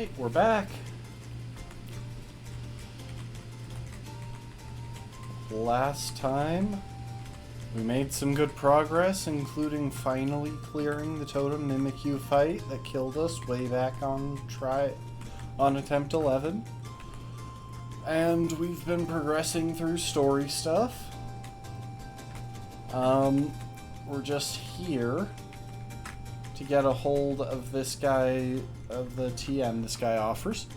Alright, we're back. Last time, we made some good progress, including finally clearing the Totem Mimikyu fight that killed us way back on attempt 11. And we've been progressing through story stuff. We're just here to get a hold of this guy, of the TM this guy offers.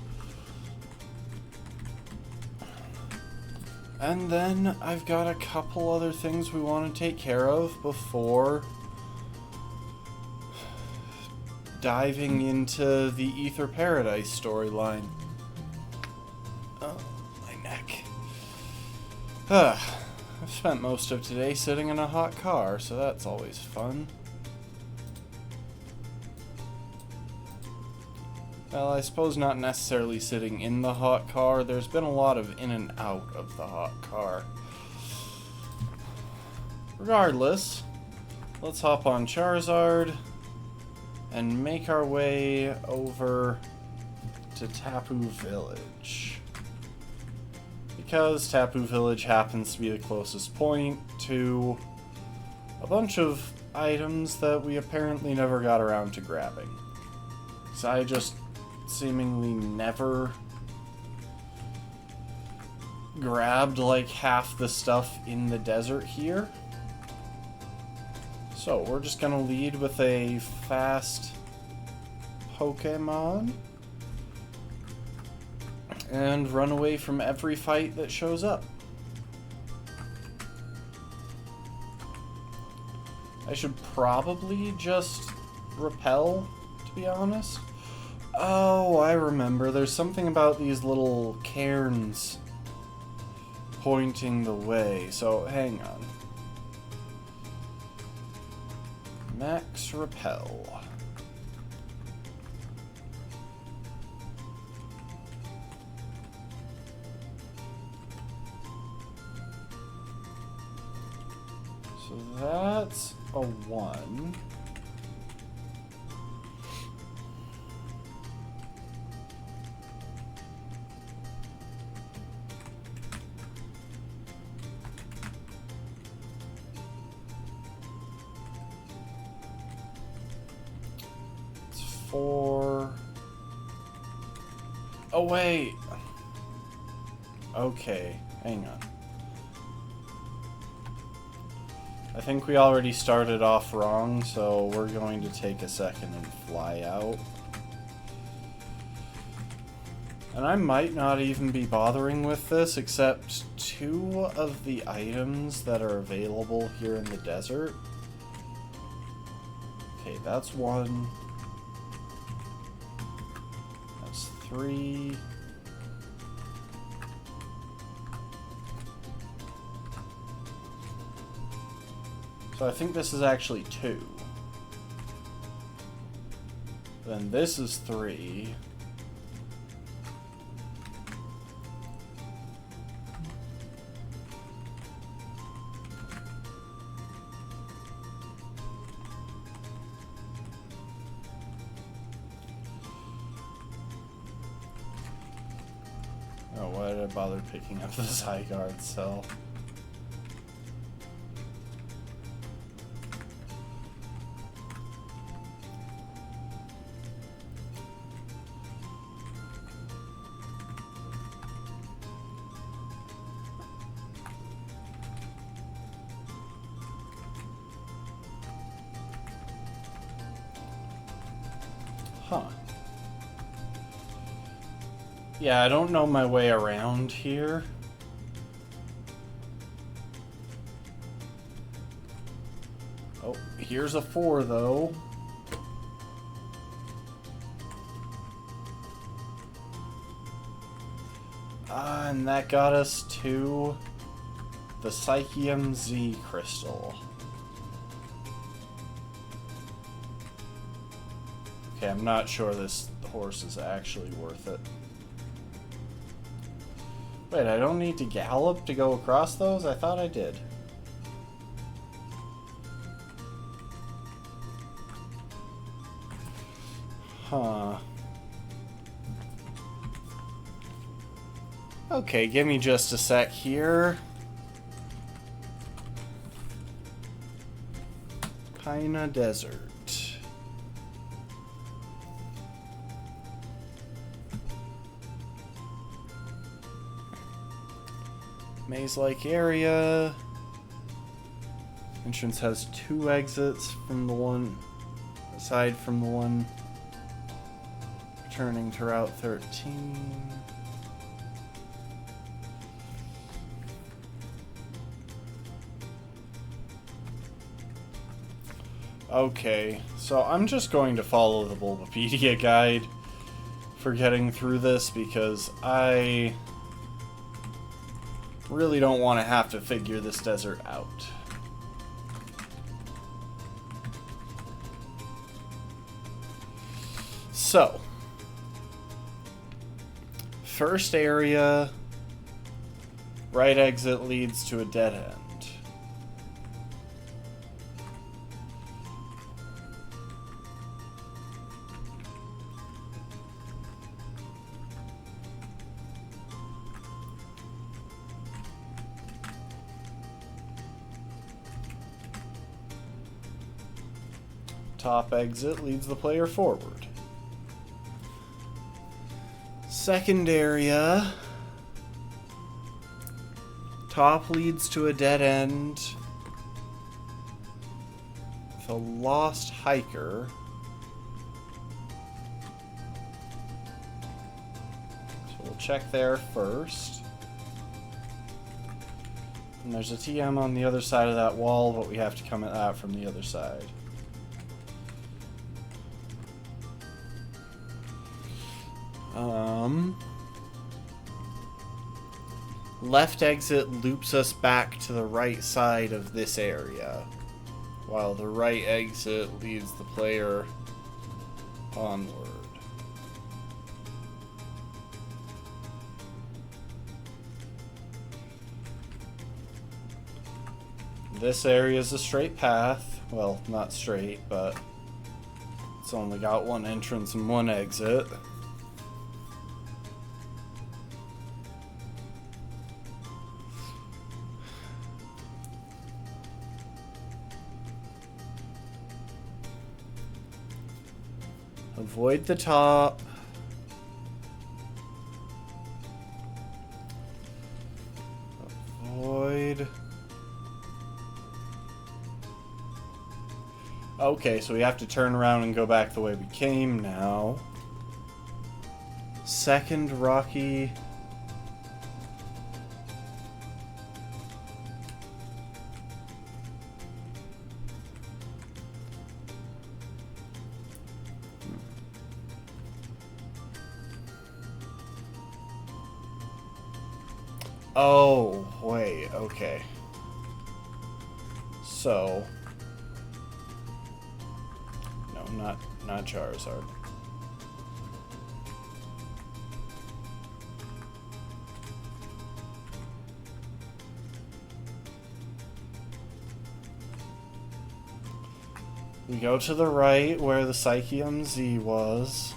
And then I've got a couple other things we want to take care of before diving into the Ether Paradise storyline. Oh, my neck. I've spent most of today sitting in a hot car, so that's always fun. Well, I suppose not necessarily sitting in the hot car. There's been a lot of in and out of the hot car. Regardless, let's hop on Charizard and make our way over to Tapu Village. Because Tapu Village happens to be the closest point to a bunch of items that we apparently never got around to grabbing. So I just seemingly never grabbed like half the stuff in the desert here. So we're just gonna lead with a fast Pokemon and run away from every fight that shows up. I should probably just repel, to be honest. Oh, I remember. There's something about these little cairns pointing the way. So, hang on. Max Repel. So that's a 1. Oh, wait. Okay, hang on. I think we already started off wrong, so we're going to take a second and fly out. And I might not even be bothering with this, except 2 of the items that are available here in the desert. Okay, that's 1. 3. So I think this is actually 2. Then this is 3. Oh, why did I bother picking up the Zygarde cell? Huh. Yeah, I don't know my way around here. Oh, here's a 4, though. And that got us to the Psychium Z crystal. Okay, I'm not sure this horse is actually worth it. Wait, I don't need to gallop to go across those? I thought I did. Huh. Okay, give me just a sec here. Kahuna Desert. Maze-like area. Entrance has 2 exits from the one, aside from the one returning to Route 13. Okay, so I'm just going to follow the Bulbapedia guide for getting through this because I really don't want to have to figure this desert out. So, first area, right exit leads to a dead end. Top exit leads the player forward. Second area, top leads to a dead end with a lost hiker. So we'll check there first. And there's a TM on the other side of that wall, but we have to come at that from the other side. Left exit loops us back to the right side of this area, while the right exit leads the player onward. This area is a straight path. Well, not straight, but it's only got one entrance and one exit. Avoid the top. Avoid. Okay, so we have to turn around and go back the way we came now. Second rocky. Oh, wait, okay. So, no, not Charizard. We go to the right where the Psychium Z was.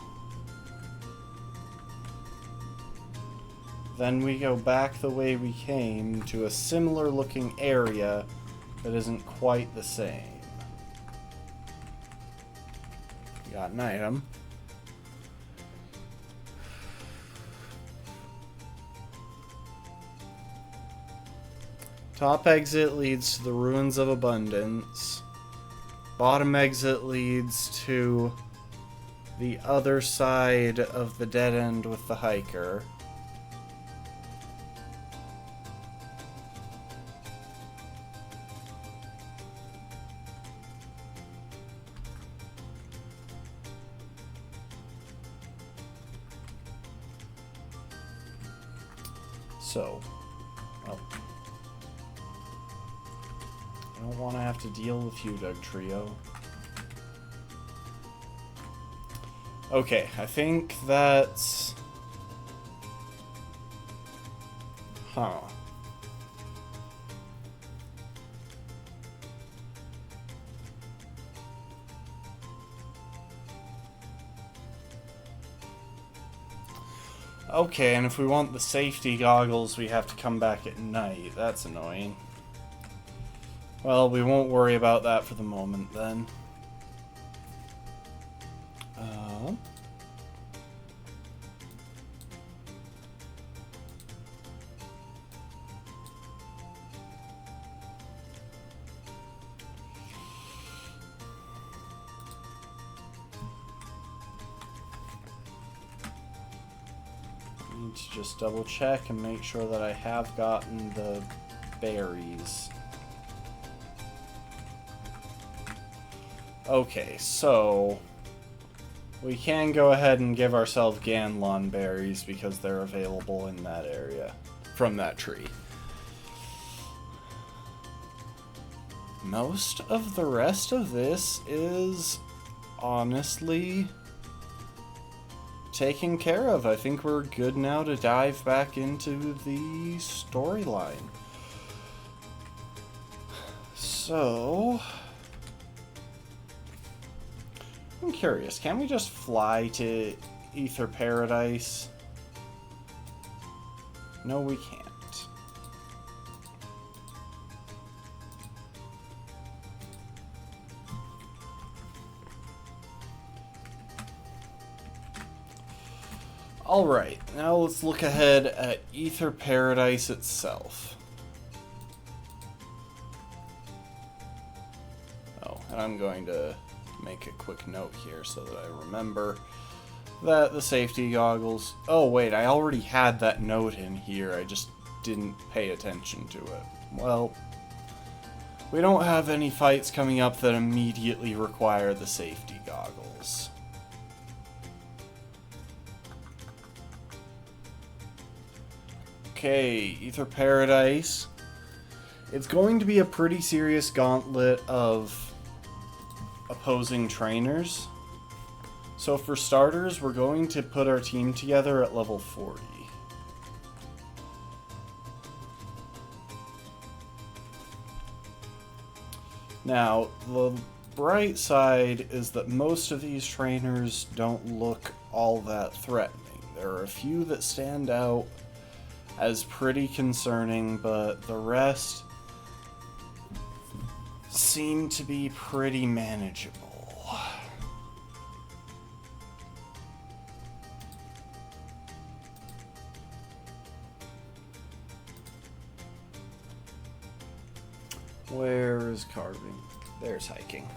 Then we go back the way we came to a similar looking area that isn't quite the same. We got an item. Top exit leads to the Ruins of Abundance. Bottom exit leads to the other side of the dead end with the hiker. So, well, I don't want to have to deal with you, Doug Trio. Okay, I think that's... Huh. Okay, and if we want the safety goggles, we have to come back at night. That's annoying. Well, we won't worry about that for the moment, then. Need to just double check and make sure that I have gotten the berries. Okay, so we can go ahead and give ourselves Ganlon berries because they're available in that area from that tree. Most of the rest of this is honestly taken care of. I think we're good now to dive back into the storyline. So, I'm curious, can we just fly to Ether Paradise? No, we can't. Alright, now let's look ahead at Ether Paradise itself. Oh, and I'm going to make a quick note here so that I remember that the safety goggles... Oh wait, I already had that note in here, I just didn't pay attention to it. Well, we don't have any fights coming up that immediately require the safety goggles. Okay, Ether Paradise. It's going to be a pretty serious gauntlet of opposing trainers. So for starters, we're going to put our team together at level 40. Now, the bright side is that most of these trainers don't look all that threatening. There are a few that stand out as pretty concerning, but the rest seem to be pretty manageable. Where is carving? There's hiking.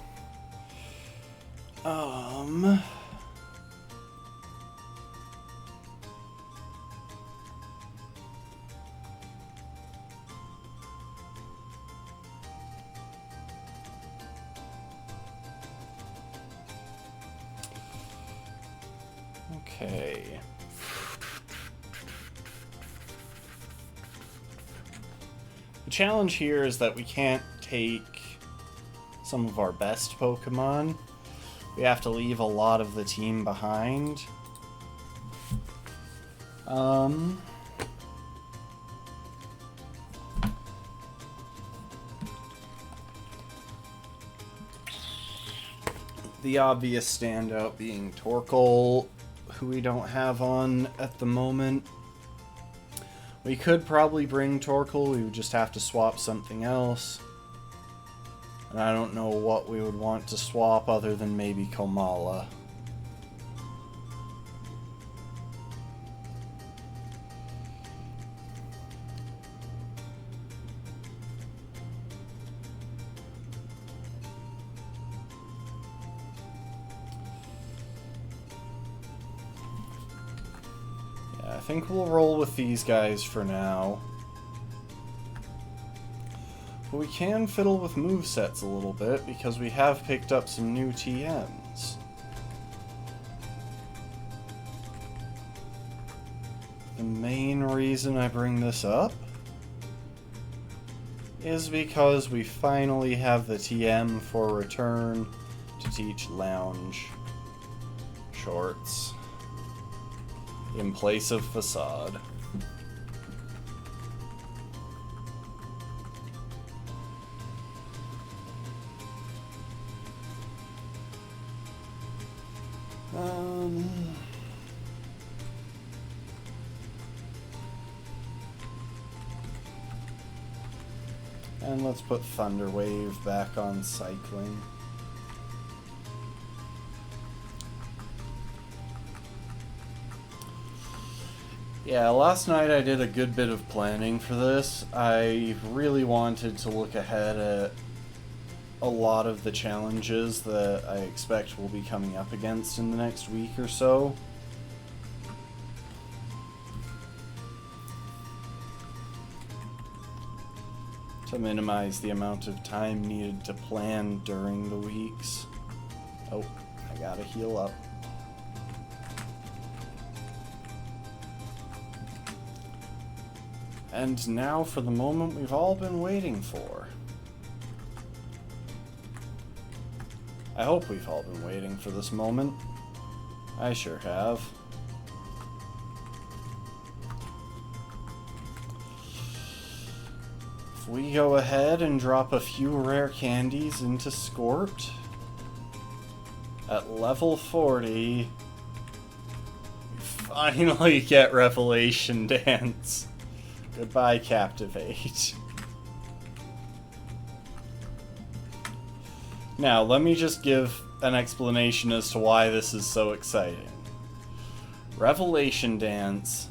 Okay. The challenge here is that we can't take some of our best Pokemon. We have to leave a lot of the team behind. The obvious standout being Torkoal, who we don't have on at the moment. We could probably bring Torkoal, we would just have to swap something else. And I don't know what we would want to swap other than maybe Komala. I think we'll roll with these guys for now. But we can fiddle with movesets a little bit because we have picked up some new TMs. The main reason I bring this up is because we finally have the TM for Return to teach Lounge Shorts in place of Facade. And let's put Thunder Wave back on cycling. Yeah, last night I did a good bit of planning for this. I really wanted to look ahead at a lot of the challenges that I expect we'll be coming up against in the next week or so. To minimize the amount of time needed to plan during the weeks. Oh, I gotta heal up. And now for the moment we've all been waiting for. I hope we've all been waiting for this moment. I sure have. If we go ahead and drop a few rare candies into Skort, at level 40, we finally get Revelation Dance. Goodbye, Captivate. Now, let me just give an explanation as to why this is so exciting. Revelation Dance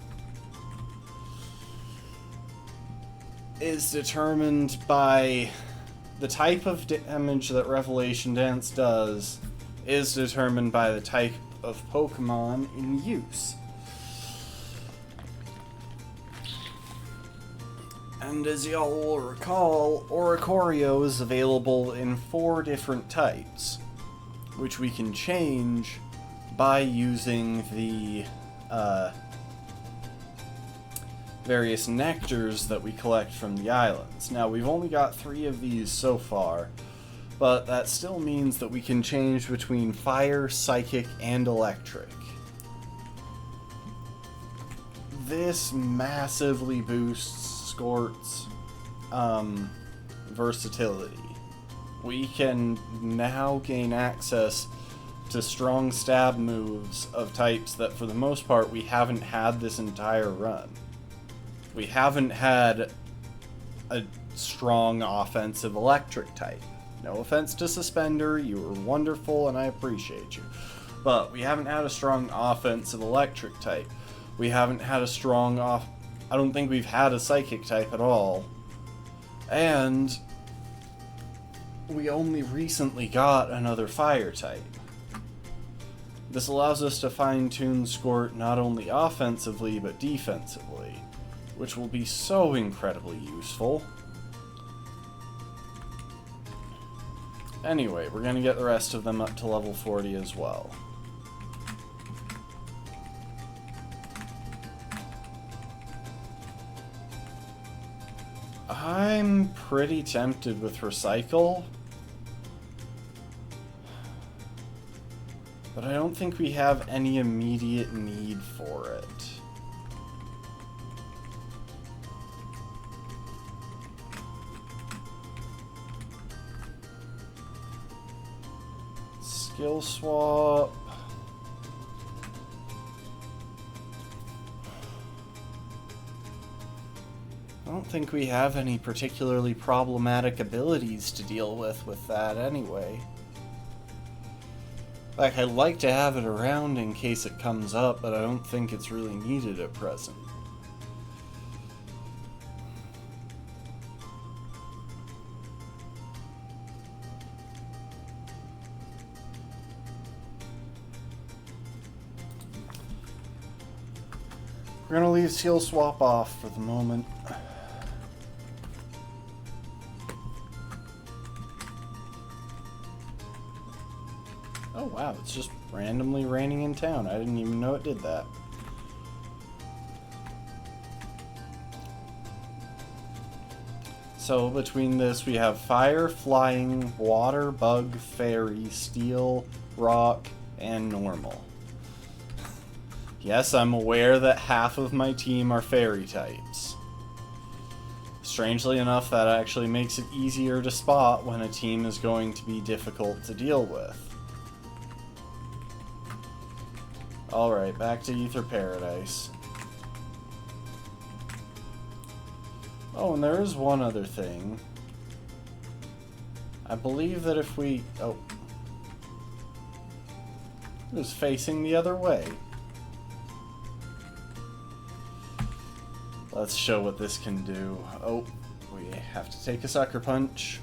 is determined by the type of damage that Revelation Dance does is determined by the type of Pokemon in use. And as y'all will recall, Oricorio is available in 4 different types, which we can change by using the various nectars that we collect from the islands. Now, we've only got 3 of these so far, but that still means that we can change between fire, psychic, and electric. This massively boosts Skort's versatility. We can now gain access to strong stab moves of types that for the most part we haven't had this entire run. We haven't had a strong offensive electric type. No offense to Suspender, you were wonderful and I appreciate you. But we haven't had a strong offensive electric type. We haven't had a strong I don't think we've had a psychic type at all. And we only recently got another fire type. This allows us to fine-tune Skort not only offensively but defensively, which will be so incredibly useful. Anyway, we're going to get the rest of them up to level 40 as well. I'm pretty tempted with Recycle, but I don't think we have any immediate need for it. Skill swap. I don't think we have any particularly problematic abilities to deal with that anyway. Like, I'd like to have it around in case it comes up, but I don't think it's really needed at present. We're gonna leave Skill Swap off for the moment. Oh wow, it's just randomly raining in town. I didn't even know it did that. So between this we have fire, flying, water, bug, fairy, steel, rock, and normal. Yes, I'm aware that half of my team are fairy types. Strangely enough, that actually makes it easier to spot when a team is going to be difficult to deal with. Alright, back to Ether Paradise. Oh, and there is one other thing. I believe that if we... Oh. It was facing the other way. Let's show what this can do. Oh, we have to take a sucker punch.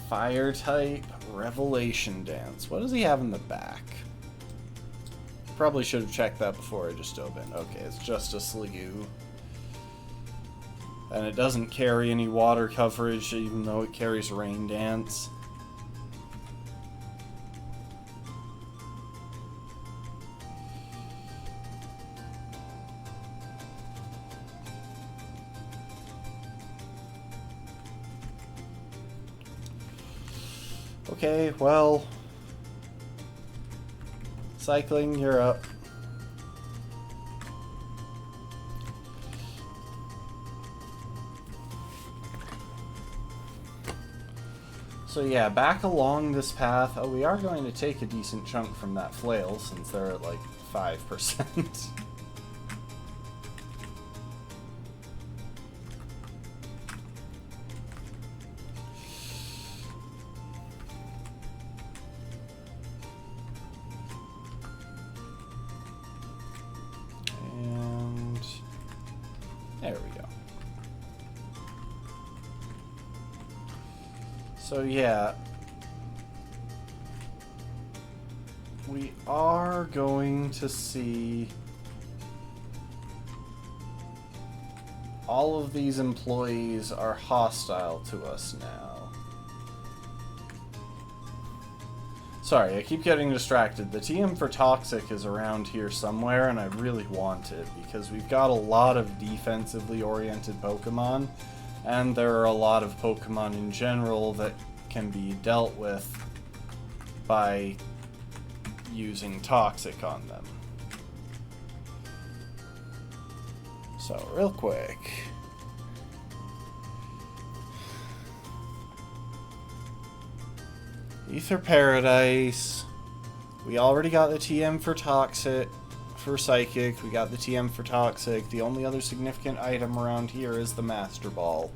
Fire type, Revelation Dance. What does he have in the back? Probably should have checked that before I just opened. Okay, it's just a Sliggoo. And it doesn't carry any water coverage, even though it carries Rain Dance. Okay, well... Cycling, you're up. So yeah, back along this path. Oh, we are going to take a decent chunk from that flail, since they're at like 5%. And there we go. So yeah, we are going to see all of these employees are hostile to us now. Sorry, I keep getting distracted. The TM for Toxic is around here somewhere, and I really want it because we've got a lot of defensively oriented Pokemon. And there are a lot of Pokemon in general that can be dealt with by using Toxic on them. So, real quick. Ether Paradise. We already got the TM for Toxic. For Psychic, we got the TM for Toxic. The only other significant item around here is the Master Ball.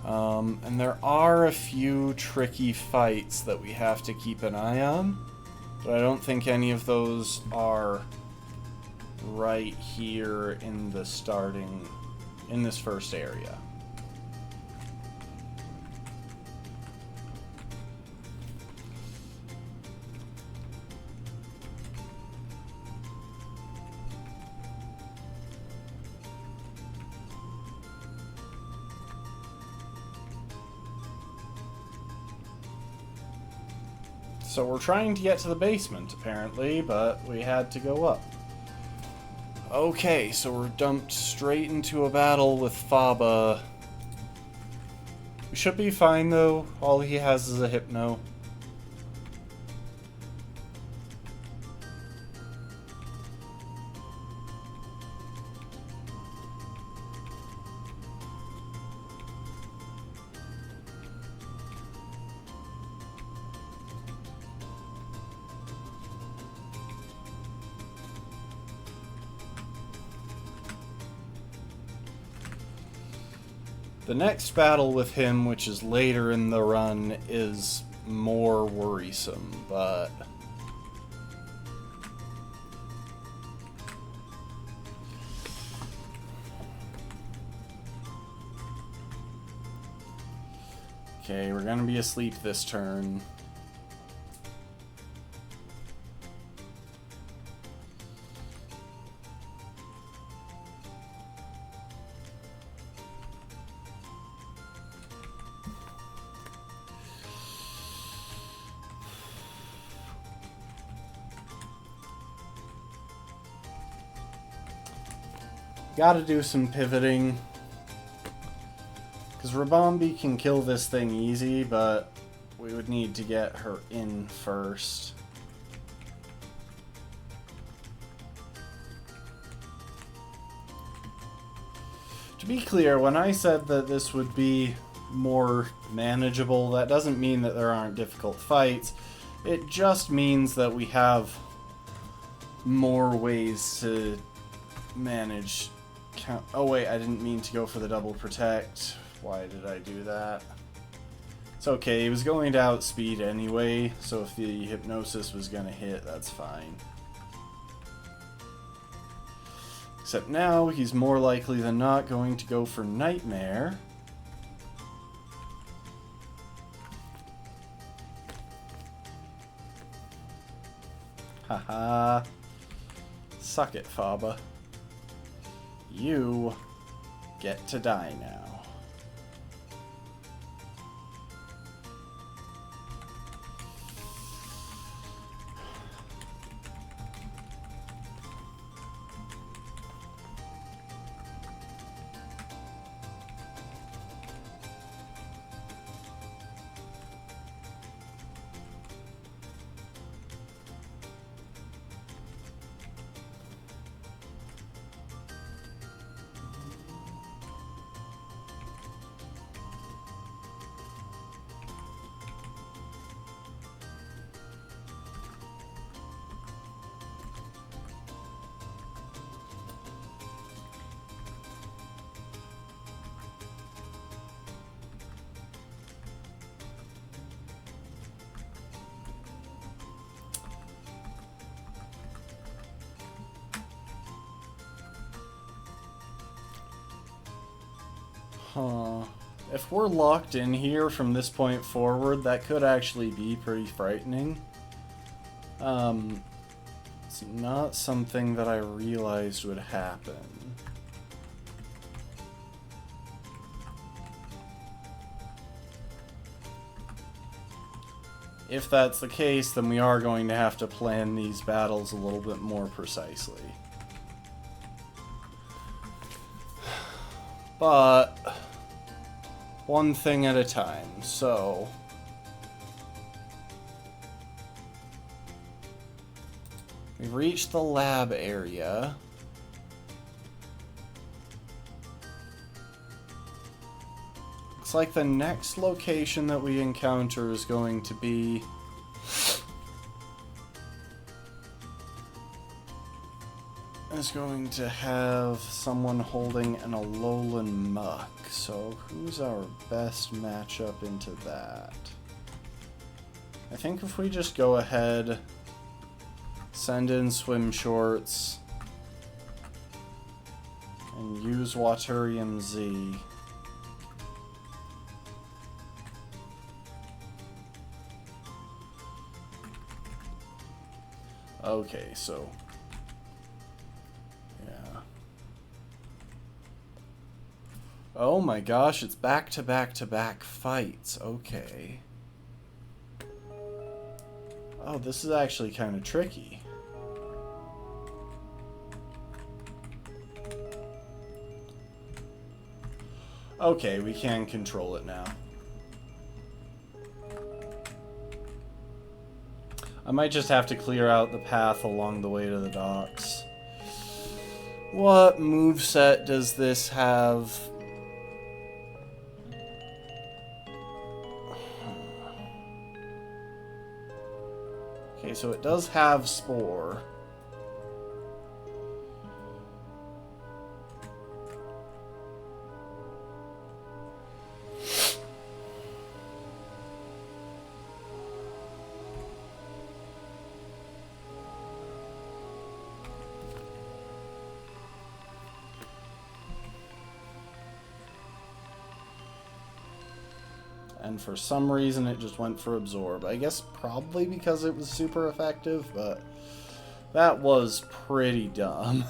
And there are a few tricky fights that we have to keep an eye on, but I don't think any of those are right here in the in this first area. So we're trying to get to the basement, apparently, but we had to go up. Okay, so we're dumped straight into a battle with Faba. We should be fine, though. All he has is a Hypno. The next battle with him, which is later in the run, is more worrisome, but... Okay, we're gonna be asleep this turn. Gotta do some pivoting. Because Rabombi can kill this thing easy, but we would need to get her in first. To be clear, when I said that this would be more manageable, that doesn't mean that there aren't difficult fights. It just means that we have more ways to manage oh wait, I didn't mean to go for the double protect. Why did I do that? It's okay, he was going to outspeed anyway, so if the hypnosis was gonna hit, that's fine. Except now, he's more likely than not going to go for Nightmare. Haha. Suck it, Faba. You get to die now. If we're locked in here from this point forward, that could actually be pretty frightening. It's not something that I realized would happen. If that's the case, then we are going to have to plan these battles a little bit more precisely. But one thing at a time. So we've reached the lab area. Looks like the next location that we encounter is going to be have someone holding an Alolan Muck. So who's our best matchup into that? I think if we just go ahead, send in Swim Shorts, and use Waterium Z. Okay, so oh my gosh, it's back-to-back-to-back fights. Okay. Oh, this is actually kind of tricky. Okay, we can control it now. I might just have to clear out the path along the way to the docks. What moveset does this have? Okay, so it does have Spore. And for some reason it just went for Absorb. I guess probably because it was super effective, but that was pretty dumb.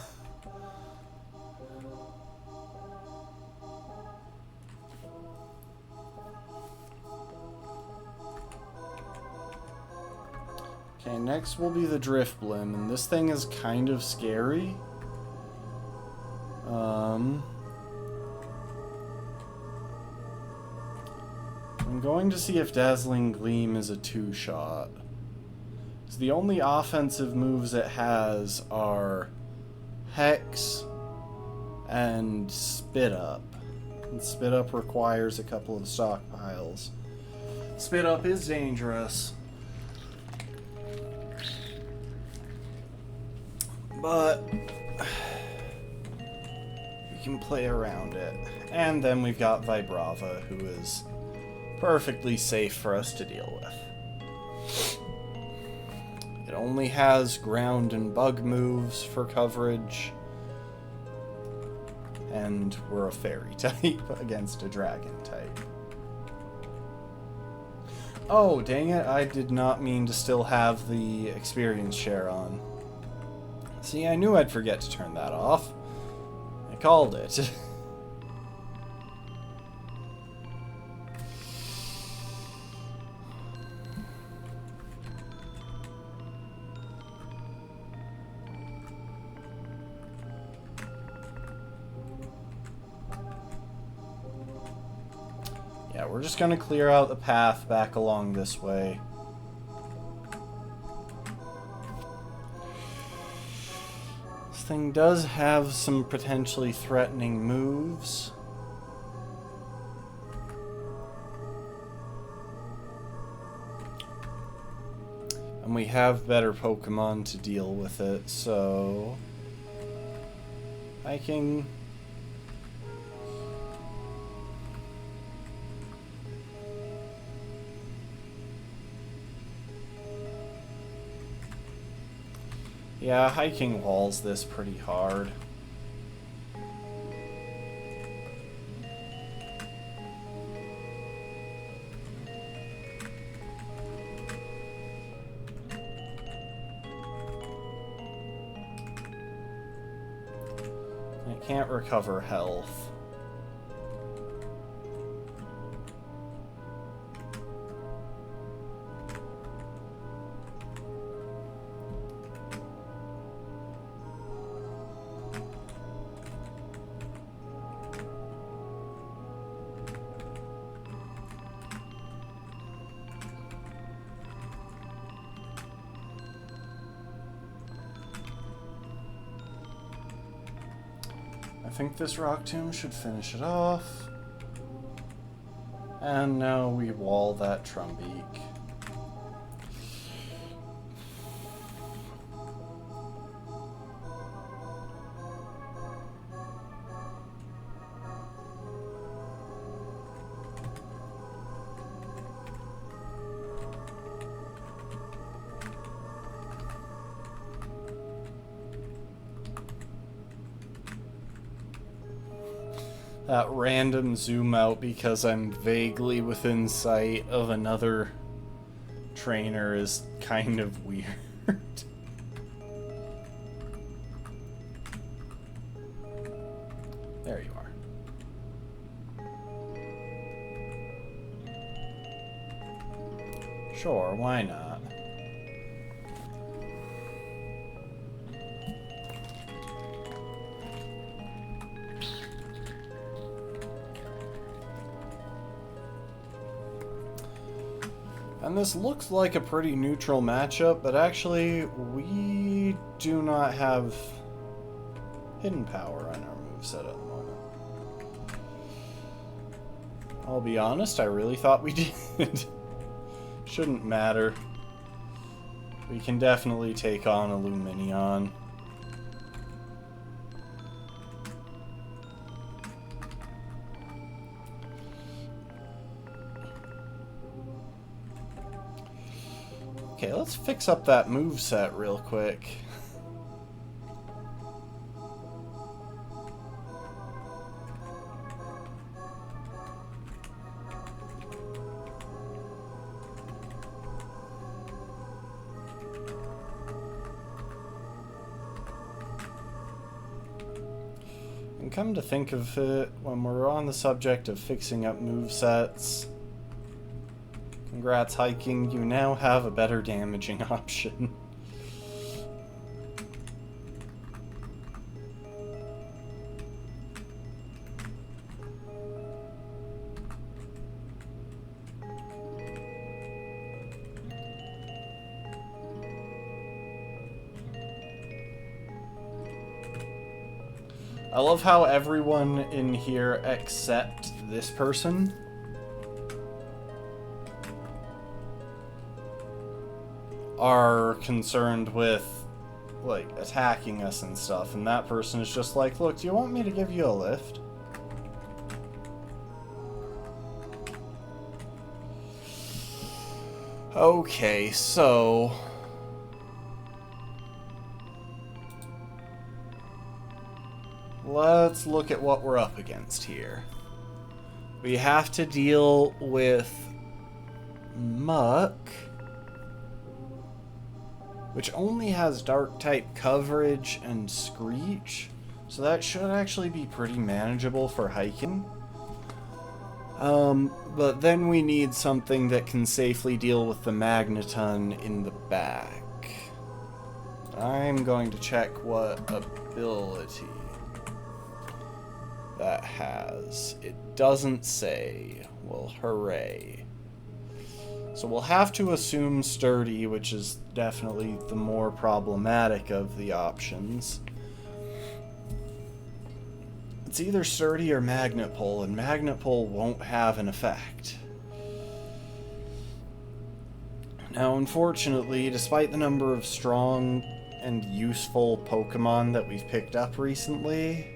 Okay, next will be the Drifblim, and this thing is kind of scary. I'm going to see if Dazzling Gleam is a two-shot. So the only offensive moves it has are Hex and Spit Up. And Spit Up requires a couple of stockpiles. Spit Up is dangerous. But we can play around it. And then we've got Vibrava, who is perfectly safe for us to deal with. It only has ground and bug moves for coverage. And we're a fairy type against a dragon type. Oh, dang it, I did not mean to still have the experience share on. See, I knew I'd forget to turn that off. I called it. Yeah, we're just gonna clear out the path back along this way. This thing does have some potentially threatening moves. And we have better Pokemon to deal with it, so hiking. Yeah, hiking walls this pretty hard. I can't recover health. I think this Rock Tomb should finish it off. And now we wall that Trumbeak. That random zoom out because I'm vaguely within sight of another trainer is kind of weird. There you are. Sure, why not? And this looks like a pretty neutral matchup, but actually, we do not have hidden power on our moveset at the moment. I'll be honest, I really thought we did. Shouldn't matter. We can definitely take on a Luminion. Okay, let's fix up that moveset real quick. And come to think of it, when we're on the subject of fixing up movesets, congrats, Hiking, you now have a better damaging option. I love how everyone in here except this person are concerned with like, attacking us and stuff, and that person is just like, look, do you want me to give you a lift? Okay, so... let's look at what we're up against here. We have to deal with Muck, which only has Dark-type coverage and Screech, so that should actually be pretty manageable for hiking. But then we need something that can safely deal with the Magneton in the back. I'm going to check what ability that has. It doesn't say. Well, hooray. So we'll have to assume Sturdy, which is definitely the more problematic of the options. It's either Sturdy or Magnet Pull, and Magnet Pull won't have an effect. Now, unfortunately, despite the number of strong and useful Pokemon that we've picked up recently,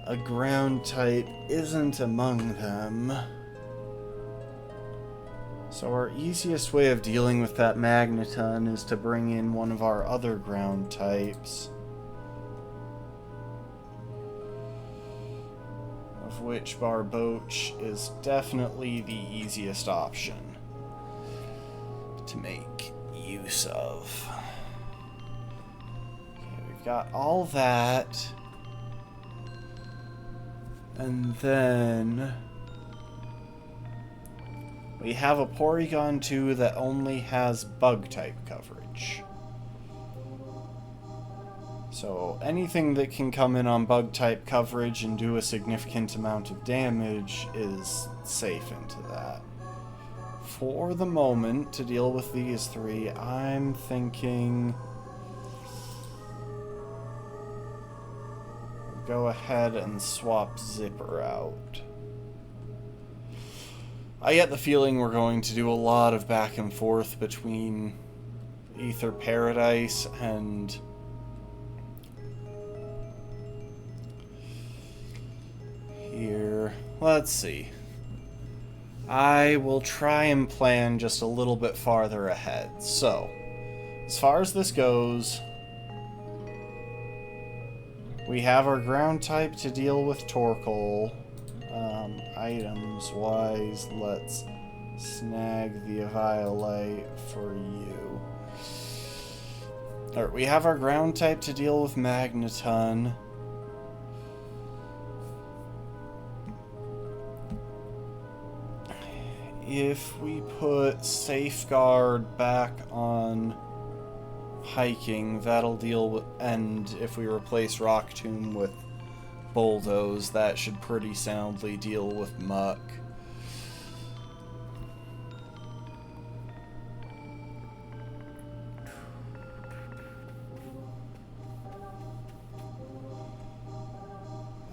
a ground type isn't among them. So our easiest way of dealing with that Magneton is to bring in one of our other ground types, of which Barboach is definitely the easiest option to make use of. Okay, we've got all that. And then we have a Porygon 2 that only has Bug-type coverage. So anything that can come in on Bug-type coverage and do a significant amount of damage is safe into that. For the moment, to deal with these three, I'm thinking... go ahead and swap Zipper out. I get the feeling we're going to do a lot of back and forth between Ether Paradise and here. Let's see. I will try and plan just a little bit farther ahead. So, as far as this goes, we have our ground type to deal with Torkoal. Items-wise, let's snag the Eviolite for you. Alright, we have our ground type to deal with Magneton. If we put Safeguard back on hiking, that'll deal with, and if we replace Rock Tomb with Bulldoze, that should pretty soundly deal with Muck.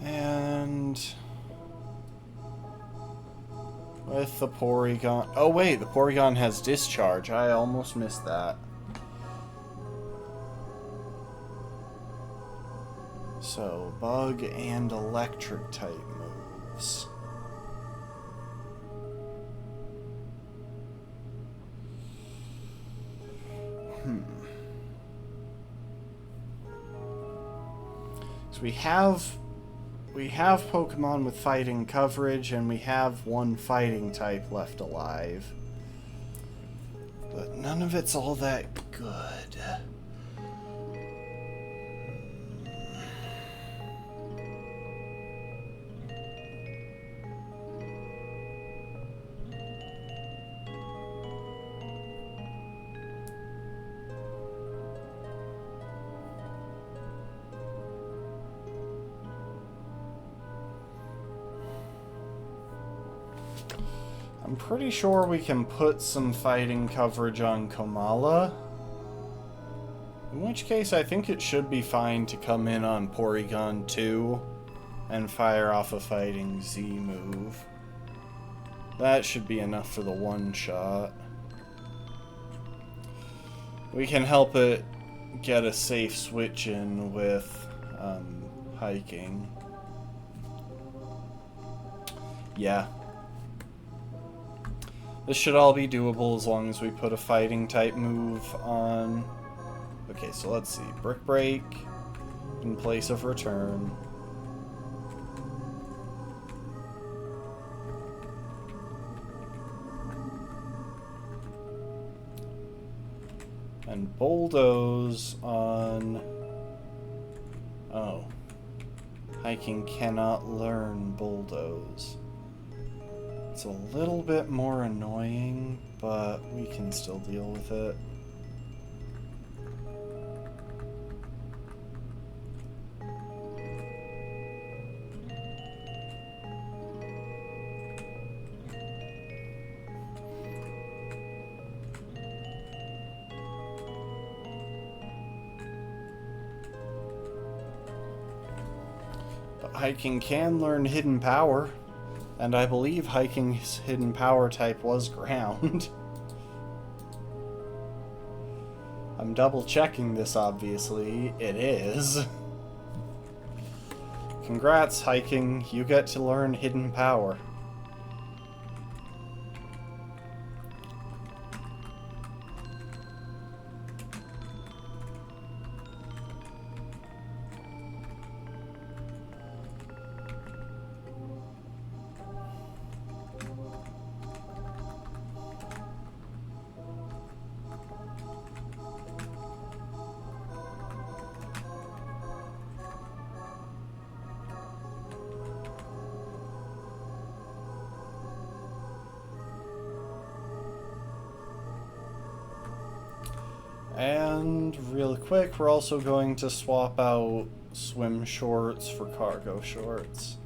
And with the Porygon... oh wait, the Porygon has Discharge. I almost missed that. So, Bug and Electric type moves. So we have Pokemon with fighting coverage, and we have one fighting type left alive. But none of it's all that good. I'm pretty sure we can put some fighting coverage on Komala. In which case, I think it should be fine to come in on Porygon 2 and fire off a Fighting Z move. That should be enough for the one shot. We can help it get a safe switch in with hiking. Yeah. This should all be doable as long as we put a fighting type move on. Okay, so let's see. Brick Break in place of return. And Bulldoze on... Oh. Hiking cannot learn Bulldoze. It's a little bit more annoying, but we can still deal with it. But hiking can learn Hidden Power. And I believe hiking's hidden power type was ground. I'm double checking this, obviously. It is. Congrats, hiking. You get to learn hidden power. And real quick, we're also going to swap out swim shorts for cargo shorts.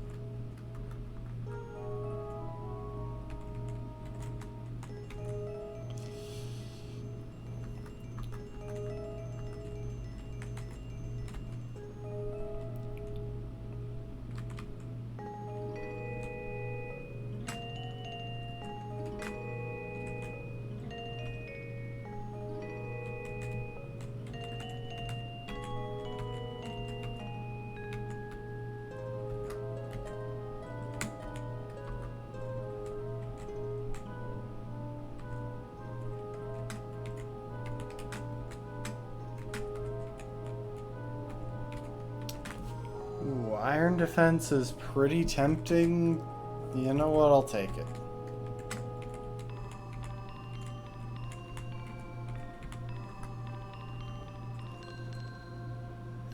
Ooh, Iron Defense is pretty tempting. You know what? I'll take it.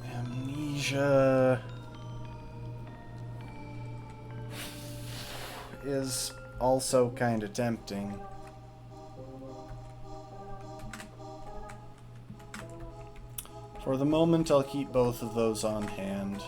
Amnesia is also kind of tempting. For the moment, I'll keep both of those on hand.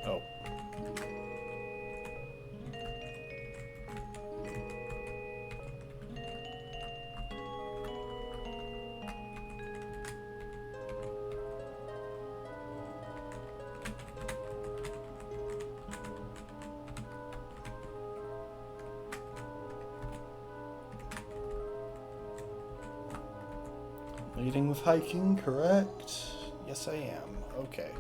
Oh. Leading with hiking, correct? Yes, I am. Okay.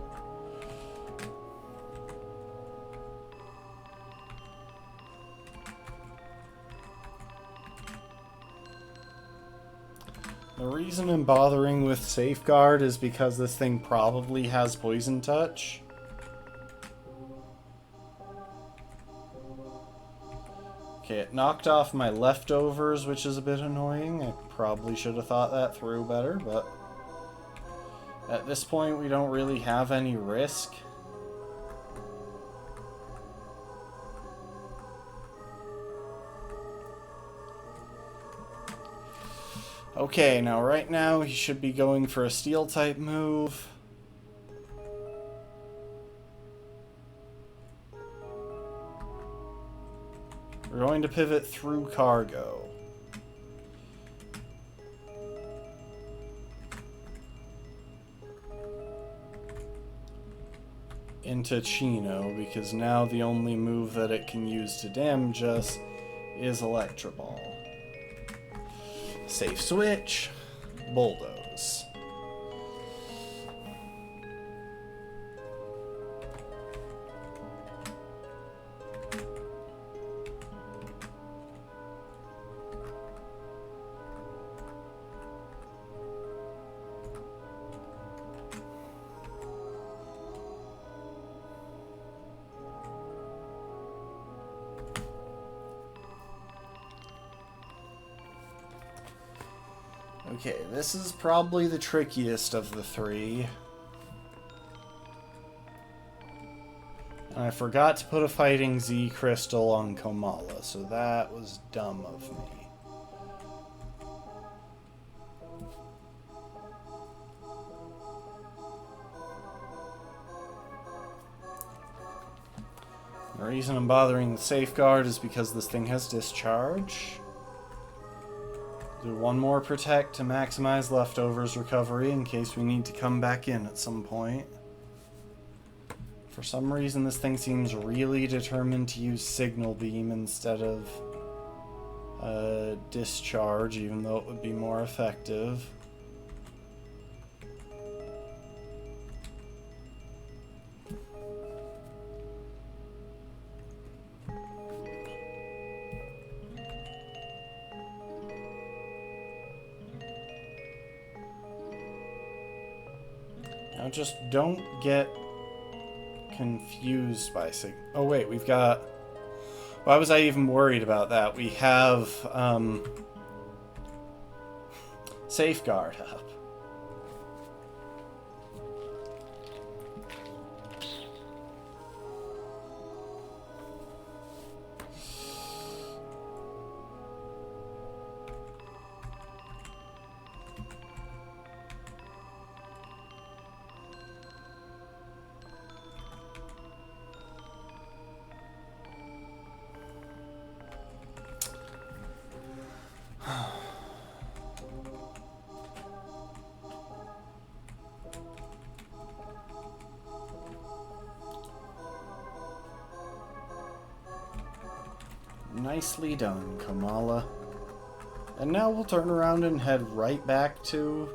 The reason I'm bothering with Safeguard is because this thing probably has Poison Touch. Okay, it knocked off my leftovers, which is a bit annoying. I probably should have thought that through better, but at this point we don't really have any risk. Okay, now right now he should be going for a steel type move. We're going to pivot through cargo. Into Chino, because now the only move that it can use to damage us is Electro Ball. Safe switch, Bulldoze. Okay, this is probably the trickiest of the three. And I forgot to put a Fighting Z Crystal on Komala, so that was dumb of me. The reason I'm bothering the Safeguard is because this thing has Discharge. Do one more Protect to maximize Leftovers recovery in case we need to come back in at some point. For some reason this thing seems really determined to use Signal Beam instead of Discharge, even though it would be more effective. Now just don't get confused by Oh wait, we've got... Why was I even worried about that? We have Safeguard up. Nicely done, Kamala. And now we'll turn around and head right back to...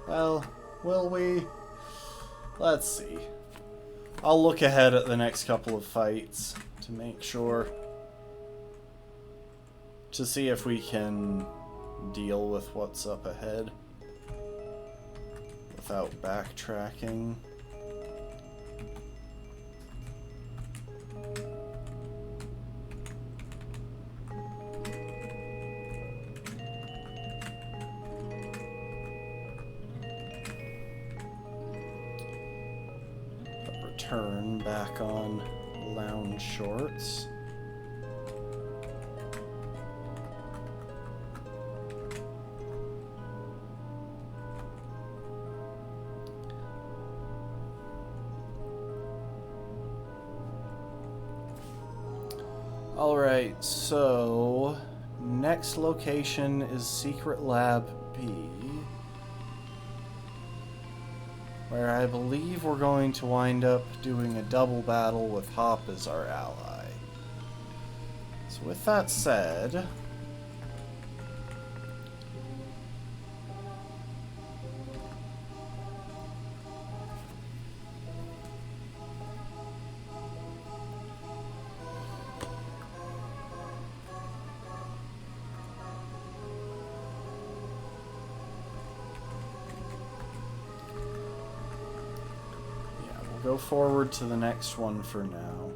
Well, will we? Let's see. I'll look ahead at the next couple of fights to make sure. To see if we can deal with what's up ahead without backtracking. Return back on lounge shorts. Alright, so next location is Secret Lab B, where I believe we're going to wind up doing a double battle with Hop as our ally. So with that said, go forward to the next one for now.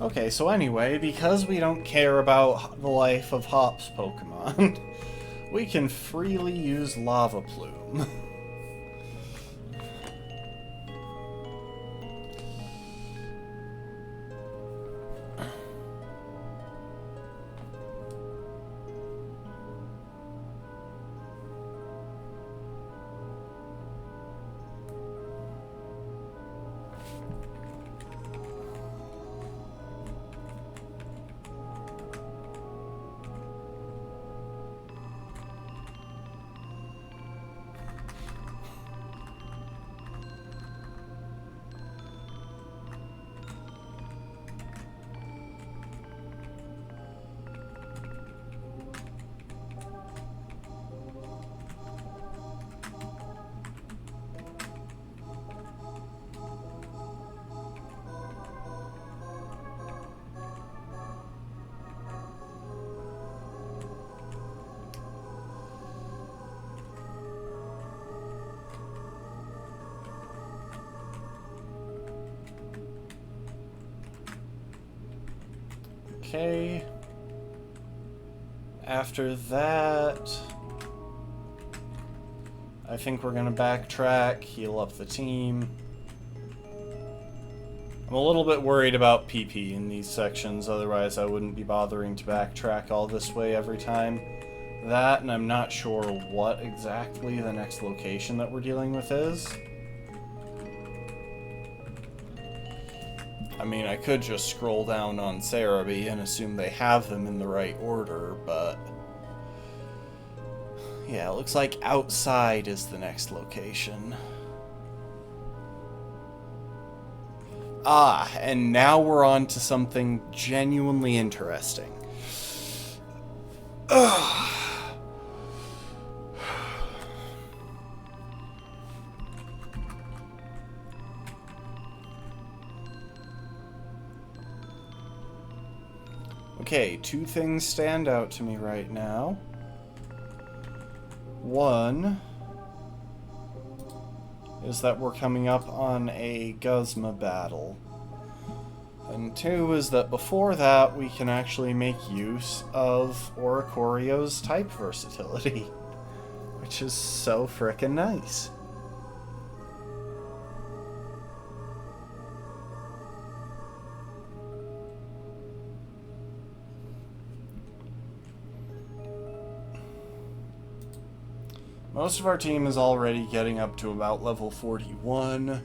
Okay, so anyway, because we don't care about the life of Hop's Pokemon, we can freely use Lava Plume. Okay. After that, I think we're gonna backtrack, heal up the team. I'm a little bit worried about PP in these sections, otherwise I wouldn't be bothering to backtrack all this way every time. That, and I'm not sure what exactly the next location that we're dealing with is. I mean, I could just scroll down on Cerebi and assume they have them in the right order, but... yeah, it looks like outside is the next location. Ah, and now we're on to something genuinely interesting. Ugh. Okay, two things stand out to me right now. One is that we're coming up on a Guzma battle. And two is that before that, we can actually make use of Oricorio's type versatility, which is so frickin' nice. Most of our team is already getting up to about level 41.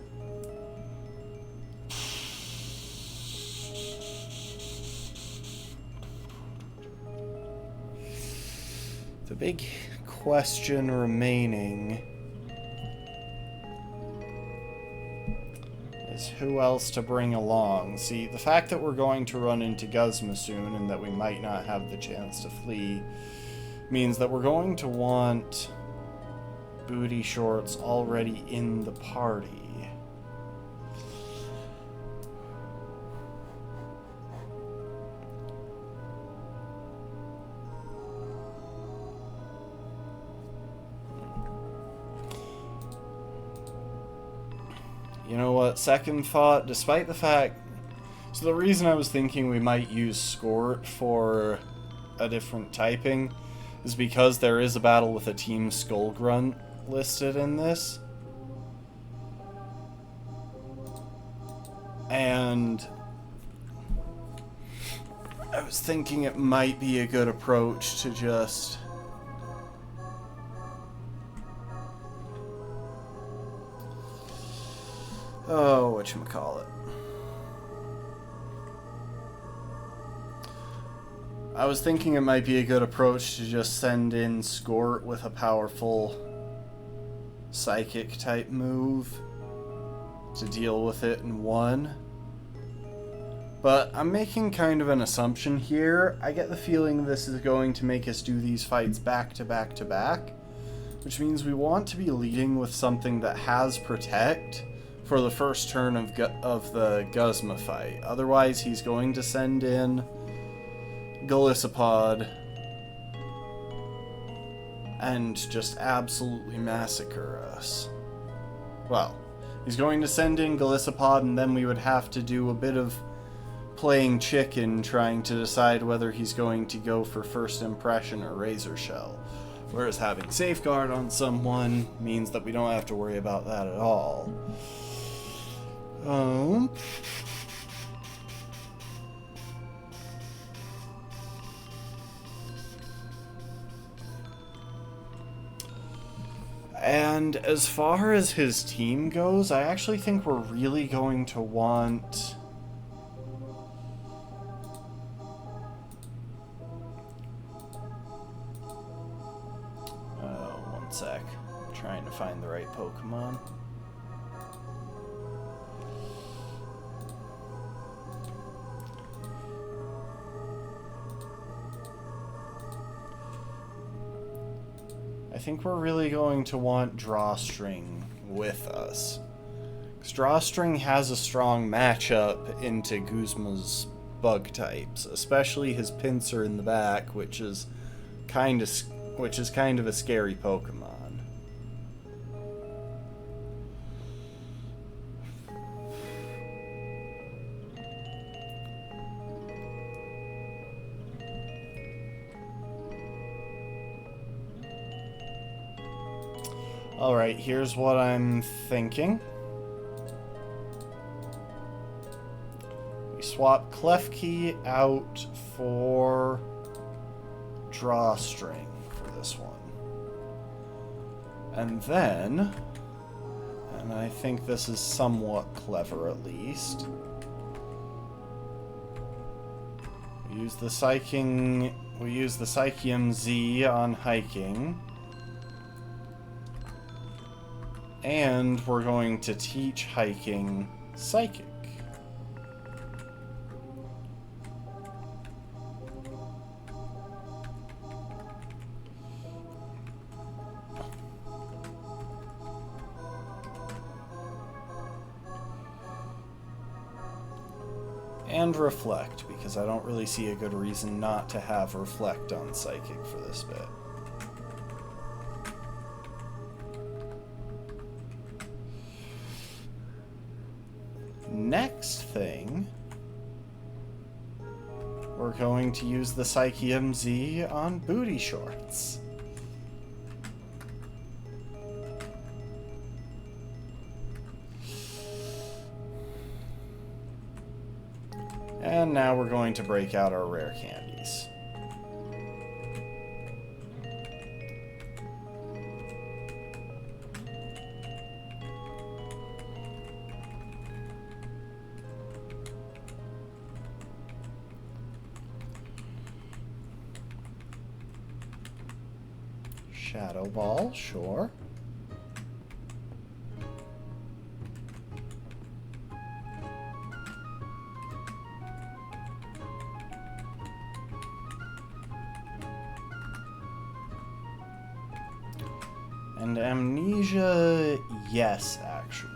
The big question remaining is who else to bring along. See, the fact that we're going to run into Guzma soon and that we might not have the chance to flee means that we're going to want Booty Shorts already in the party. You know what, second thought, despite the fact... so the reason I was thinking we might use Skort for a different typing is because there is a battle with a Team Skullgrunt listed in this. And I was thinking it might be a good approach to just... oh, whatchamacallit. I was thinking it might be a good approach to just send in Skort with a powerful psychic type move to deal with it in one. But I'm making kind of an assumption here. I get the feeling this is going to make us do these fights back to back to back, which means we want to be leading with something that has Protect for the first turn of the Guzma fight. Otherwise, he's going to send in Golisopod and just absolutely massacre us. Well, he's going to send in Golisopod, and then we would have to do a bit of playing chicken trying to decide whether he's going to go for first impression or razor shell. Whereas having safeguard on someone means that we don't have to worry about that at all. And as far as his team goes, I actually think we're really going to want... one sec. I'm trying to find the right Pokemon. I think we're really going to want Drawstring with us. Because Drawstring has a strong matchup into Guzma's bug types, especially his Pinsir in the back, which is kind of a scary Pokemon. Alright, here's what I'm thinking. We swap Klefki out for Drawstring for this one. And then, and I think this is somewhat clever at least, we use the Psychium Z on hiking. And we're going to teach hiking Psychic. And Reflect, because I don't really see a good reason not to have Reflect on Psychic for this bit. Next thing, we're going to use the Psychium Z on Booty Shorts. And now we're going to break out our rare candies. Shadow Ball, sure. And Amnesia, yes, actually.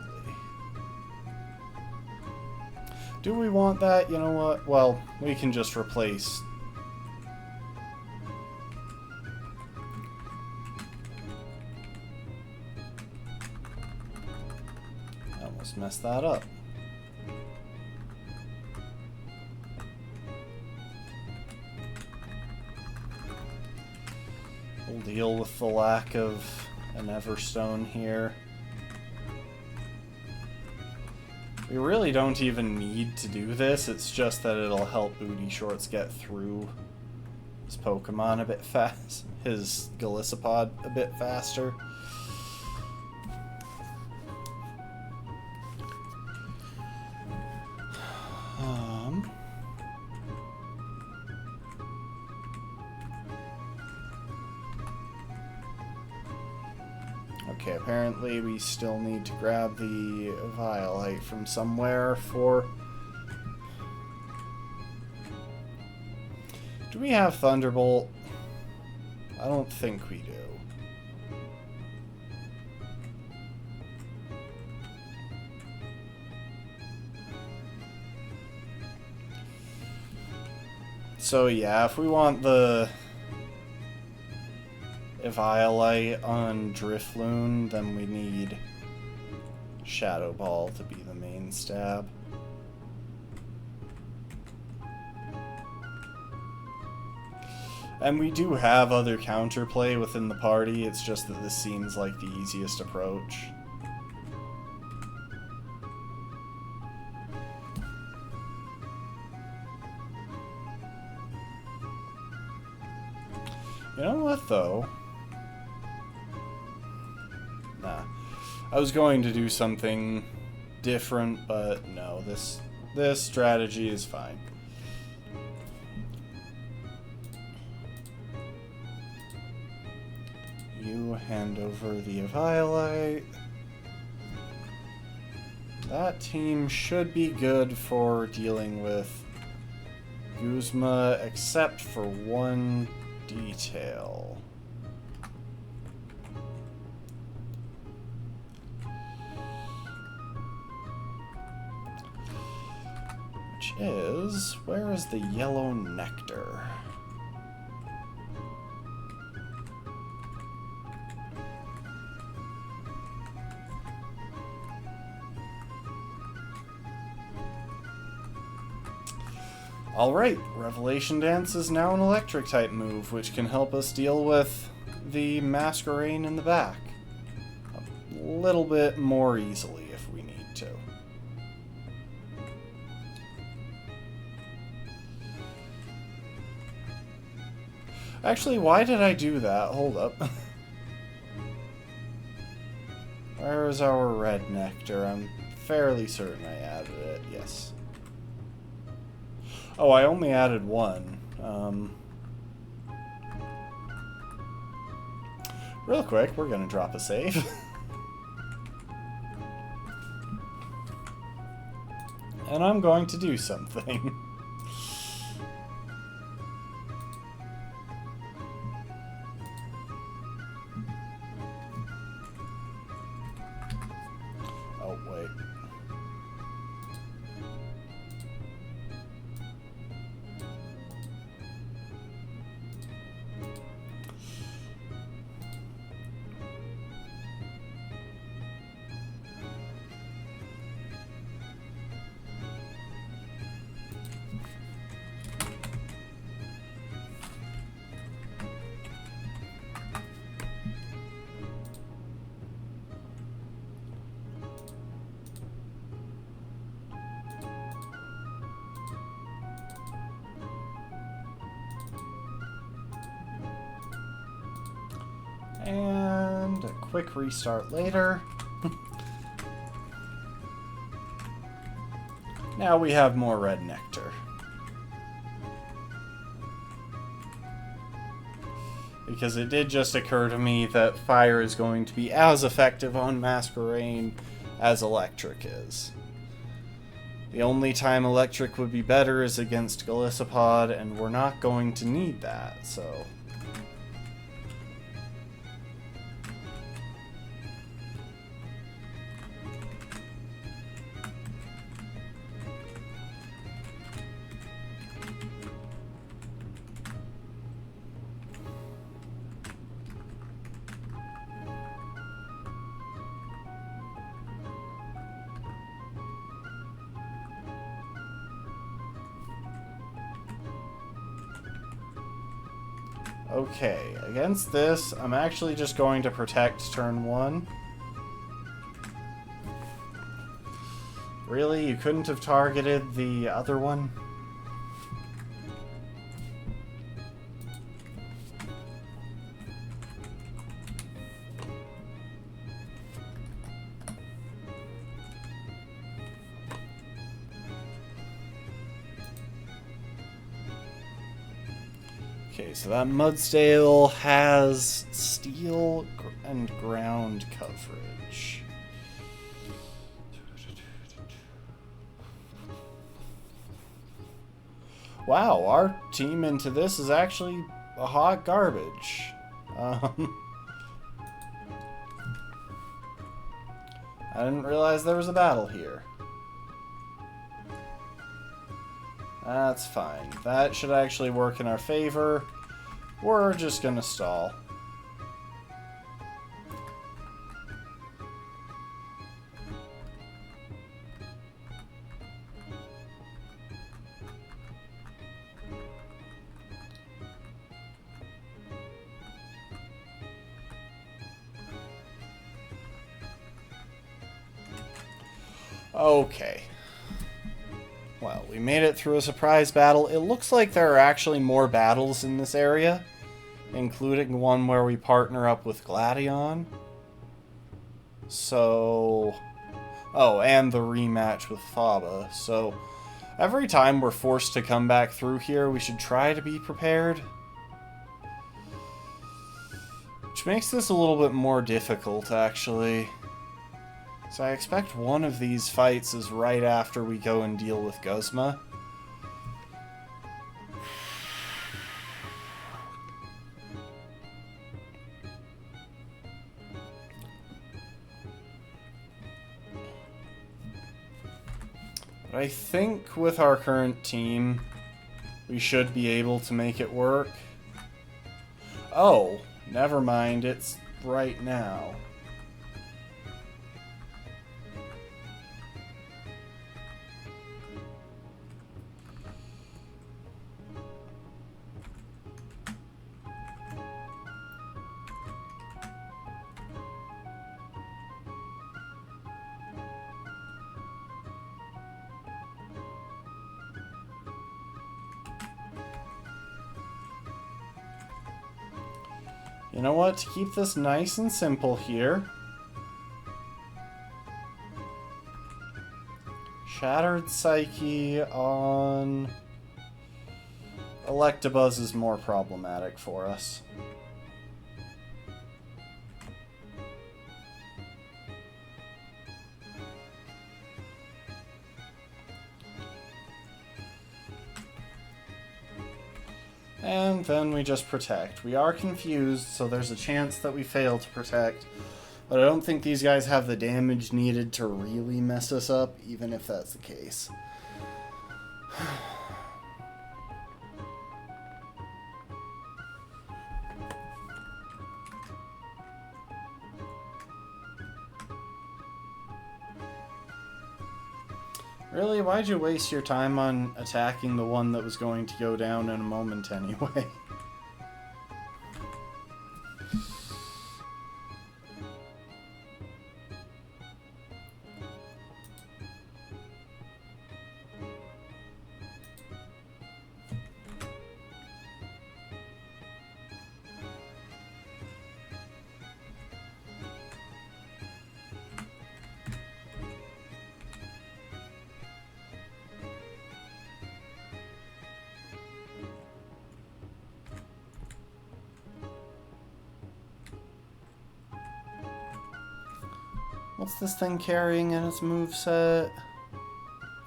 Do we want that? You know what? Well, we can just replace... Mess that up. We'll deal with the lack of an Everstone here. We really don't even need to do this, it's just that it'll help Booty Shorts get through his Pokemon a bit fast, his Golisopod a bit faster. Okay, apparently we still need to grab the Violite from somewhere for... Do we have Thunderbolt? I don't think we do. So yeah, if we want the Violite on Drifloon, then we need Shadow Ball to be the main stab. And we do have other counterplay within the party, it's just that this seems like the easiest approach. You know what, though? Nah. I was going to do something different, but no, this strategy is fine. You hand over the Eviolite. That team should be good for dealing with Guzma, except for one detail. Which is, where is the yellow nectar? Alright, Revelation Dance is now an electric type move, which can help us deal with the Masquerain in the back a little bit more easily if we need to. Actually, why did I do that? Hold up. Where is our red nectar? I'm fairly certain I added it, yes. Oh, I only added one. Real quick, we're gonna drop a save. And I'm going to do something. Oh, wait. And a quick restart later. Now we have more red nectar. Because it did just occur to me that fire is going to be as effective on Masquerain as electric is. The only time electric would be better is against Golisopod, and we're not going to need that, so... Okay, against this, I'm actually just going to protect turn 1. Really? You couldn't have targeted the other one? Okay, so that Mudsdale has steel and ground coverage. Wow, our team into this is actually a hot garbage. I didn't realize there was a battle here. That's fine. That should actually work in our favor. We're just gonna stall. Okay. Well, we made it through a surprise battle. It looks like there are actually more battles in this area, including one where we partner up with Gladion. So... Oh, and the rematch with Faba. So, every time we're forced to come back through here, we should try to be prepared. Which makes this a little bit more difficult, actually. So I expect one of these fights is right after we go and deal with Guzma. But I think with our current team, we should be able to make it work. Oh, never mind, it's right now. You know what? To keep this nice and simple here, Shattered Psyche on Electabuzz is more problematic for us. And then we just protect. We are confused, so there's a chance that we fail to protect. But I don't think these guys have the damage needed to really mess us up, even if that's the case. Really? Why'd you waste your time on attacking the one that was going to go down in a moment anyway? What's this thing carrying in its moveset?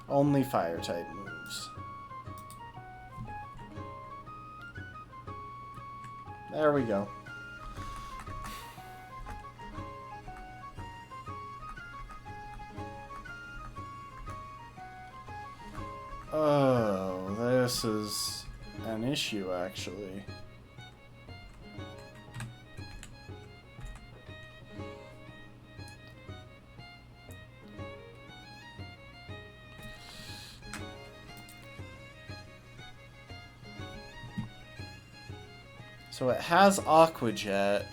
Only fire-type moves. There we go. Oh, this is an issue, actually. So it has Aqua Jet,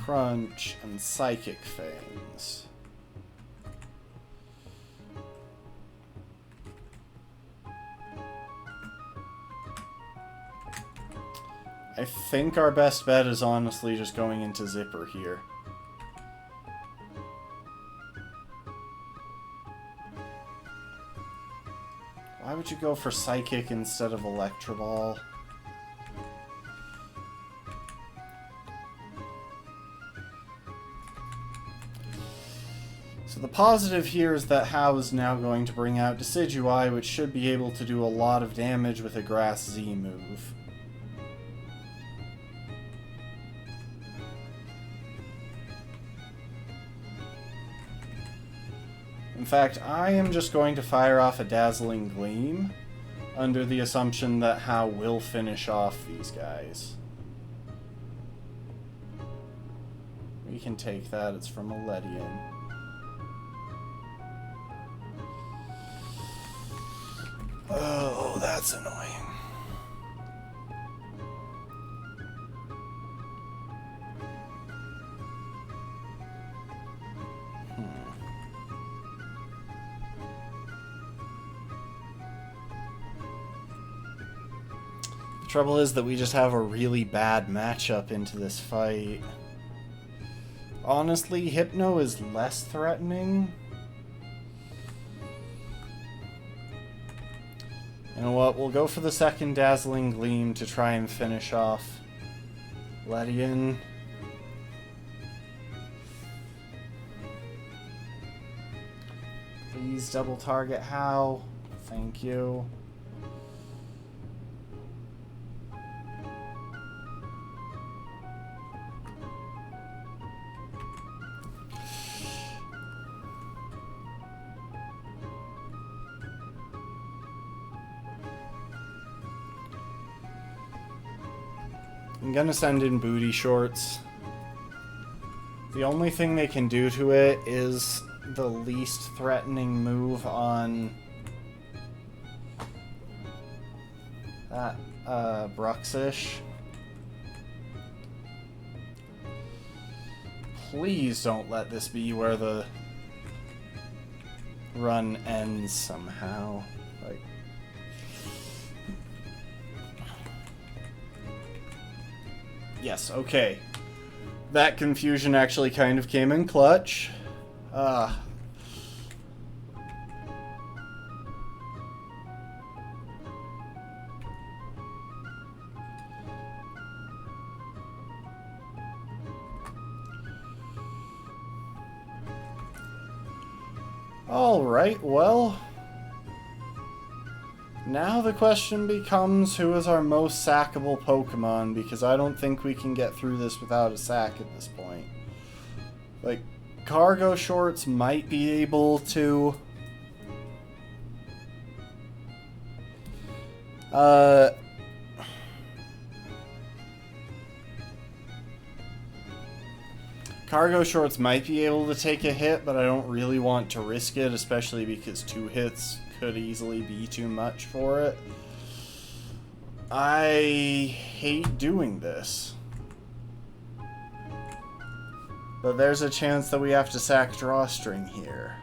Crunch, and Psychic Fangs. I think our best bet is honestly just going into Zipper here. Why would you go for Psychic instead of Electro Ball? So the positive here is that Hao is now going to bring out Decidueye, which should be able to do a lot of damage with a Grass Z move. In fact, I am just going to fire off a Dazzling Gleam, under the assumption that Hao will finish off these guys. We can take that, it's from Eledian. Oh, that's annoying. Trouble is that we just have a really bad matchup into this fight. Honestly, Hypno is less threatening. You know what, we'll go for the second Dazzling Gleam to try and finish off Ledian. Please double target How. Thank you. I'm gonna send in Booty Shorts. The only thing they can do to it is the least threatening move on that Bruxish. Please don't let this be where the run ends somehow. Like, yes, okay. That confusion actually kind of came in clutch. Alright, well, now the question becomes who is our most sackable Pokemon, because I don't think we can get through this without a sack at this point. Like, Cargo Shorts might be able to... Cargo Shorts might be able to take a hit, but I don't really want to risk it, especially because 2 hits could easily be too much for it. I hate doing this. But there's a chance that we have to sack Drawstring here.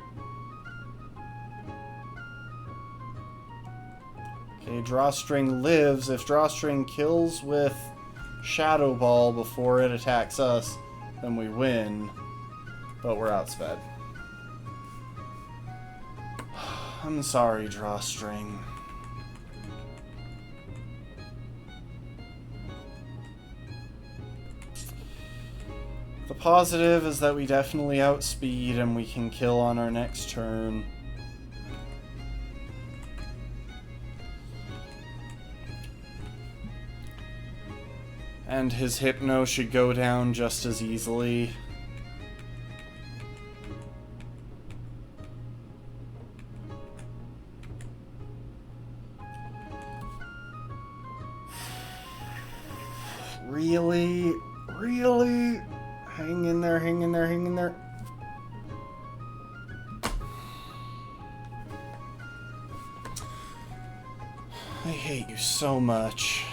Okay, Drawstring lives. If Drawstring kills with Shadow Ball before it attacks us, then we win, but we're outsped. I'm sorry, Drawstring. The positive is that we definitely outspeed and we can kill on our next turn. And his Hypno should go down just as easily. Really? Really? Hang in there, hang in there, hang in there. I hate you so much.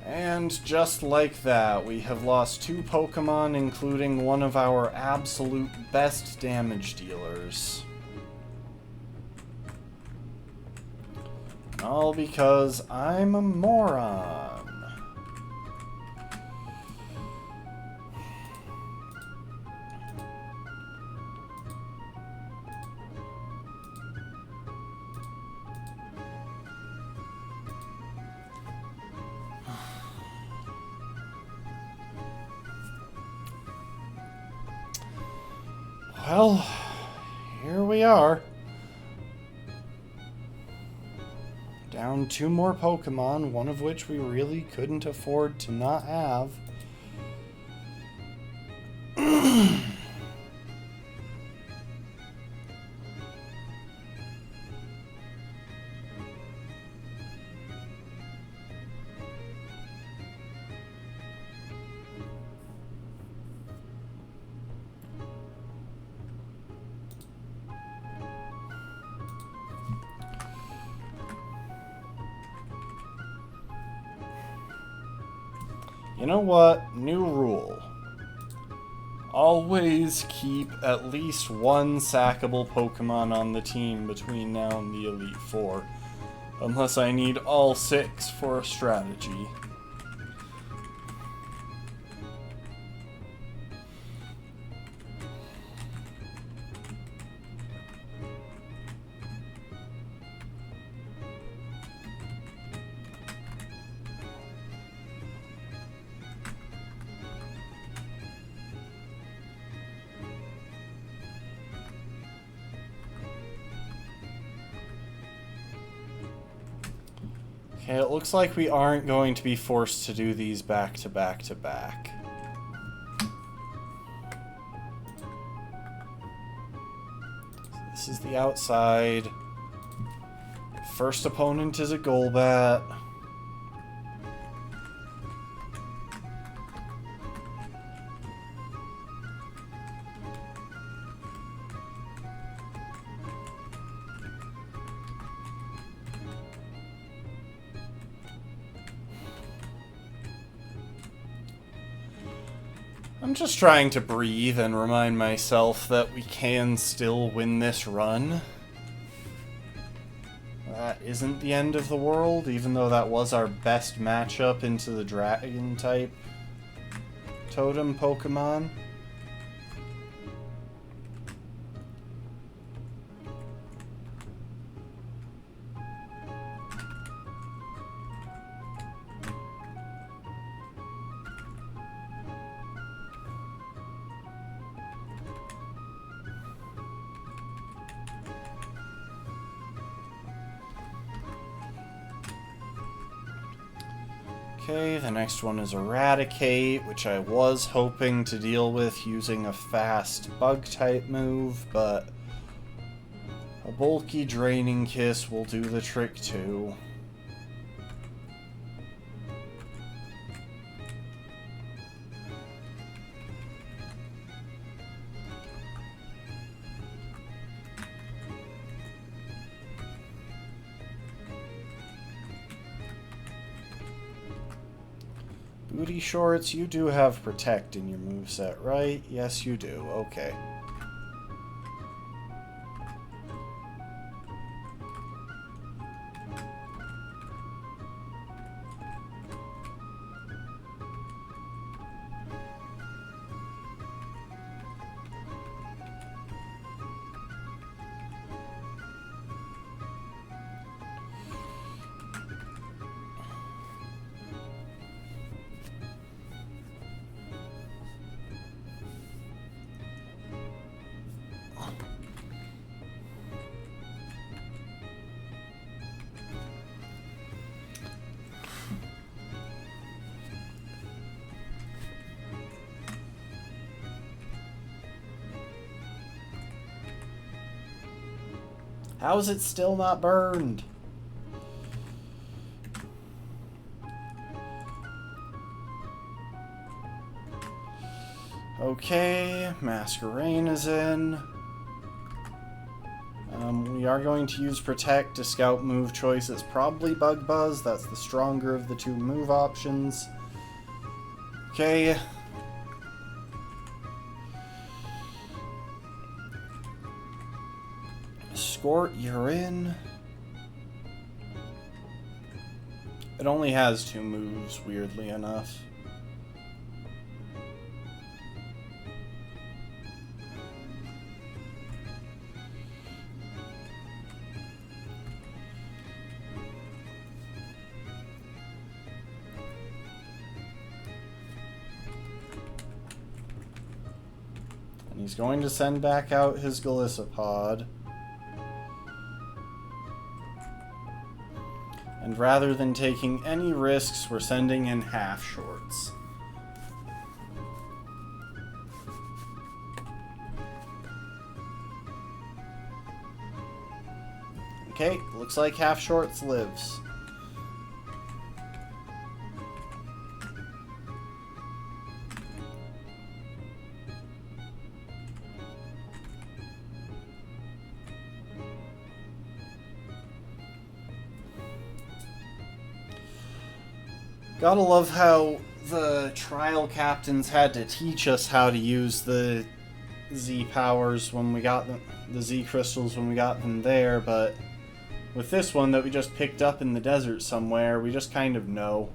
And just like that, we have lost 2 Pokemon, including one of our absolute best damage dealers. All because I'm a moron. Well, here we are. Down 2 more Pokemon, one of which we really couldn't afford to not have. You know what? New rule. Always keep at least one sackable Pokemon on the team between now and the Elite Four. Unless I need all 6 for a strategy. Okay, it looks like we aren't going to be forced to do these back to back to back. This is the outside. First opponent is a Golbat. I'm just trying to breathe and remind myself that we can still win this run. That isn't the end of the world, even though that was our best matchup into the Dragon-type Totem Pokémon. Okay, the next one is Eradicate, which I was hoping to deal with using a fast Bug-type move, but a bulky Draining Kiss will do the trick too. Booty Shorts, you do have Protect in your moveset, right? Yes, you do. Okay. How is it still not burned? Okay, Masquerain is in. We are going to use Protect to scout move choice. It's probably Bug Buzz. That's the stronger of the two move options. Okay. Escort, you're in. It only has 2 moves, weirdly enough. And he's going to send back out his Golisopod. And rather than taking any risks, we're sending in half shorts. Okay, looks like half shorts lives. Gotta love how the trial captains had to teach us how to use the Z powers when we got them, the Z crystals when we got them there, but with this one that we just picked up in the desert somewhere, we just kind of know.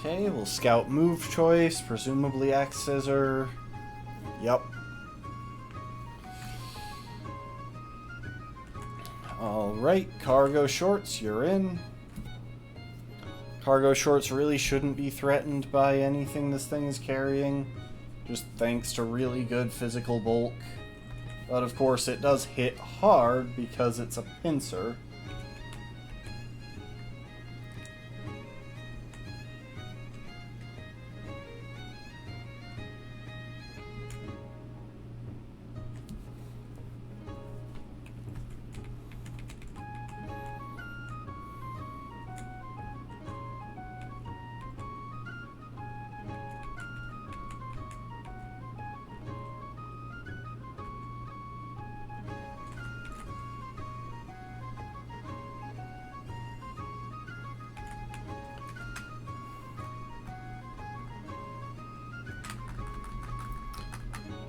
Okay, we'll scout move choice, presumably X scissor. Yep. Alright, cargo shorts, you're in. Cargo shorts really shouldn't be threatened by anything this thing is carrying, just thanks to really good physical bulk. But of course it does hit hard because it's a pincer.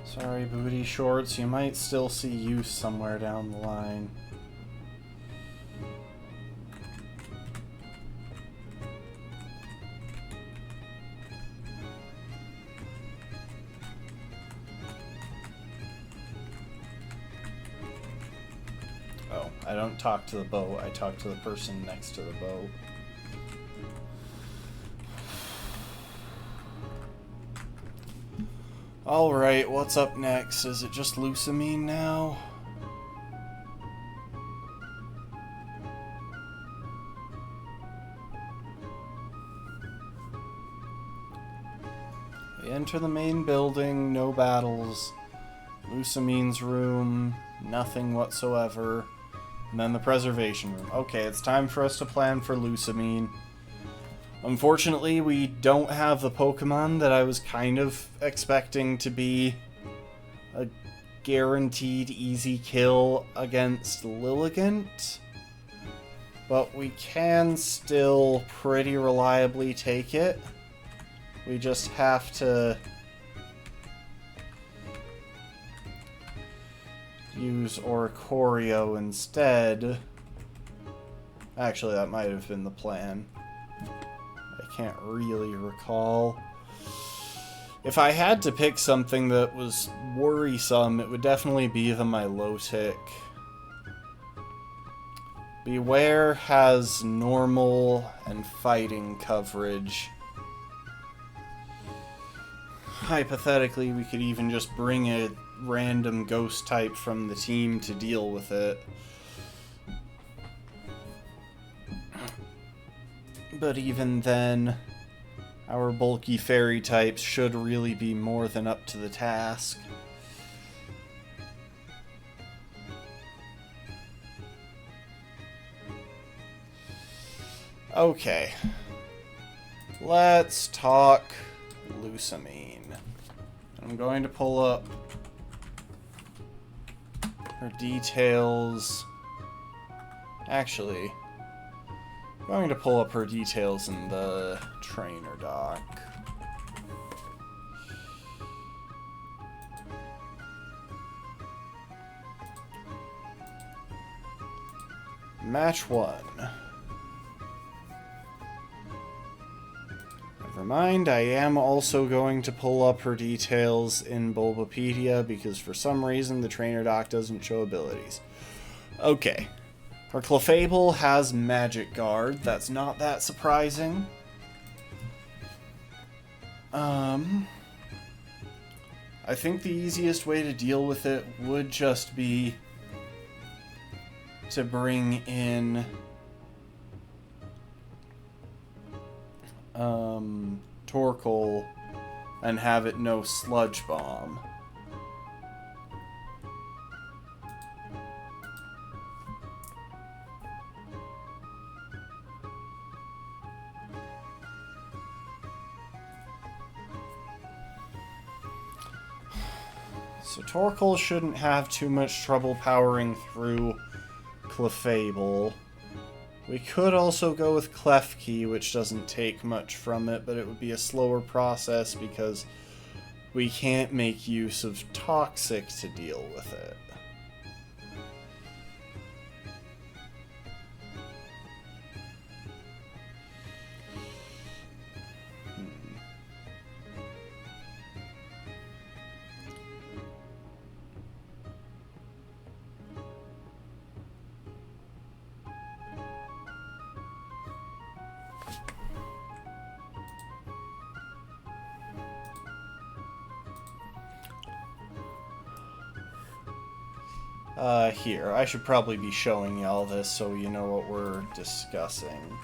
Sorry, booty shorts, you might still see use somewhere down the line. Oh, I don't talk to the boat, I talk to the person next to the boat. Alright, what's up next? Is it just Lusamine now? We enter the main building, no battles. Lusamine's room, nothing whatsoever. And then the preservation room. Okay, it's time for us to plan for Lusamine. Unfortunately, we don't have the Pokemon that I was kind of expecting to be a guaranteed easy kill against Lilligant. But we can still pretty reliably take it. We just have to use Oricorio instead. Actually, that might have been the plan. I can't really recall. If I had to pick something that was worrisome, it would definitely be the Milotic. Beware has normal and fighting coverage. Hypothetically, we could even just bring a random ghost type from the team to deal with it. But even then, our bulky fairy types should really be more than up to the task. Okay. Let's talk Lusamine. I'm going to pull up her details. Actually, I'm going to pull up her details in the trainer doc. Match 1. Never mind, I am also going to pull up her details in Bulbapedia because for some reason the trainer doc doesn't show abilities. Okay. Her Clefable has Magic Guard. That's not that surprising. I think the easiest way to deal with it would just be to bring in Torkoal and have it know Sludge Bomb. So Torkoal shouldn't have too much trouble powering through Clefable. We could also go with Klefki, which doesn't take much from it, but it would be a slower process because we can't make use of Toxic to deal with it. Here, I should probably be showing y'all this so you know what we're discussing.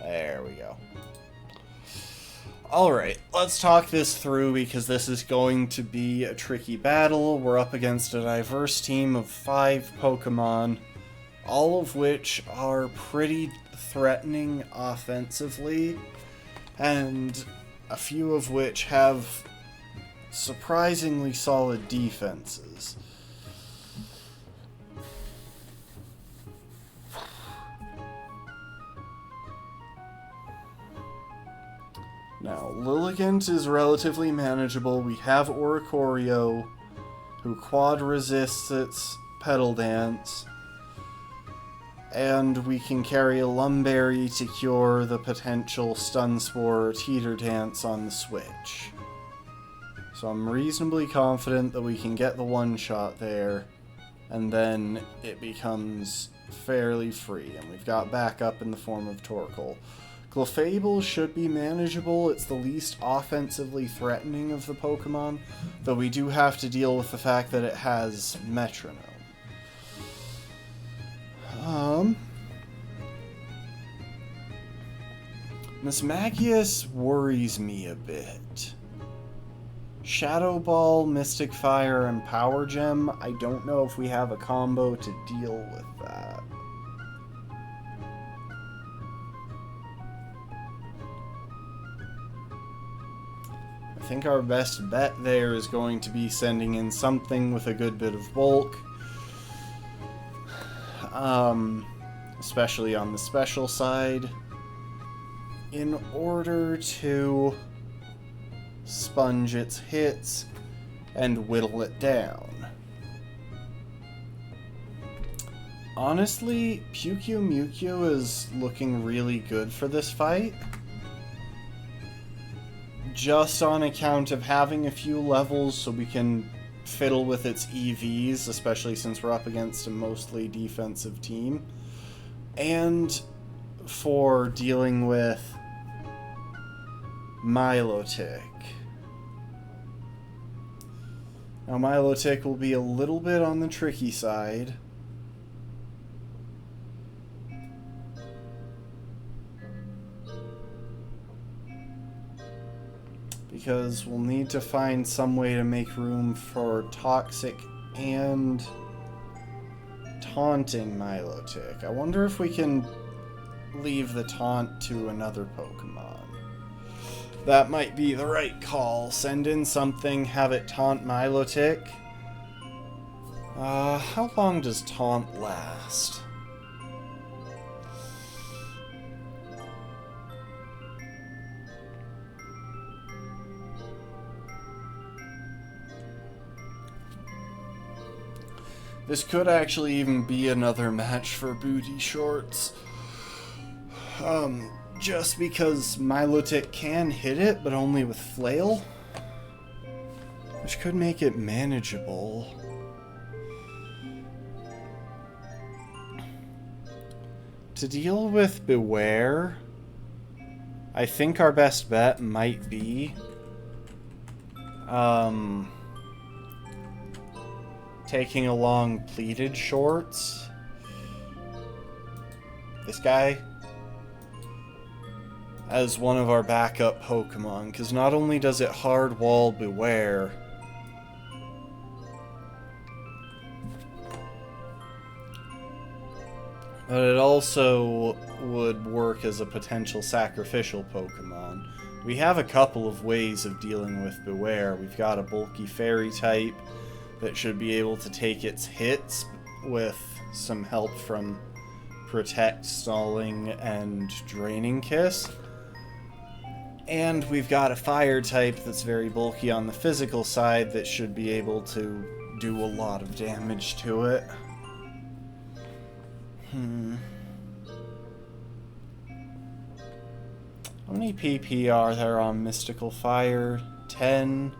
There we go. Alright, let's talk this through because this is going to be a tricky battle. We're up against a diverse team of 5 Pokemon, all of which are pretty threatening offensively, and a few of which have surprisingly solid defenses. Now, Lilligant is relatively manageable. We have Oricorio, who quad resists its Petal Dance, and we can carry a Lumberry to cure the potential Stun Spore or Teeter Dance on the Switch. So I'm reasonably confident that we can get the one-shot there, and then it becomes fairly free, and we've got backup in the form of Torkoal. Clefable should be manageable. It's the least offensively threatening of the Pokemon, though we do have to deal with the fact that it has Metronome. Mismagius worries me a bit. Shadow Ball, Mystic Fire, and Power Gem, I don't know if we have a combo to deal with that. I think our best bet there is going to be sending in something with a good bit of bulk. Especially on the special side, in order to sponge its hits and whittle it down. Honestly, Mewtwo is looking really good for this fight. Just on account of having a few levels so we can fiddle with its EVs, especially since we're up against a mostly defensive team. And for dealing with Milotic. Now Milotic will be a little bit on the tricky side. Because we'll need to find some way to make room for Toxic and Taunting Milotic. I wonder if we can leave the Taunt to another Pokemon. That might be the right call. Send in something, have it Taunt Milotic. How long does Taunt last? This could actually even be another match for Booty Shorts. Just because Milotic can hit it, but only with Flail. Which could make it manageable. To deal with Beware, I think our best bet might be taking along Pleated Shorts. This guy as one of our backup Pokemon, because not only does it hard wall Beware, But it also would work as a potential sacrificial Pokemon. We have a couple of ways of dealing with Beware. We've got a bulky fairy type that should be able to take its hits with some help from Protect, Stalling, and Draining Kiss. And we've got a fire type that's very bulky on the physical side that should be able to do a lot of damage to it. How many PP are there on Mystical Fire? 10.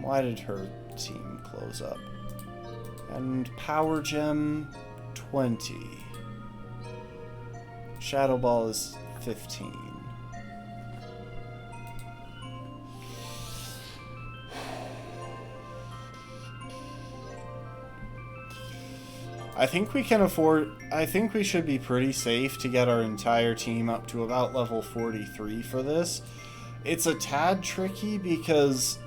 Why did her team close up? And Power Gem, 20. Shadow Ball is 15. I think we can afford... I think we should be pretty safe to get our entire team up to about level 43 for this. It's a tad tricky because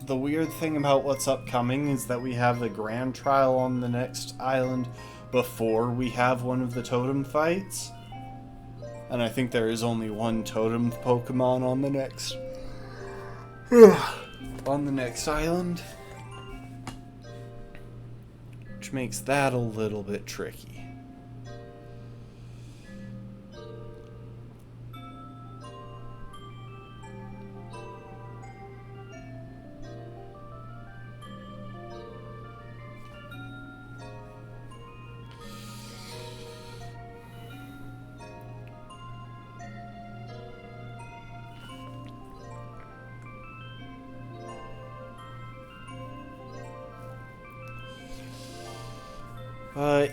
the weird thing about what's upcoming is that we have the grand trial on the next island before we have one of the totem fights. And I think there is only one totem Pokemon on the next... on the next island. Which makes that a little bit tricky.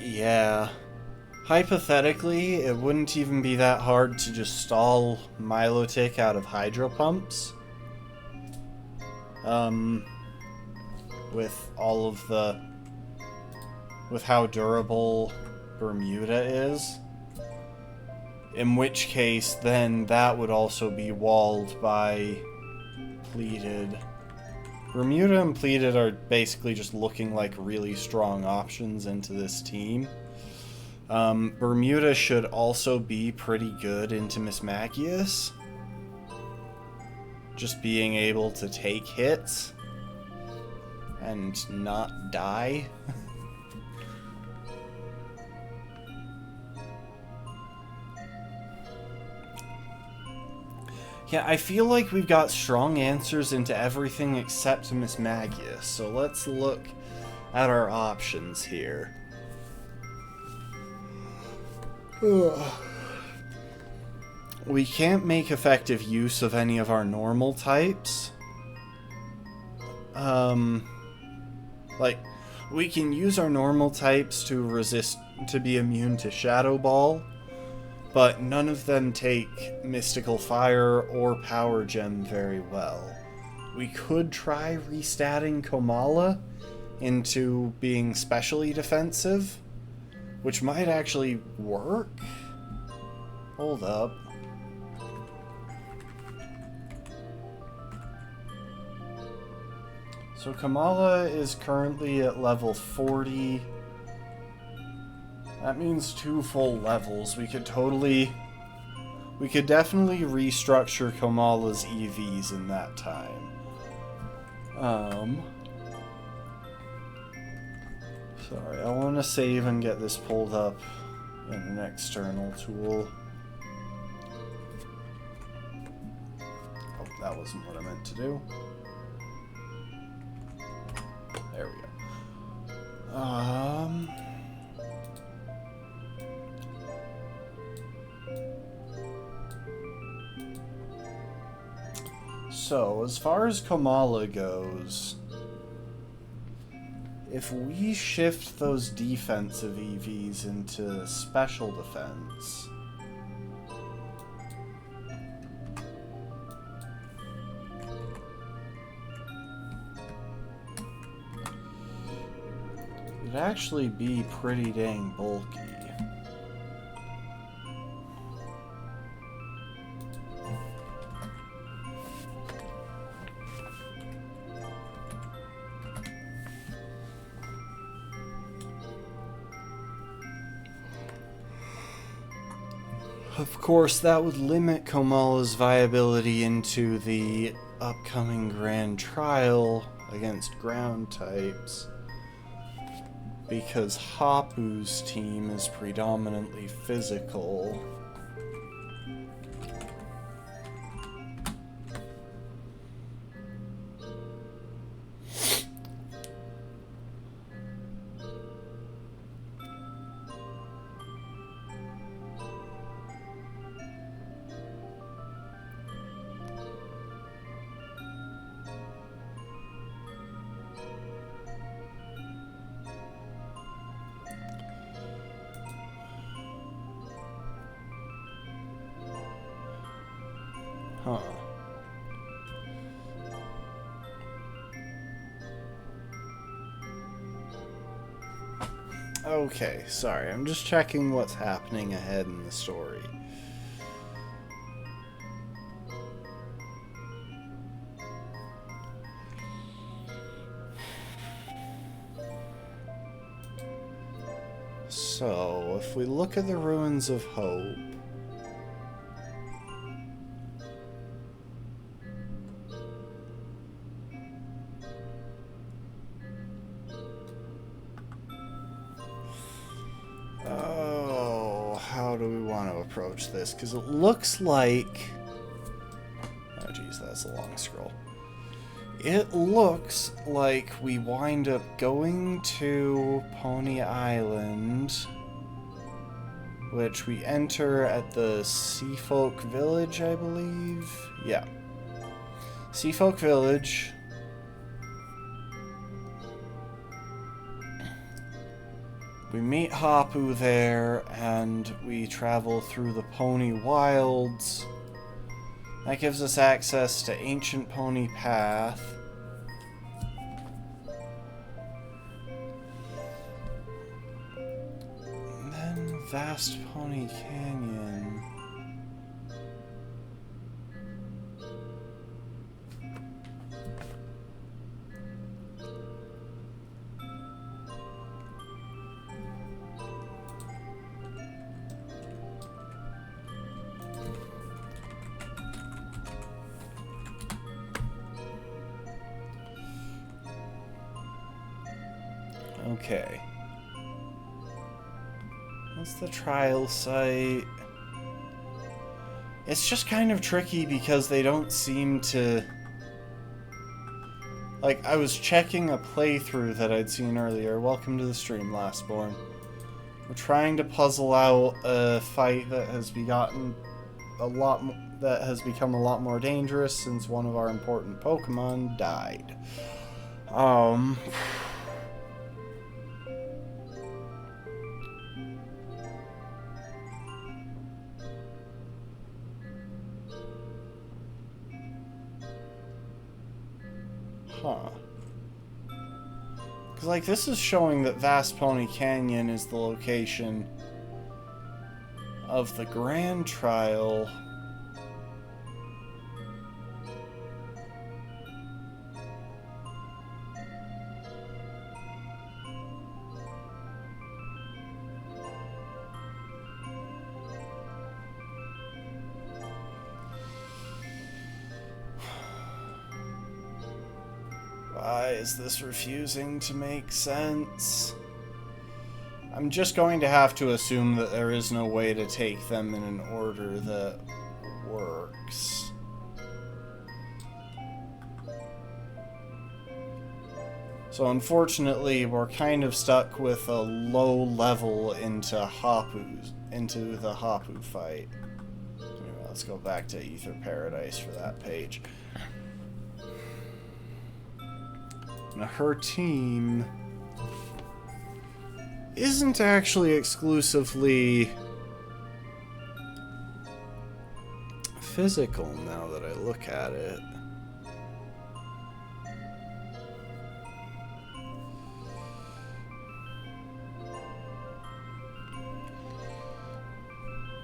Yeah. Hypothetically, it wouldn't even be that hard to just stall Milotic out of Hydro Pumps. With all of the... with how durable Bermuda is. In which case, then that would also be walled by Pleated. Bermuda and Pleated are basically just looking like really strong options into this team. Bermuda should also be pretty good into Mismagius. Just being able to take hits and not die. Yeah, I feel like we've got strong answers into everything except Mismagius, so let's look at our options here. We can't make effective use of any of our normal types. Like, we can use our normal types to be immune to Shadow Ball, but none of them take Mystical Fire or Power Gem very well. We could try restatting Komala into being specially defensive, which might actually work. Hold up. So Komala is currently at level 40. That means 2 full levels. We could definitely restructure Komala's EVs in that time. Sorry, I want to save and get this pulled up in an external tool. Oh, that wasn't what I meant to do. There we go. So, as far as Komala goes, if we shift those defensive EVs into special defense, it'd actually be pretty dang bulky. Of course, that would limit Komala's viability into the upcoming Grand Trial against ground types, because Hapu's team is predominantly physical. Huh. Okay, sorry, I'm just checking what's happening ahead in the story. So, if we look at the Ruins of Hope, how do we want to approach this? Because it looks like... Oh geez, that's a long scroll. It looks like we wind up going to Pony Island, which we enter at the Seafolk Village, I believe? Yeah. Seafolk Village. We meet Hapu there, and we travel through the Pony Wilds. That gives us access to Ancient Pony Path. And then Vast Pony Canyon. Okay. That's the trial site. It's just kind of tricky because they don't seem to... Like, I was checking a playthrough that I'd seen earlier. Welcome to the stream, Lastborn. We're trying to puzzle out a fight that has become a lot more dangerous since one of our important Pokemon died. Huh. Because, like, this is showing that Vast Pony Canyon is the location of the Grand Trial. Why is this refusing to make sense? I'm just going to have to assume that there is no way to take them in an order that works. So unfortunately, we're kind of stuck with a low level into the Hapu fight. Anyway, let's go back to Ether Paradise for that page. Now, her team isn't actually exclusively physical now that I look at it.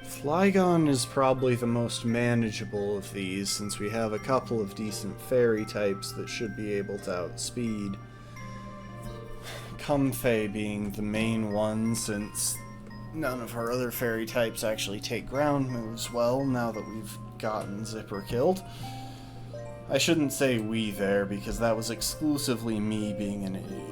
Flygon is probably the most manageable of these, since we have a couple of decent fairy types that should be able to outspeed. Comfey being the main one, since none of our other fairy types actually take ground moves well now that we've gotten Zipper killed. I shouldn't say we there, because that was exclusively me being an idiot.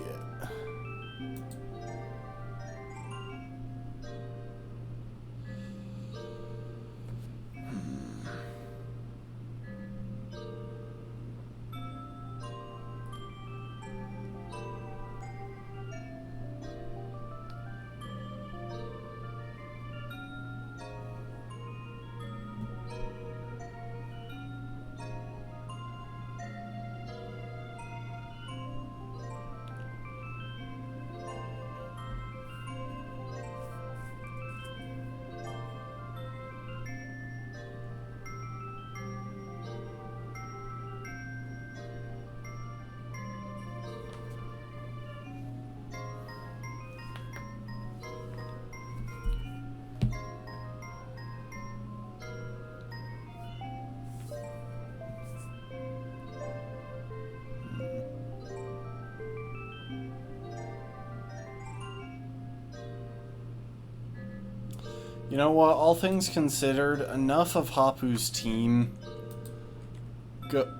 You know what, all things considered, enough of Hapu's team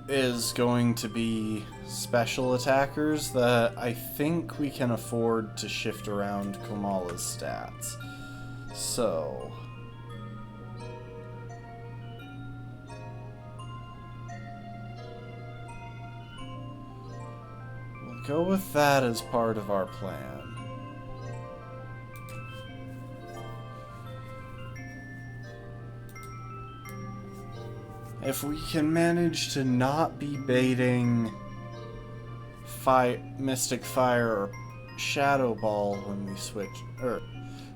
is going to be special attackers that I think we can afford to shift around Komala's stats. So... we'll go with that as part of our plan. If we can manage to not be baiting Mystic Fire or Shadow Ball when we switch, or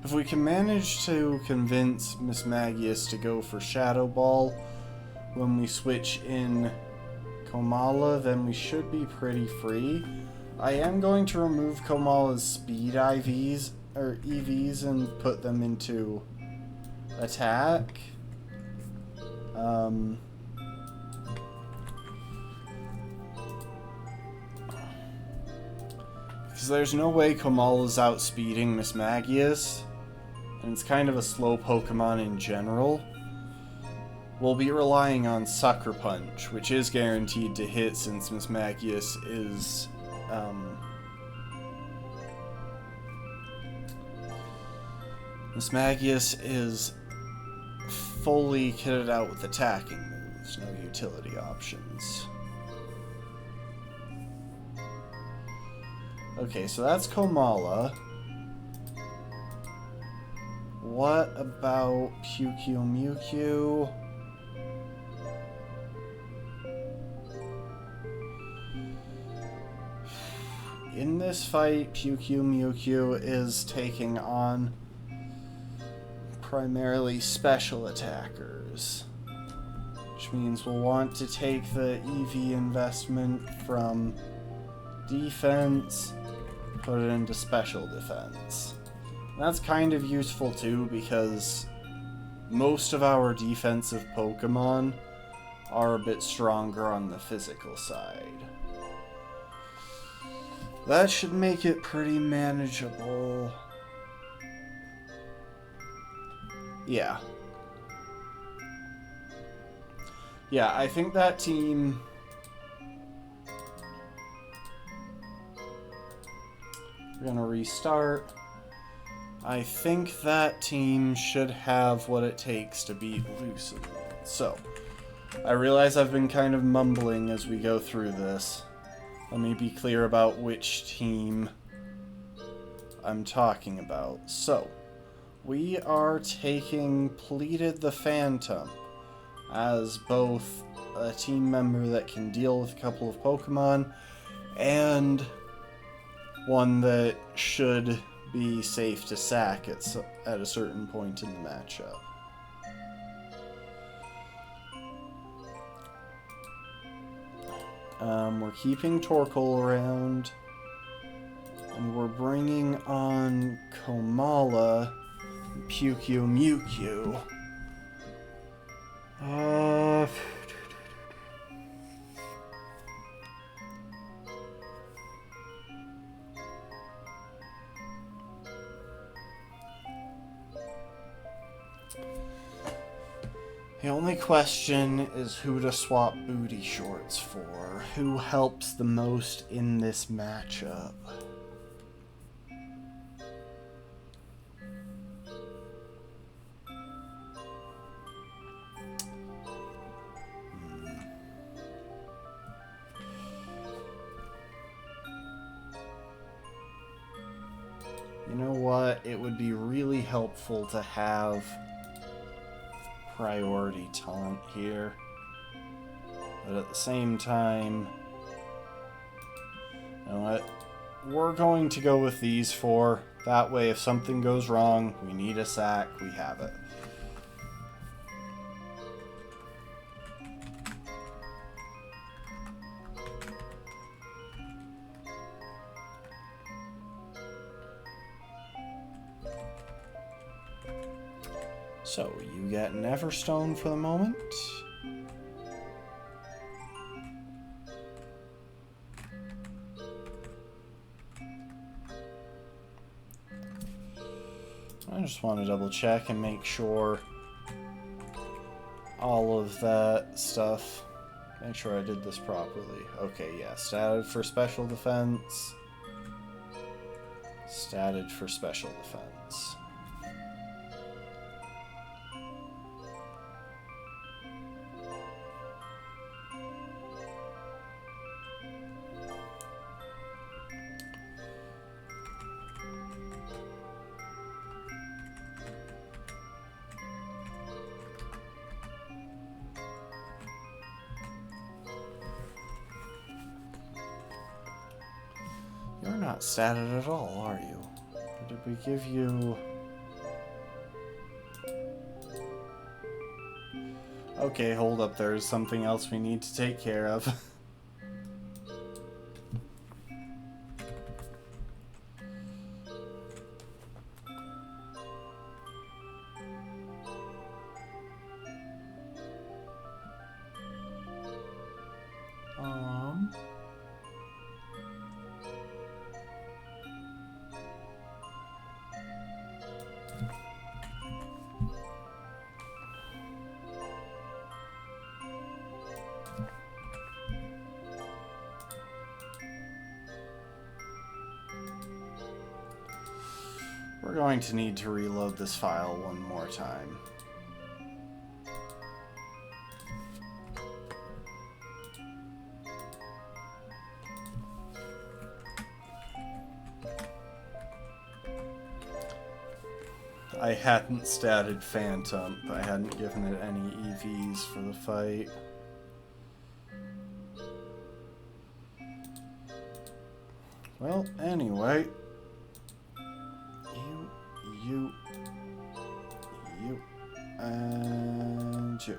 if we can manage to convince Miss Magius to go for Shadow Ball when we switch in Komala, then we should be pretty free. I am going to remove Komala's speed IVs, or EVs, and put them into attack. Because there's no way Komala's outspeeding Miss Magius, and it's kind of a slow Pokemon in general. We'll be relying on Sucker Punch, which is guaranteed to hit since Miss Magius is, fully kitted out with attacking moves, no utility options. Okay, so that's Komala. What about Mewtwo? In this fight, Mewtwo is taking on primarily special attackers, which means we'll want to take the EV investment from defense, put it into special defense. And that's kind of useful too, because most of our defensive Pokemon are a bit stronger on the physical side. That should make it pretty manageable. Yeah. Yeah, I think that team... we're gonna restart. I think that team should have what it takes to beat Lucid. So, I realize I've been kind of mumbling as we go through this. Let me be clear about which team I'm talking about. So, we are taking Pleated the Phantom as both a team member that can deal with a couple of Pokemon and one that should be safe to sack at a certain point in the matchup. We're keeping Torkoal around, and we're bringing on Komala, Mewtwo. The only question is who to swap booty shorts for. Who helps the most in this matchup? You know what? It would be really helpful to have priority taunt here. But at the same time, you know what? We're going to go with these four. That way, if something goes wrong, we need a sack, we have it. So, you get an Everstone for the moment. I just want to double check and make sure all of that stuff. Make sure I did this properly. Okay, yeah, statted for special defense. Statted for special defense. You're not statted at all, are you? Or did we give you... Okay, hold up, there's something else we need to take care of. We're going to need to reload this file one more time. I hadn't statted Phantom. I hadn't given it any EVs for the fight. Well, anyway. You, and you.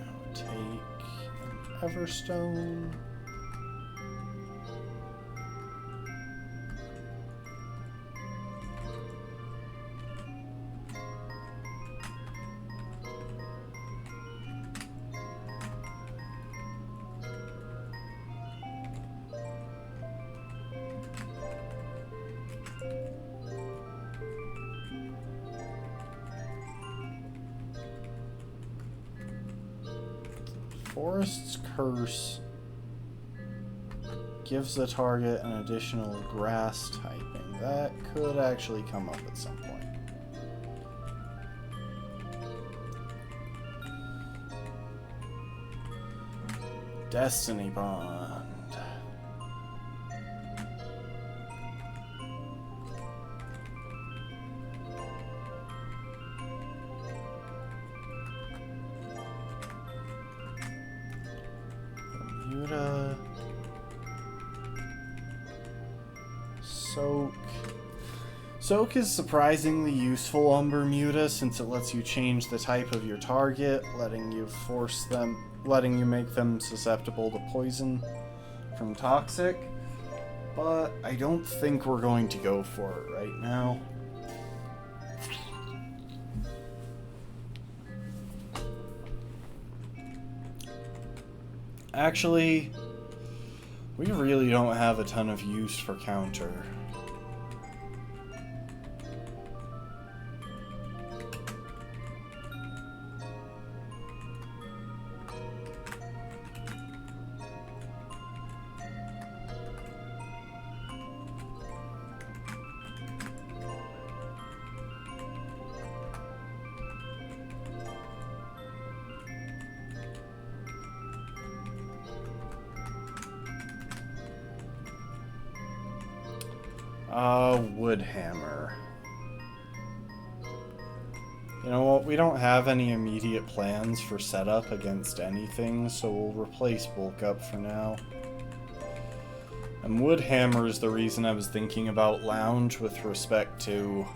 Now take an Everstone. Forest's Curse gives the target an additional grass typing. That could actually come up at some point. Destiny Bond. Bermuda. Soak. Soak is surprisingly useful on Bermuda since it lets you change the type of your target, letting you make them susceptible to poison from toxic. But I don't think we're going to go for it right now. Actually, we really don't have a ton of use for counter. Woodhammer. You know what, we don't have any immediate plans for setup against anything, so we'll replace Bulk Up for now. And Woodhammer is the reason I was thinking about Lounge with respect to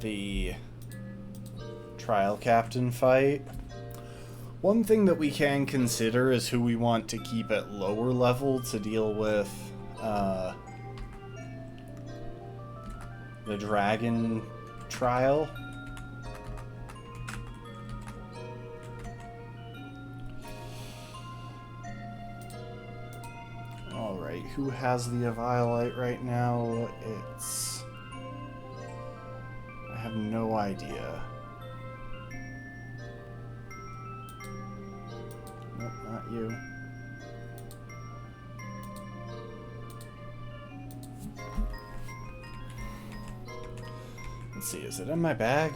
the Trial Captain fight. One thing that we can consider is who we want to keep at lower level to deal with the Dragon Trial. Alright, who has the Eviolite right now? It's... I have no idea. Nope, not you. Let's see, is it in my bag?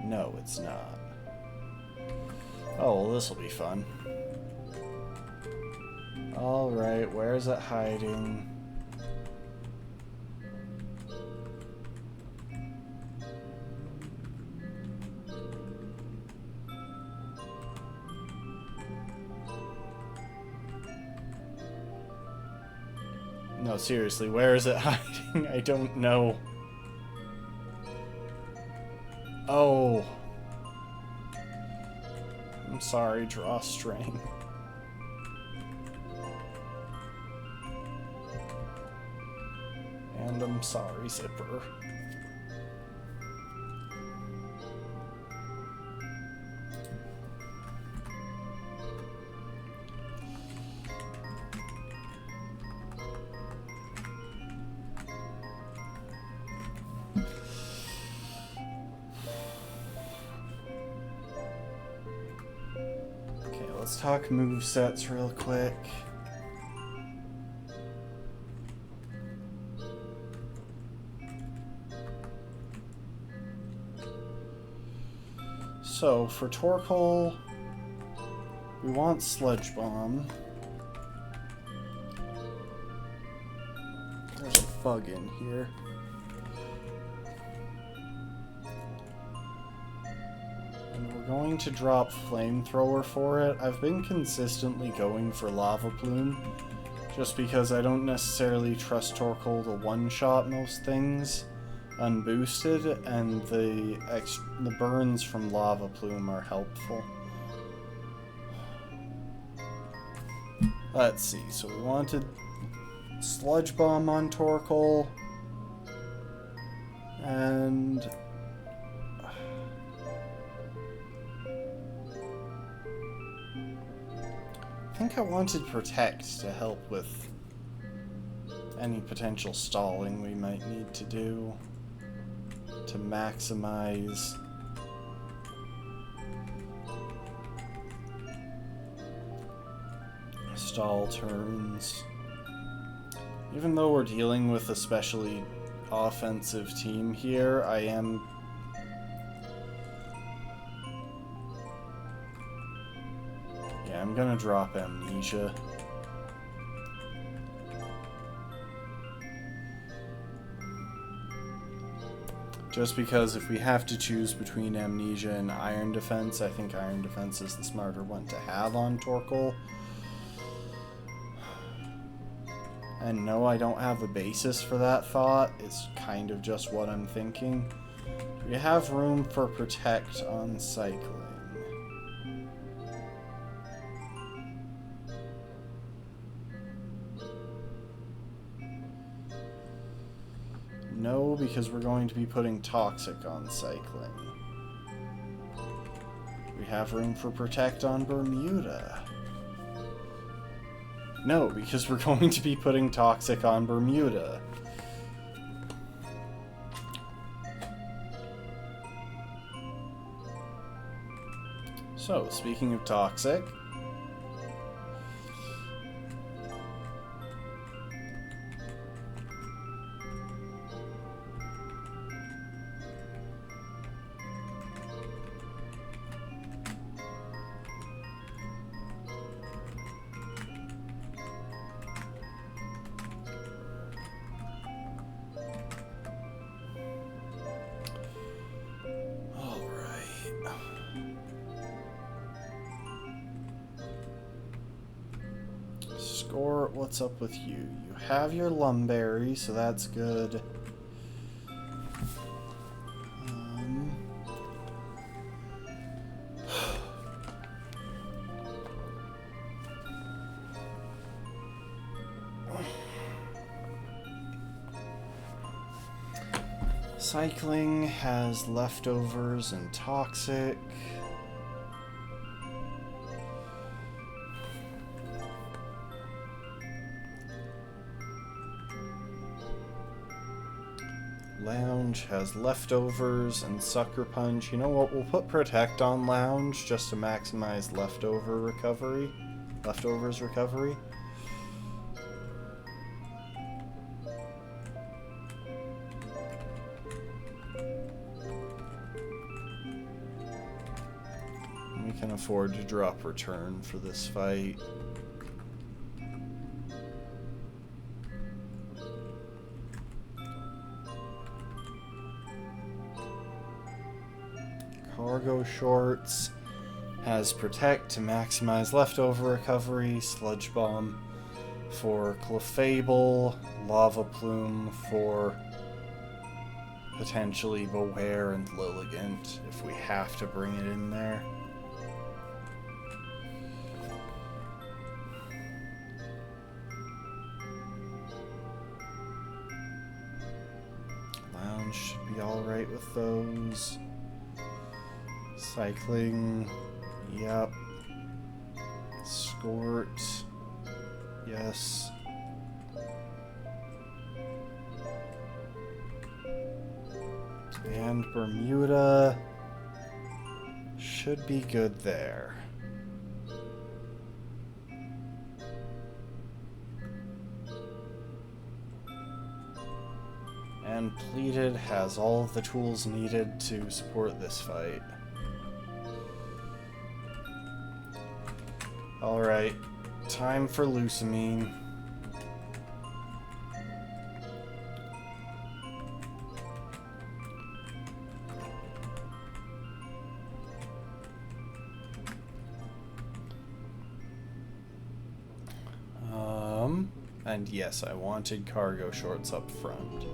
No, it's not. Oh, well, this'll be fun. Alright, where is it hiding? No, seriously, where is it hiding? I don't know. Oh. I'm sorry, Drawstring. And I'm sorry, Zipper. Let's talk movesets real quick. So, for Torkoal, we want Sludge Bomb. There's a bug in here. And we're going to drop Flamethrower for it. I've been consistently going for Lava Plume, just because I don't necessarily trust Torkoal to one-shot most things unboosted, and the burns from Lava Plume are helpful. Let's see, so we wanted Sludge Bomb on Torkoal, and I think I wanted Protect to help with any potential stalling we might need to do to maximize stall turns. Even though we're dealing with a especially offensive team here, I'm gonna drop Amnesia. Just because if we have to choose between Amnesia and Iron Defense, I think Iron Defense is the smarter one to have on Torkoal. And no, I don't have a basis for that thought. It's kind of just what I'm thinking. We have room for Protect on Cycling. No, because we're going to be putting Toxic on Cycling. We have room for Protect on Bermuda? No, because we're going to be putting Toxic on Bermuda. So, speaking of Toxic... Score, what's up with you? You have your Lumberry, so that's good. Cycling has Leftovers and Toxic. Lounge has Leftovers and Sucker Punch. You know what? We'll put Protect on Lounge just to maximize Leftovers recovery. We can afford to drop Return for this fight. Cargo Shorts has Protect to maximize Leftover recovery, Sludge Bomb for Clefable, Lava Plume for potentially Beware and Lilligant if we have to bring it in there. Lounge should be alright with those. Cycling, yep. Skort, yes. And Bermuda should be good there. And Pleated has all of the tools needed to support this fight. Alright, time for Lusamine. And yes, I wanted Cargo Shorts up front.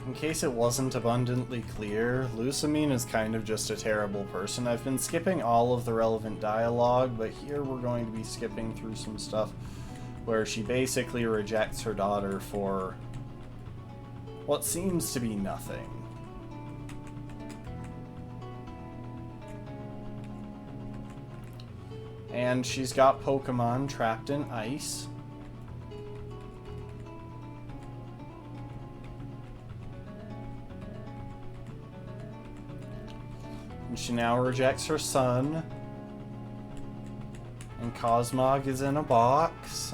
In case it wasn't abundantly clear, Lusamine is kind of just a terrible person. I've been skipping all of the relevant dialogue, but here we're going to be skipping through some stuff where she basically rejects her daughter for what seems to be nothing. And she's got Pokemon trapped in ice. She now rejects her son. And Cosmog is in a box.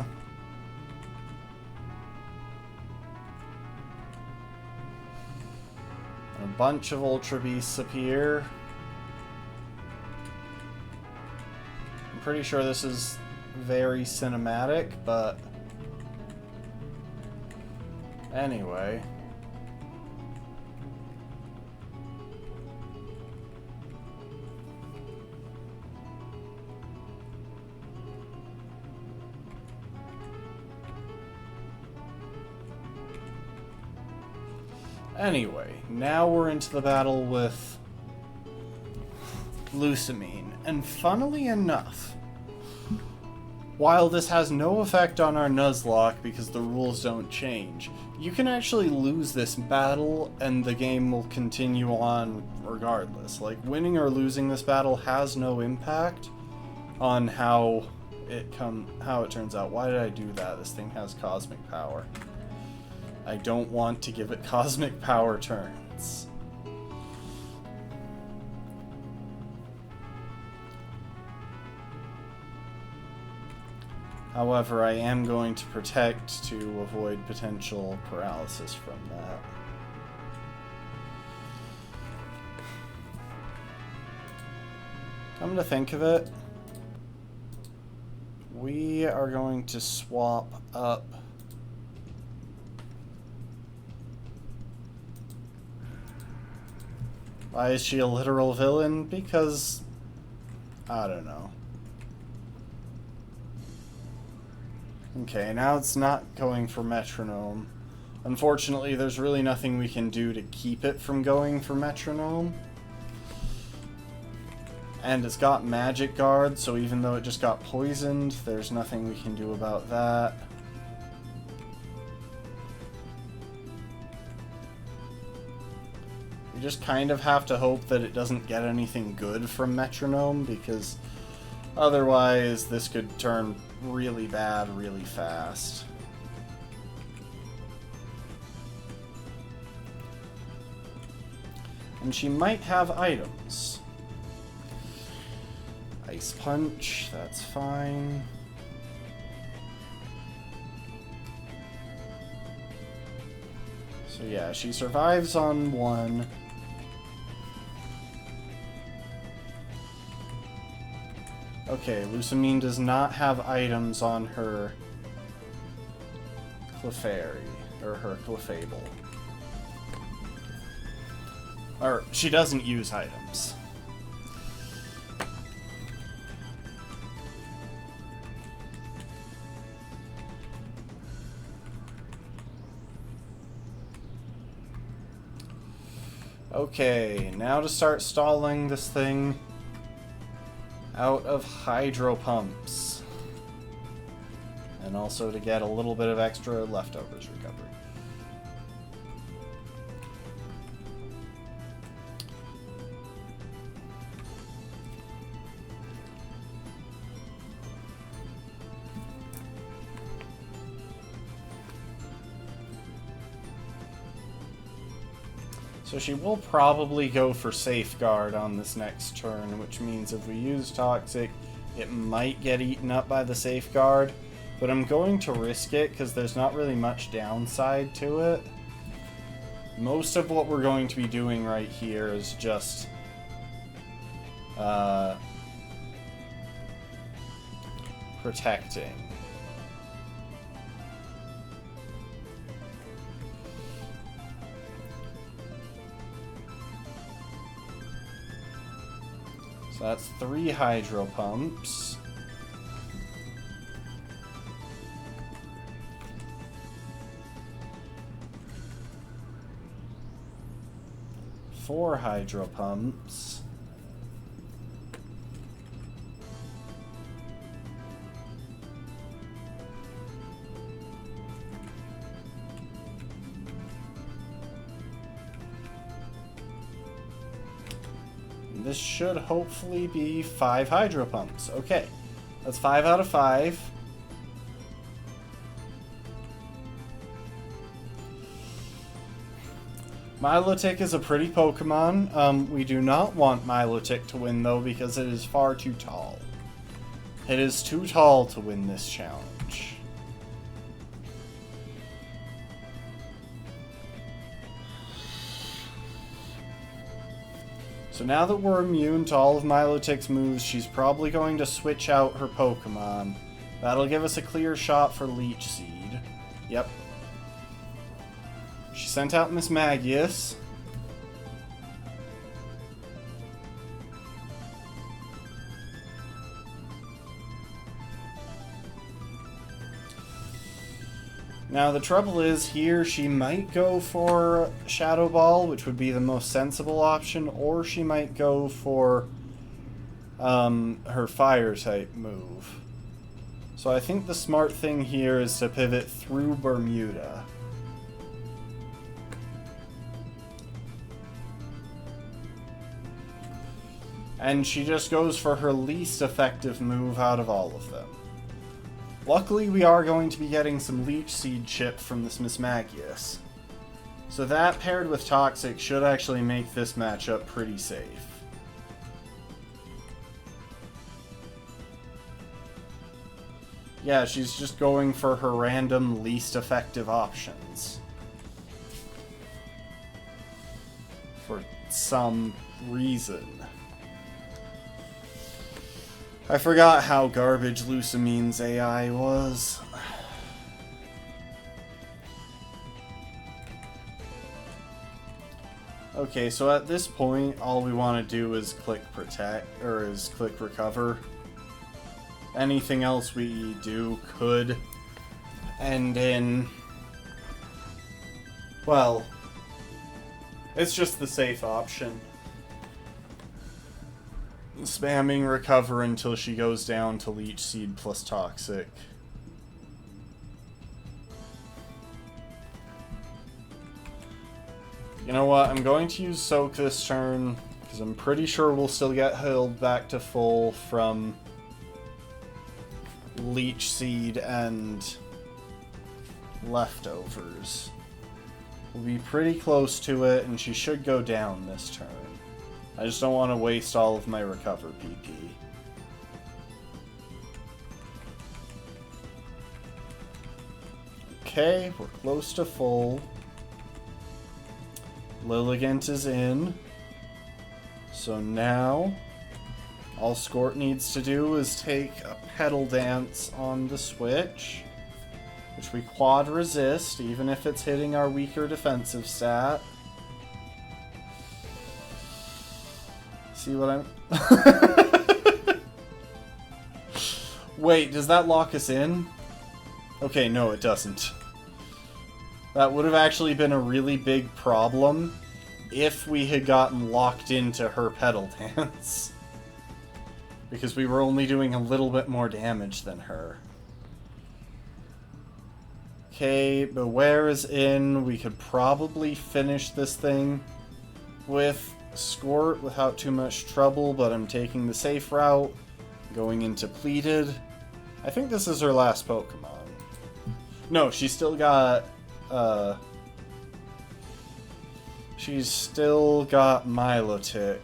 And a bunch of Ultra Beasts appear. I'm pretty sure this is very cinematic, but anyway. Anyway, now we're into the battle with Lusamine, and funnily enough, while this has no effect on our Nuzlocke because the rules don't change, you can actually lose this battle and the game will continue on regardless. Like, winning or losing this battle has no impact on how it turns out. Why did I do that? This thing has cosmic power. I don't want to give it cosmic power turns. However, I am going to protect to avoid potential paralysis from that. Come to think of it, we are going to swap up Why is she a literal villain? Because, I don't know. Okay, now it's not going for metronome. Unfortunately, there's really nothing we can do to keep it from going for metronome. And it's got magic guard, so even though it just got poisoned, there's nothing we can do about that. We just kind of have to hope that it doesn't get anything good from metronome, because otherwise this could turn really bad really fast. And she might have items. Ice Punch, that's fine. So yeah, she survives on 1. Okay, Lusamine does not have items on her Clefairy, or her Clefable. Or, she doesn't use items. Okay, now to start stalling this thing out of hydro pumps. And also to get a little bit of extra leftovers recovery. So she will probably go for Safeguard on this next turn, which means if we use Toxic, it might get eaten up by the Safeguard. But I'm going to risk it because there's not really much downside to it. Most of what we're going to be doing right here is just protecting. So that's 3 hydro pumps. Four hydro pumps. This should hopefully be 5 hydro pumps. Okay, that's 5 out of 5. Milotic is a pretty Pokemon. We do not want Milotic to win, though, because it is far too tall. It is too tall to win this challenge. So now that we're immune to all of Milotic's moves, she's probably going to switch out her Pokemon. That'll give us a clear shot for Leech Seed. Yep. She sent out Miss Magius. Now the trouble is here she might go for Shadow Ball, which would be the most sensible option, or she might go for her fire type move. So I think the smart thing here is to pivot through Bermuda. And she just goes for her least effective move out of all of them. Luckily, we are going to be getting some Leech Seed chip from this Miss Magius. So that paired with Toxic should actually make this matchup pretty safe. Yeah, she's just going for her random least effective options. For some reason. I forgot how garbage Lucamine's AI was. Okay, so at this point, all we want to do is click protect, or is click recover. Anything else we do could end in... well, it's just the safe option. Spamming recover until she goes down to Leech Seed plus Toxic. You know what, I'm going to use Soak this turn, because I'm pretty sure we'll still get healed back to full from Leech Seed and leftovers. We'll be pretty close to it, and she should go down this turn. I just don't want to waste all of my recover PP. Okay, we're close to full. Lilligant is in. So now, all Skort needs to do is take a Petal Dance on the switch, which we quad resist, even if it's hitting our weaker defensive stat. See what I'm... Wait, does that lock us in? Okay, no, it doesn't. That would have actually been a really big problem if we had gotten locked into her Petal Dance. Because we were only doing a little bit more damage than her. Okay, Beware is in. We could probably finish this thing with Skort without too much trouble, but I'm taking the safe route, going into Pleated. I think this is her last Pokemon. No, she's still got, she's still got Milotic,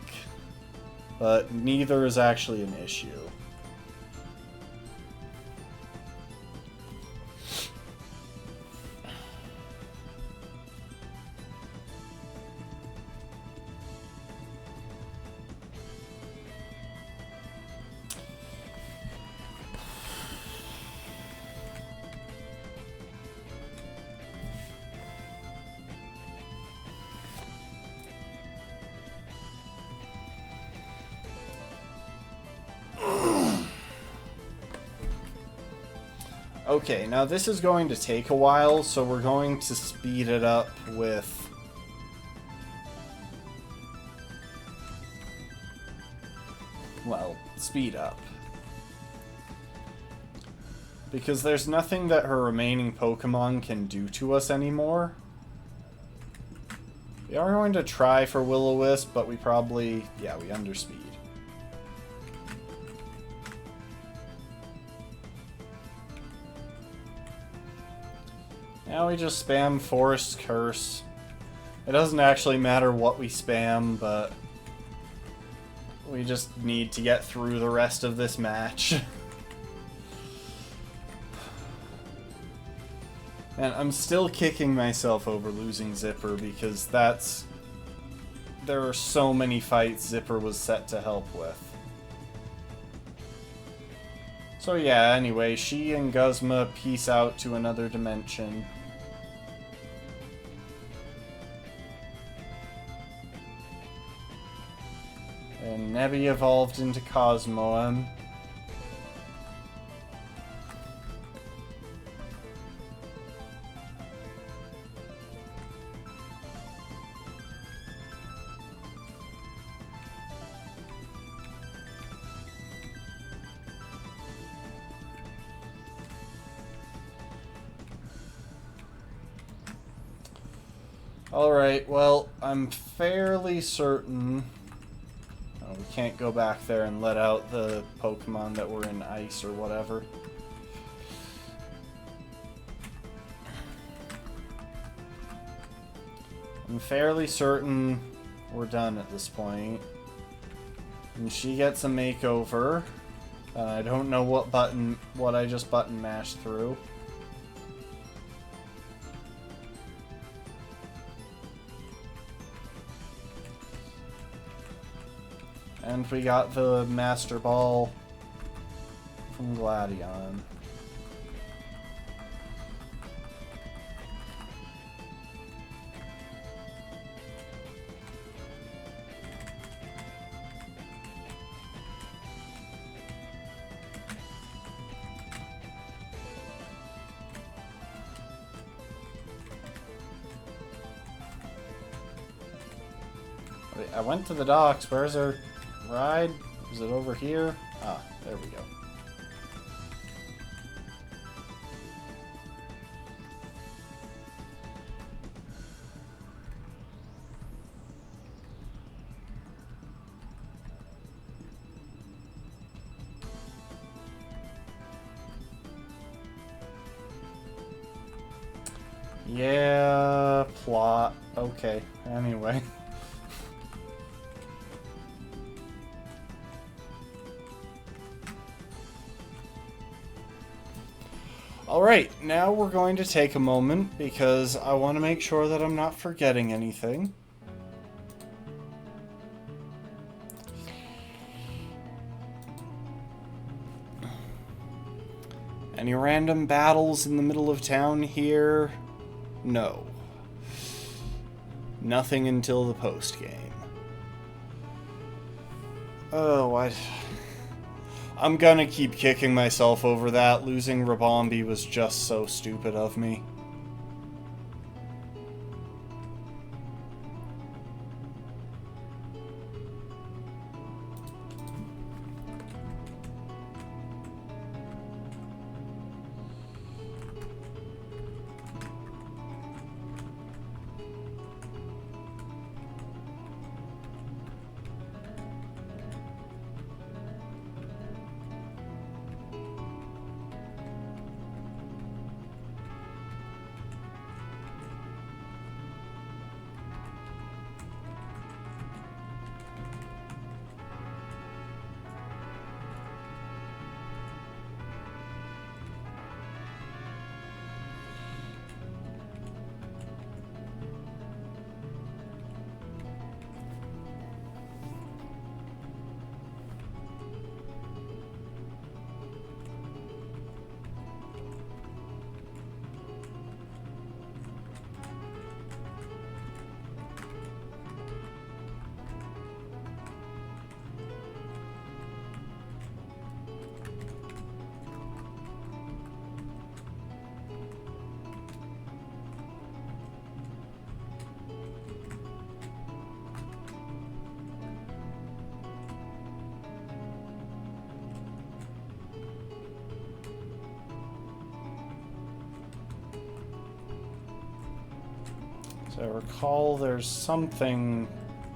but neither is actually an issue. Okay, now this is going to take a while, so we're going to speed it up with... well, speed up. Because there's nothing that her remaining Pokemon can do to us anymore. We are going to try for Will-O-Wisp, but we probably... yeah, we underspeed. Now we just spam Forest Curse. It doesn't actually matter what we spam, but we just need to get through the rest of this match. And I'm still kicking myself over losing Zipper because that's... there are so many fights Zipper was set to help with. So yeah, anyway, she and Guzma peace out to another dimension. And Nebby evolved into Cosmoem. Alright, well, I'm fairly certain... Oh, we can't go back there and let out the Pokemon that were in ice or whatever. I'm fairly certain we're done at this point. And she gets a makeover. I don't know what I just button mashed through. And we got the Master Ball from Gladion. Wait, I went to the docks. Where's our ride? Is it over here? Ah, there we go. Yeah, plot. Okay, anyway. Alright, now we're going to take a moment because I want to make sure that I'm not forgetting anything. Any random battles in the middle of town here? No. Nothing until the post-game. Oh, I'm gonna keep kicking myself over that. Losing Rabombi was just so stupid of me. So I recall there's something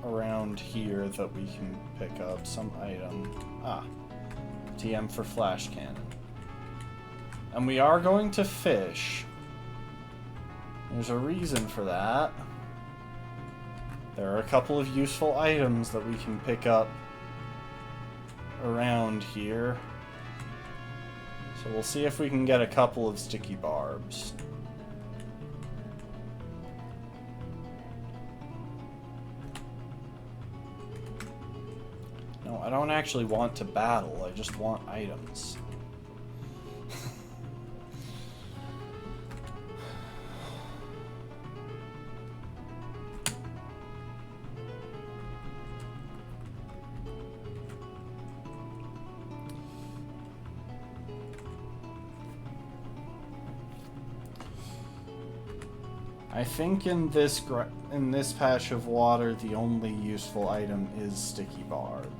around here that we can pick up, some item. Ah, TM for flash cannon. And we are going to fish. There's a reason for that. There are a couple of useful items that we can pick up around here. So we'll see if we can get a couple of sticky barbs. No, I don't actually want to battle, I just want items. I think in this patch of water, the only useful item is Sticky Barb.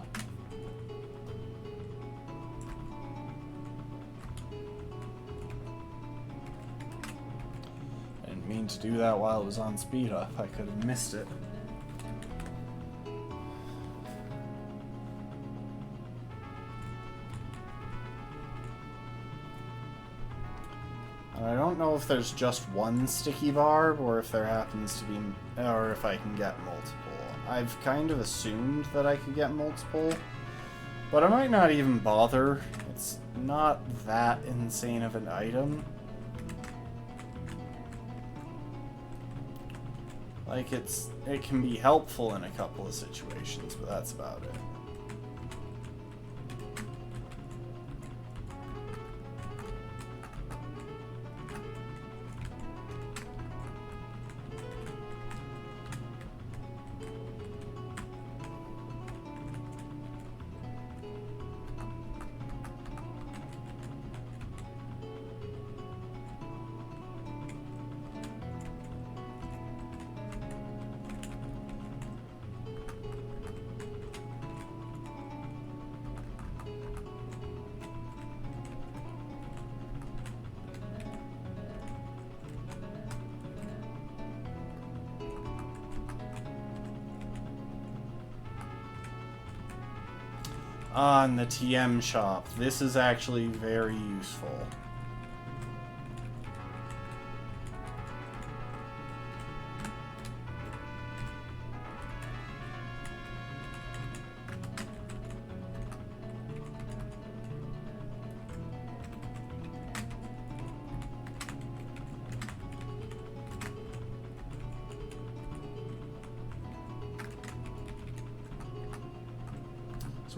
mean to do that while it was on speed up. I could have missed it. I don't know if there's just one sticky barb or if there happens to be, or if I can get multiple. I've kind of assumed that I could get multiple, but I might not even bother. It's not that insane of an item. Like, it can be helpful in a couple of situations, but that's about it. On the TM shop. This is actually very useful.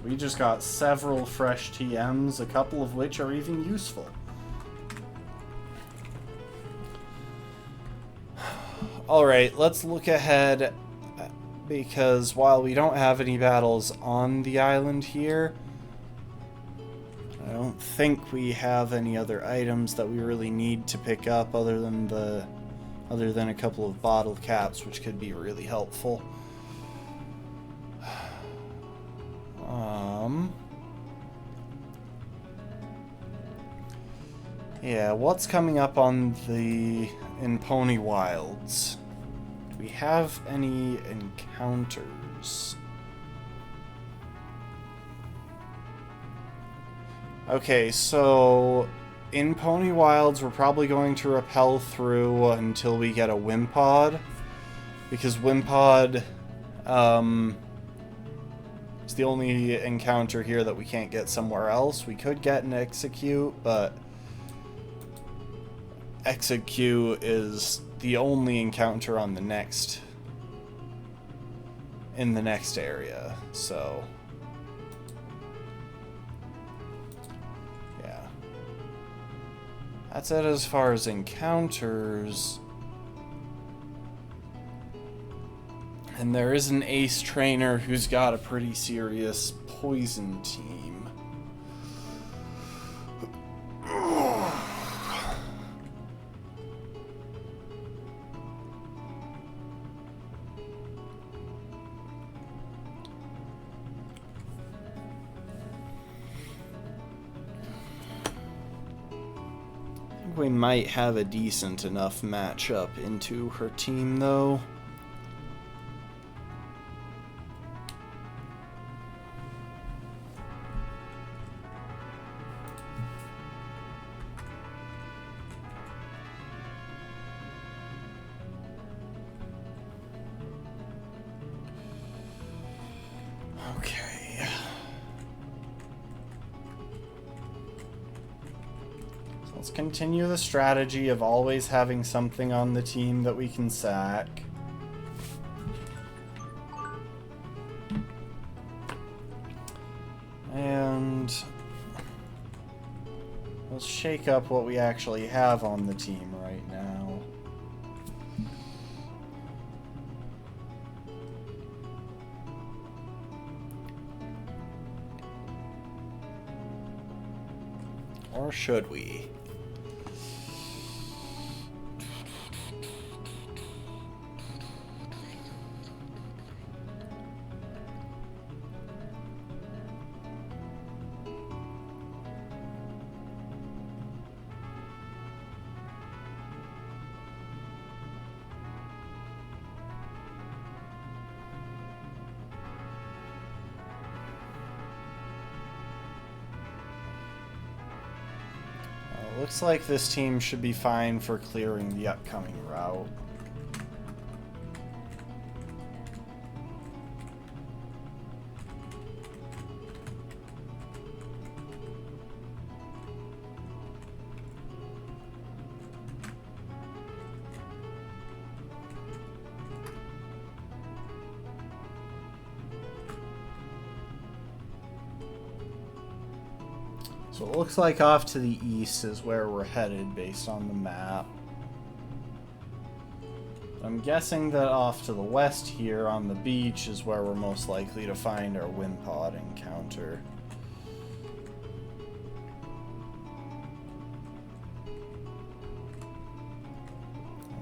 We just got several fresh TMs, a couple of which are even useful. Alright, let's look ahead, because while we don't have any battles on the island here, I don't think we have any other items that we really need to pick up other than a couple of bottle caps, which could be really helpful. Yeah, what's coming up in Pony Wilds? Do we have any encounters? Okay, so in Pony Wilds we're probably going to rappel through until we get a Wimpod, because Wimpod is the only encounter here that we can't get somewhere else. We could get an Execute, but Execute is the only encounter on in the next area, so yeah. That's it as far as encounters. And there is an ace trainer who's got a pretty serious poison team. We might have a decent enough matchup into her team, though. Okay. Let's continue the strategy of always having something on the team that we can sack. And let's shake up what we actually have on the team right now. Or should we? looks like this team should be fine for clearing the upcoming route. So it looks like off to the east is where we're headed based on the map. I'm guessing that off to the west here on the beach is where we're most likely to find our Wimpod encounter.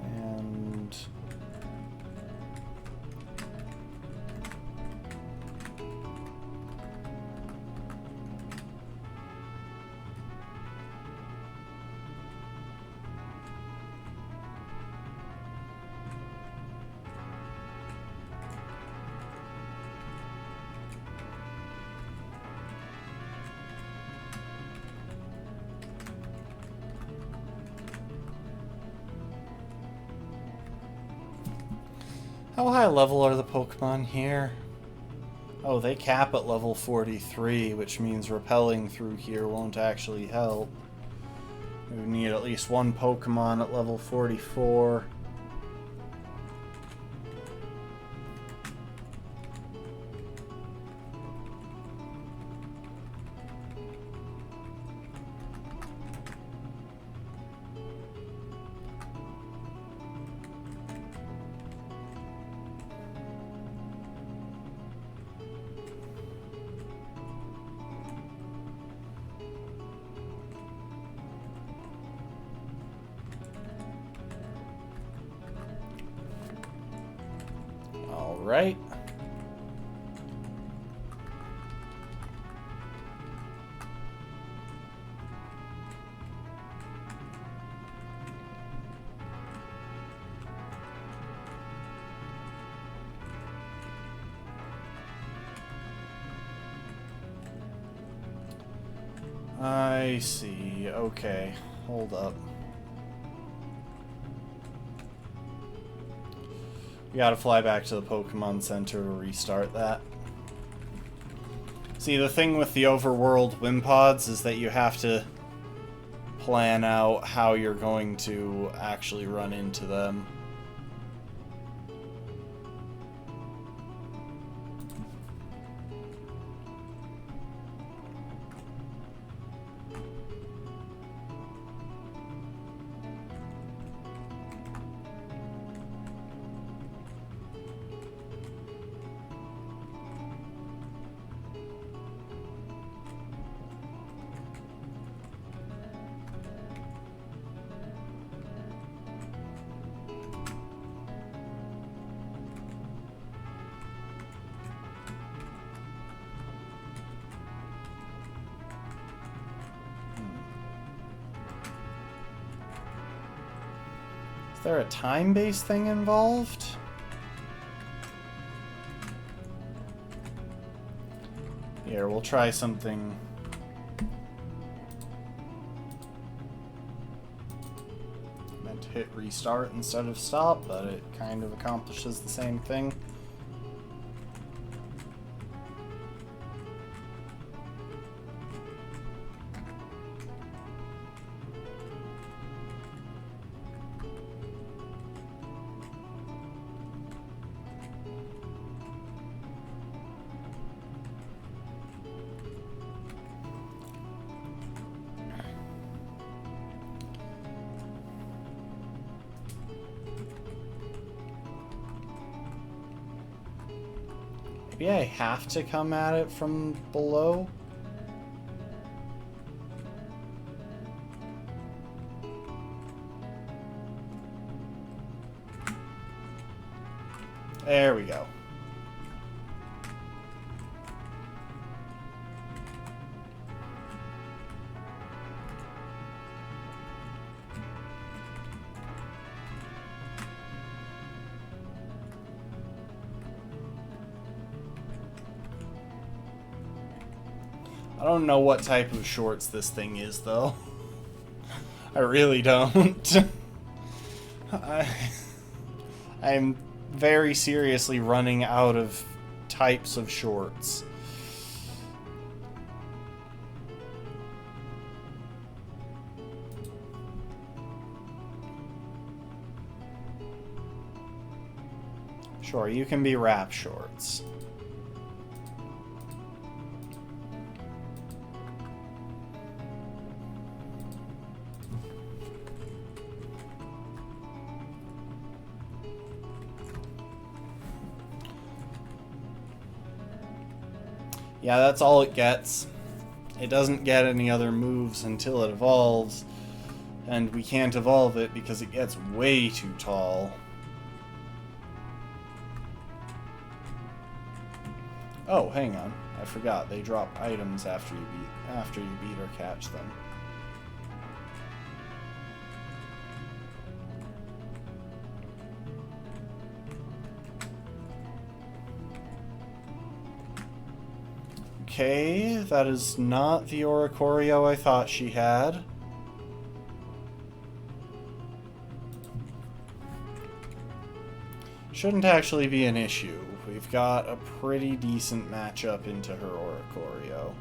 And how high level are the Pokemon here? Oh, they cap at level 43, which means repelling through here won't actually help. We need at least one Pokemon at level 44. Right. I see. Okay. Hold up. We gotta fly back to the Pokemon Center to restart that. See, the thing with the overworld Wimpods is that you have to plan out how you're going to actually run into them. Is there a time-based thing involved? Here, we'll try something. Meant to hit restart instead of stop, but it kind of accomplishes the same thing. Maybe I have to come at it from below? There we go. I don't know what type of shorts this thing is, though. I really don't. I'm very seriously running out of types of shorts. Sure, you can be rap shorts. Yeah, that's all it gets. It doesn't get any other moves until it evolves, and we can't evolve it because it gets way too tall. Oh, hang on. I forgot. They drop items after you beat or catch them. Okay, that is not the Oricorio I thought she had. Shouldn't actually be an issue. We've got a pretty decent matchup into her Oricorio.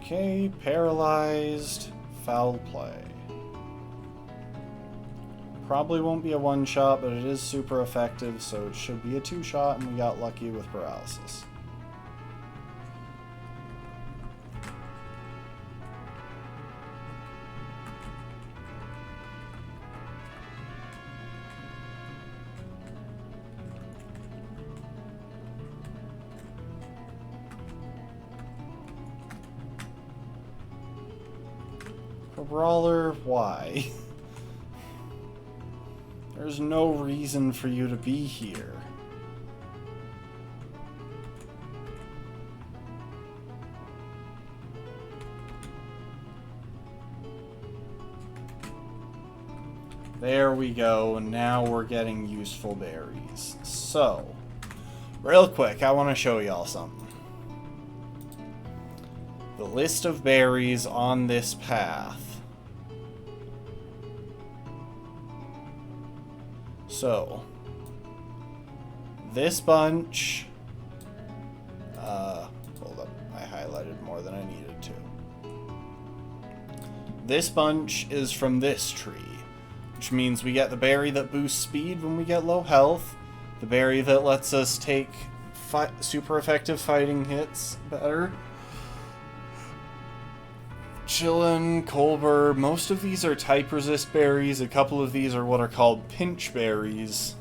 Okay, paralyzed, foul play. Probably won't be a one-shot, but it is super effective, so it should be a two-shot, and we got lucky with paralysis. Brawler, why? There's no reason for you to be here. There we go, and now we're getting useful berries. So, real quick, I want to show y'all something. The list of berries on this path. So, this bunch, hold up, I highlighted more than I needed to. This bunch is from this tree, which means we get the berry that boosts speed when we get low health, the berry that lets us take super effective fighting hits better. Chillin', Colbur, most of these are type resist berries, a couple of these are what are called pinch berries,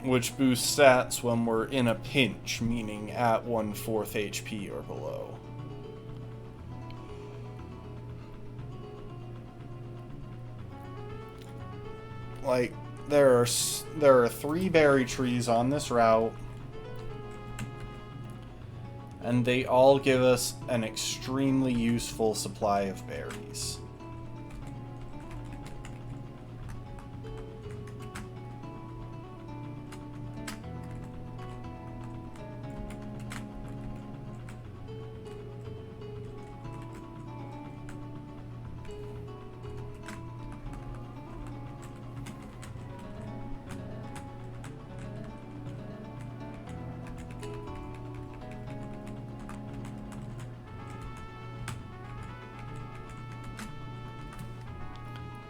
which boost stats when we're in a pinch, meaning at 1/4 HP or below. Like, there are 3 berry trees on this route, and they all give us an extremely useful supply of berries.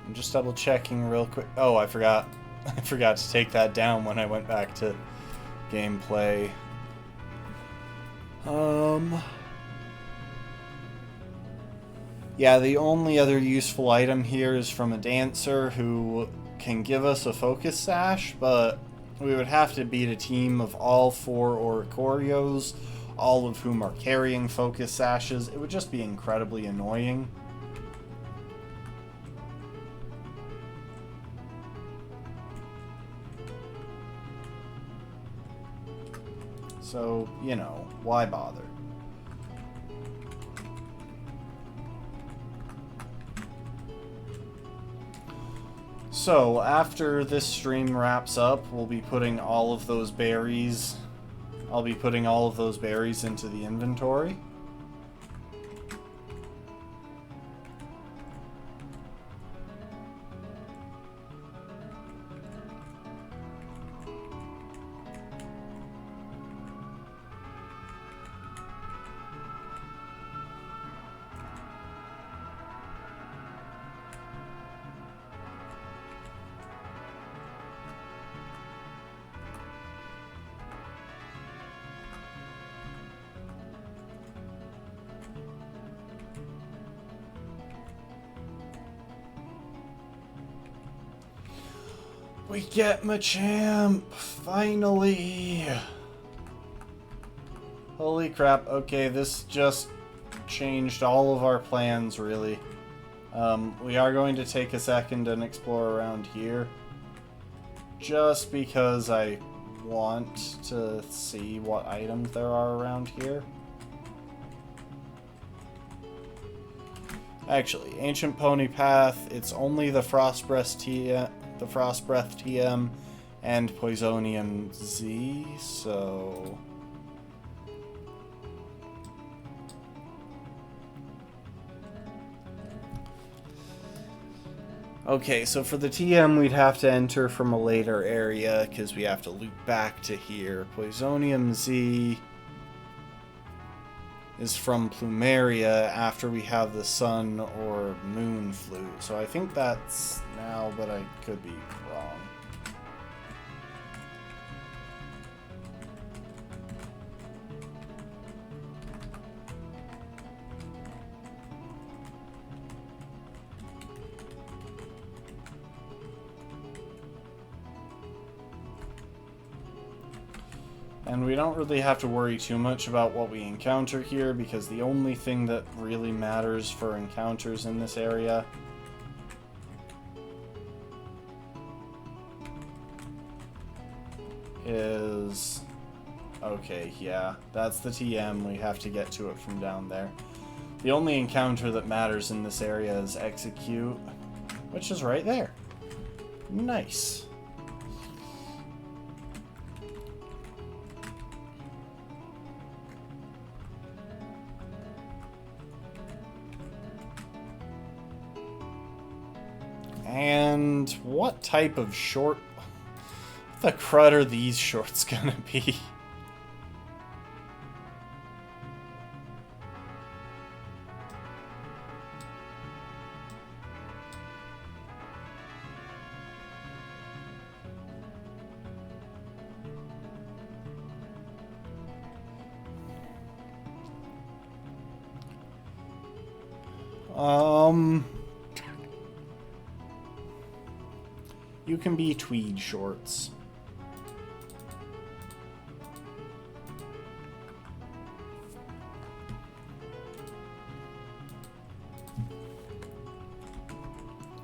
I'm just double checking real quick. Oh, I forgot. I forgot to take that down when I went back to gameplay. Yeah, the only other useful item here is from a dancer who can give us a focus sash, but we would have to beat a team of all 4 Oricorios, all of whom are carrying focus sashes. It would just be incredibly annoying. So, you know, why bother? So, after this stream wraps up, we'll be putting all of those berries... I'll be putting all of those berries into the inventory. We get Machamp! Finally! Holy crap, okay, this just changed all of our plans, really. We are going to take a second and explore around here. Just because I want to see what items there are around here. Actually, Ancient Pony Path, it's only the Frost Breath TM and Poisonium Z, so... Okay, so for the TM we'd have to enter from a later area, because we have to loop back to here. Poisonium Z is from Plumeria after we have the Sun or Moon Flute. So I think that's now, but I could be wrong. And we don't really have to worry too much about what we encounter here, because the only thing that really matters for encounters in this area is... Okay, yeah, that's the TM. We have to get to it from down there. The only encounter that matters in this area is Execute, which is right there. Nice. And what type of short... What the crud are these shorts gonna be? You can be tweed shorts.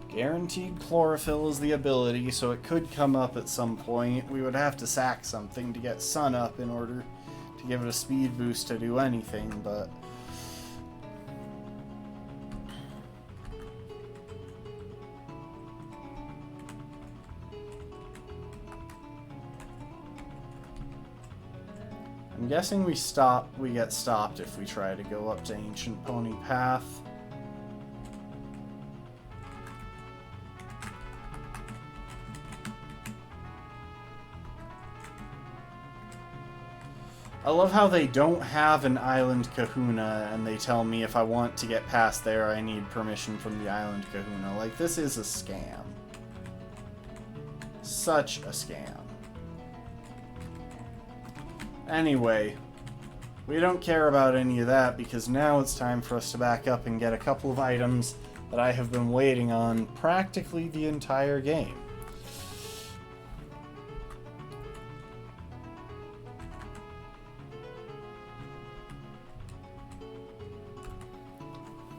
Guaranteed chlorophyll is the ability, so it could come up at some point. We would have to sack something to get Sun up in order to give it a speed boost to do anything, but... I'm guessing we get stopped if we try to go up to Ancient Pony Path. I love how they don't have an Island Kahuna, and they tell me if I want to get past there, I need permission from the Island Kahuna. Like, this is a scam. Such a scam. Anyway, we don't care about any of that, because now it's time for us to back up and get a couple of items that I have been waiting on practically the entire game.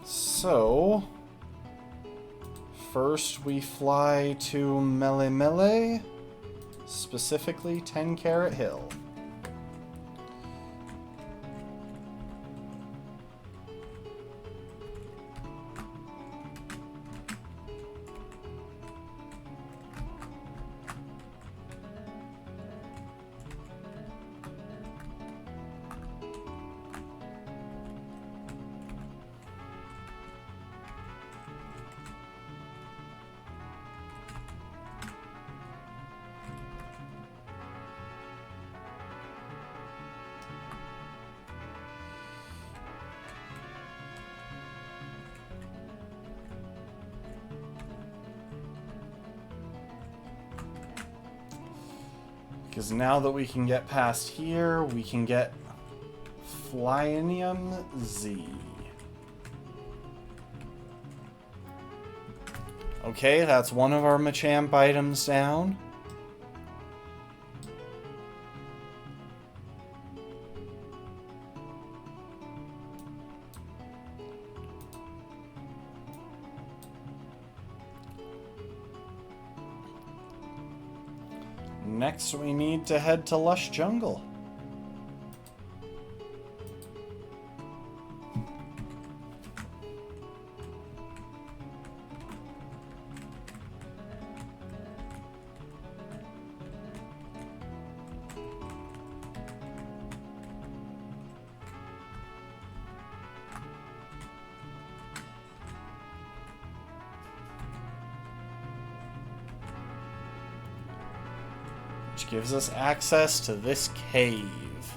So, first we fly to Mele, specifically 10 Carat Hill. Because now that we can get past here, we can get Flyinium Z. Okay, that's one of our Machamp items down. Next, we need to head to Lush Jungle. Which gives us access to this cave.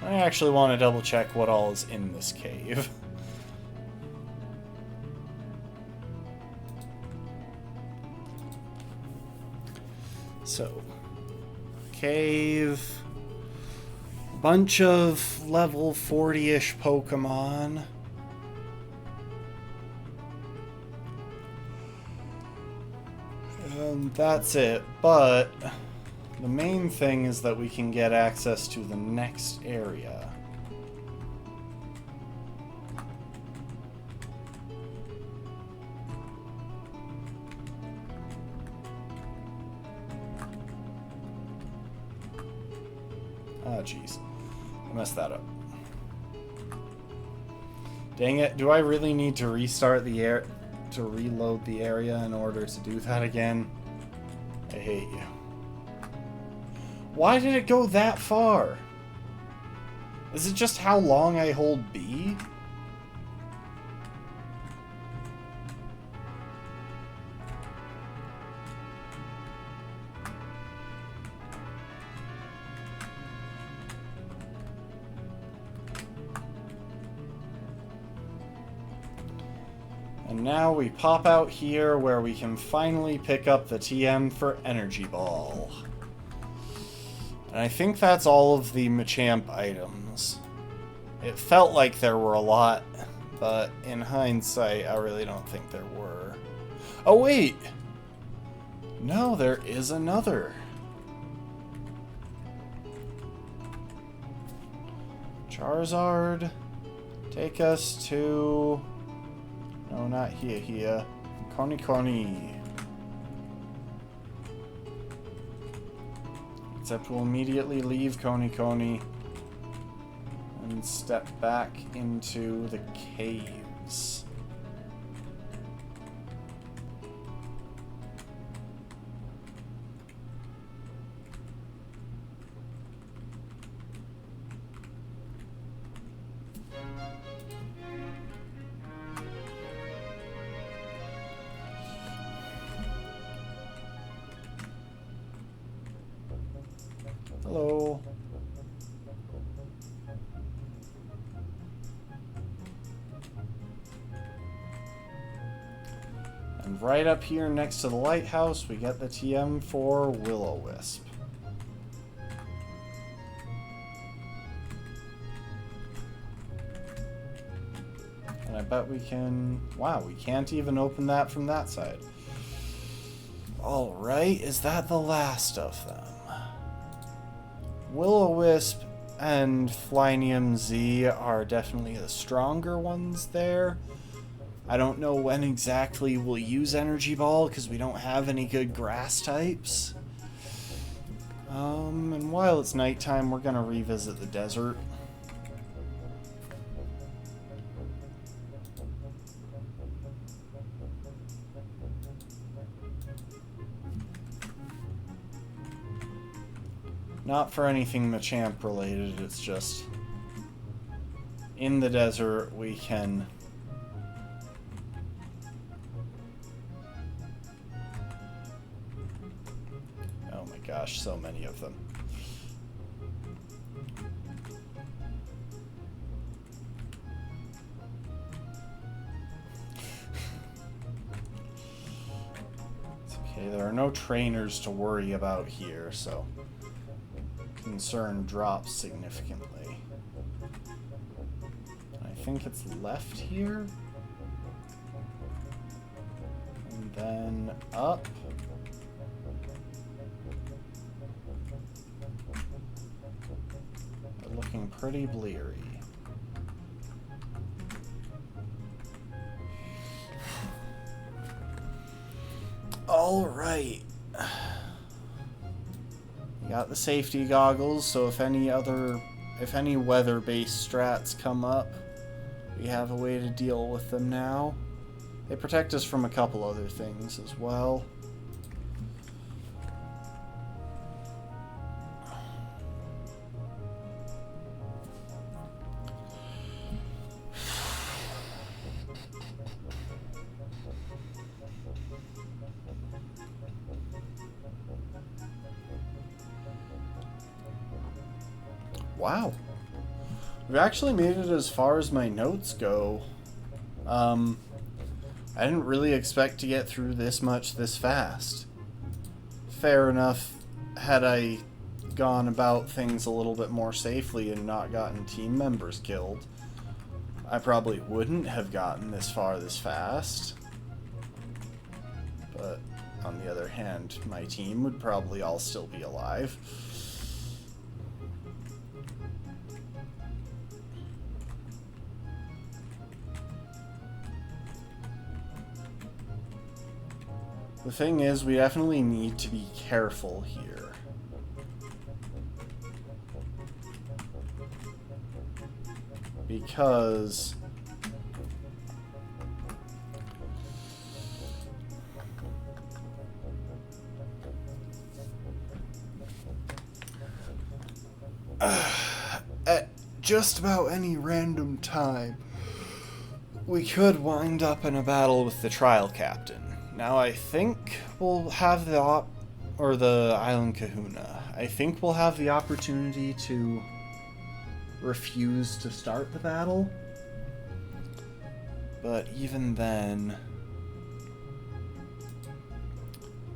I actually want to double check what all is in this cave. So, cave, bunch of level 40-ish Pokemon. And that's it, but the main thing is that we can get access to the next area. Ah, jeez. I messed that up. Dang it, do I really need to restart the to reload the area in order to do that again? I hate you. Why did it go that far? Is it just how long I hold B? And now we pop out here where we can finally pick up the TM for Energy Ball. And I think that's all of the Machamp items. It felt like there were a lot, but in hindsight, I really don't think there were. Oh, wait! No, there is another. Charizard, take us to... No, not here. Koni. Except we'll immediately leave Koni and step back into the caves. Hello. And right up here next to the lighthouse, we get the TM for Will-O-Wisp. And I bet we can... Wow, we can't even open that from that side. Alright, is that the last of them? Will-O-Wisp and Flyinium Z are definitely the stronger ones there. I don't know when exactly we'll use Energy Ball because we don't have any good grass types. And while it's nighttime, we're gonna revisit the desert. Not for anything Machamp related, it's just in the desert we can oh my gosh, so many of them. It's okay, there are no trainers to worry about here, so concern drops significantly. I think it's left here. And then up. They're looking pretty bleary. All right. You got the safety goggles, so if any weather-based strats come up, we have a way to deal with them now. They protect us from a couple other things as well. Wow. We've actually made it as far as my notes go. I didn't really expect to get through this much this fast. Fair enough, had I gone about things a little bit more safely and not gotten team members killed, I probably wouldn't have gotten this far this fast. But on the other hand, my team would probably all still be alive. The thing is, we definitely need to be careful here. Because at just about any random time, we could wind up in a battle with the trial captain. Now I think we'll have the island Kahuna. I think we'll have the opportunity to refuse to start the battle. But even then...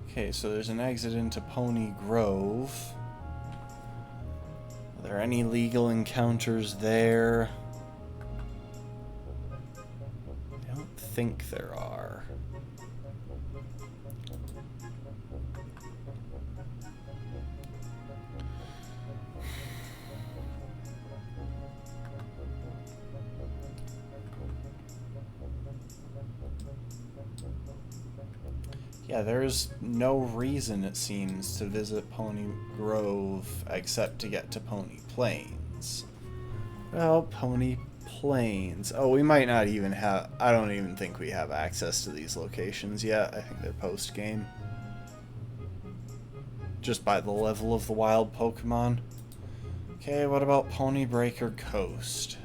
Okay, so there's an exit into Pony Grove. Are there any legal encounters there? I don't think there are. Yeah, there's no reason, it seems, to visit Pony Grove except to get to Pony Plains. Well, Pony Plains. Oh, we might not even have... I don't even think we have access to these locations yet. I think they're post-game. Just by the level of the wild Pokemon. Okay, what about Pony Breaker Coast?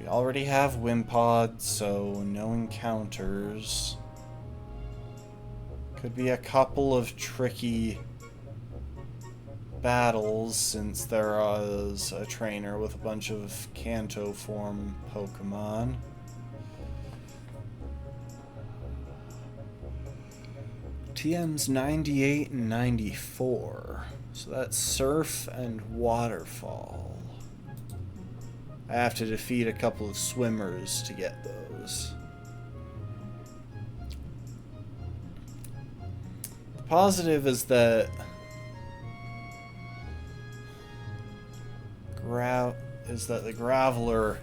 We already have Wimpod, so no encounters. Could be a couple of tricky battles, since there is a trainer with a bunch of Kanto form Pokemon. TM's 98 and 94. So that's Surf and Waterfall. I have to defeat a couple of swimmers to get those. The positive is that the Graveler,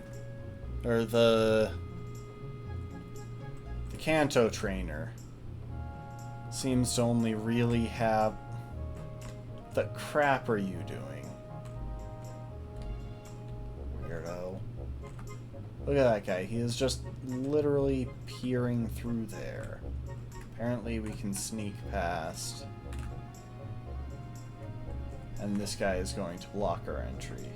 or the Kanto trainer, seems to only really have... The crap are you doing? Weirdo. Look at that guy. He is just literally peering through there. Apparently we can sneak past. And this guy is going to block our entry.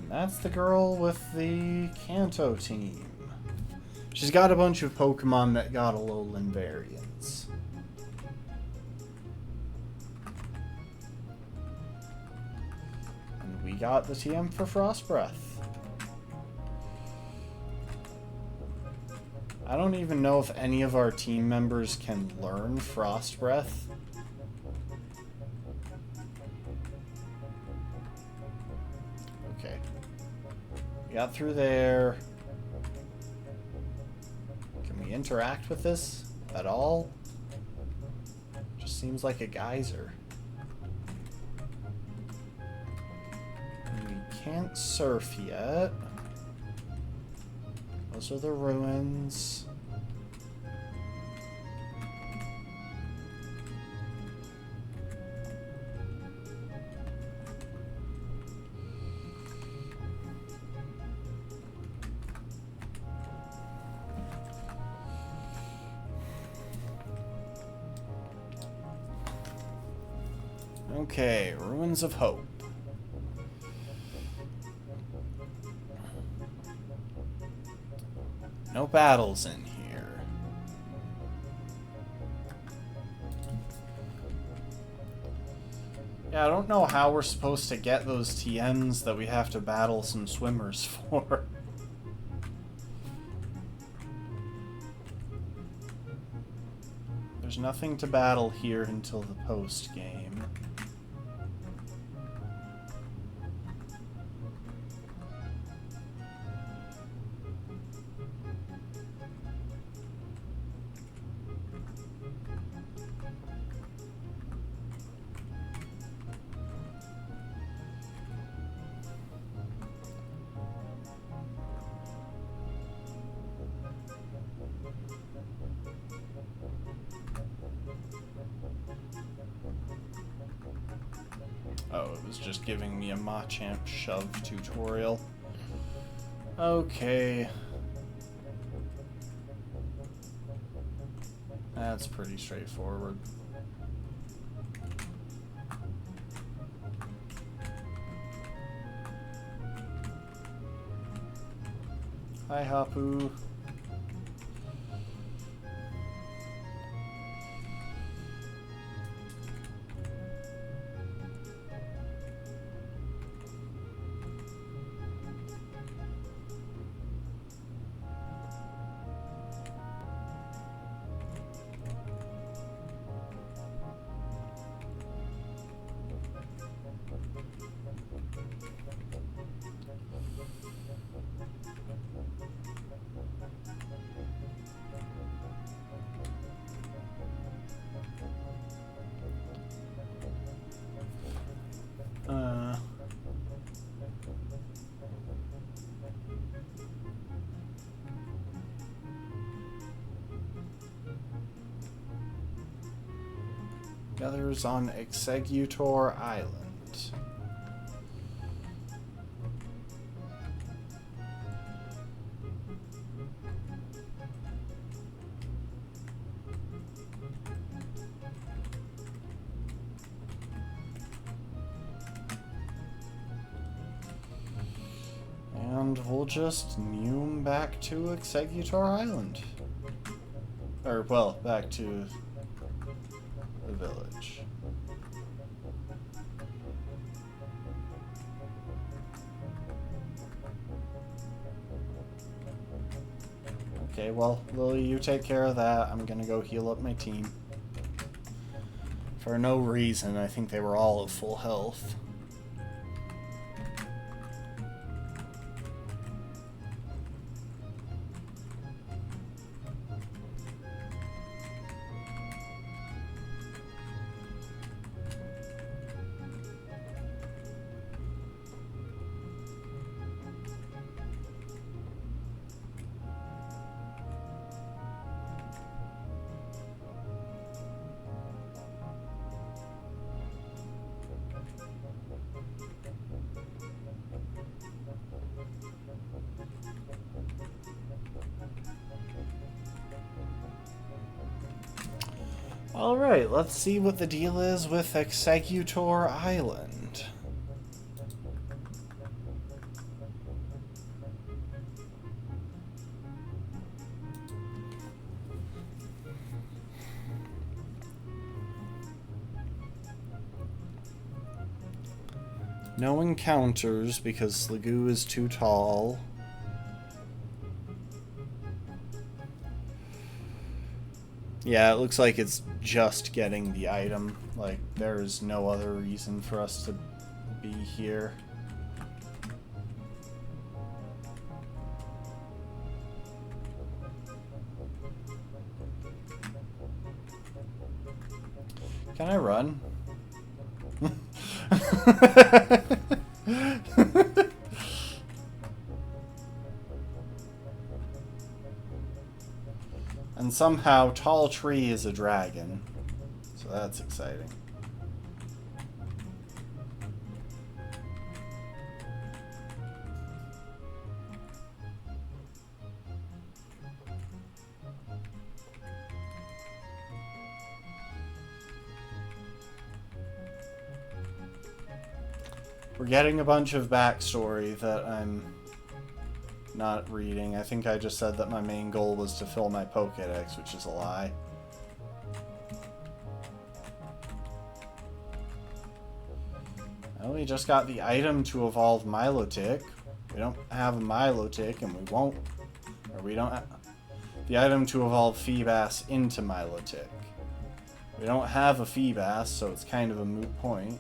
That's the girl with the Kanto team. She's got a bunch of Pokemon that got Alolan variants. And we got the TM for Frost Breath. I don't even know if any of our team members can learn Frost Breath. Okay. We got through there. Can we interact with this at all? Just seems like a geyser. We can't surf yet. Those are the ruins. Okay, Ruins of Hope. No battles in here. Yeah, I don't know how we're supposed to get those TMs that we have to battle some swimmers for. There's nothing to battle here until the post-game. Oh, it was just giving me a Machamp shove tutorial. Okay. That's pretty straightforward. Hi, Hapu. The other's on Executor Island. And we'll just neum back to Executor Island. Or, well, back to the village. Okay, well, Lily, you take care of that. I'm gonna go heal up my team. For no reason, I think they were all at full health. Alright, let's see what the deal is with Executor Island. No encounters because Slagoo is too tall. Yeah, it looks like it's just getting the item. Like, there's no other reason for us to be here. Can I run? And somehow Tall Tree is a dragon. So that's exciting. We're getting a bunch of backstory that I'm not reading. I think I just said that my main goal was to fill my Pokédex, which is a lie. Well, we just got the item to evolve Milotic. We don't have a Milotic, and we won't... Or we don't have... The item to evolve Feebas into Milotic. We don't have a Feebas, so it's kind of a moot point.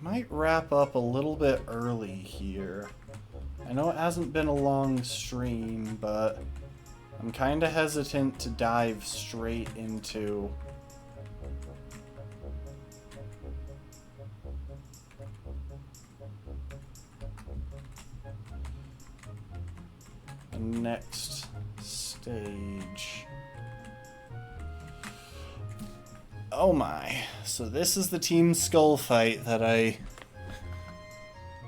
Might wrap up a little bit early here. I know it hasn't been a long stream, but I'm kind of hesitant to dive straight into the next stage. Oh my. So this is the Team Skull fight that I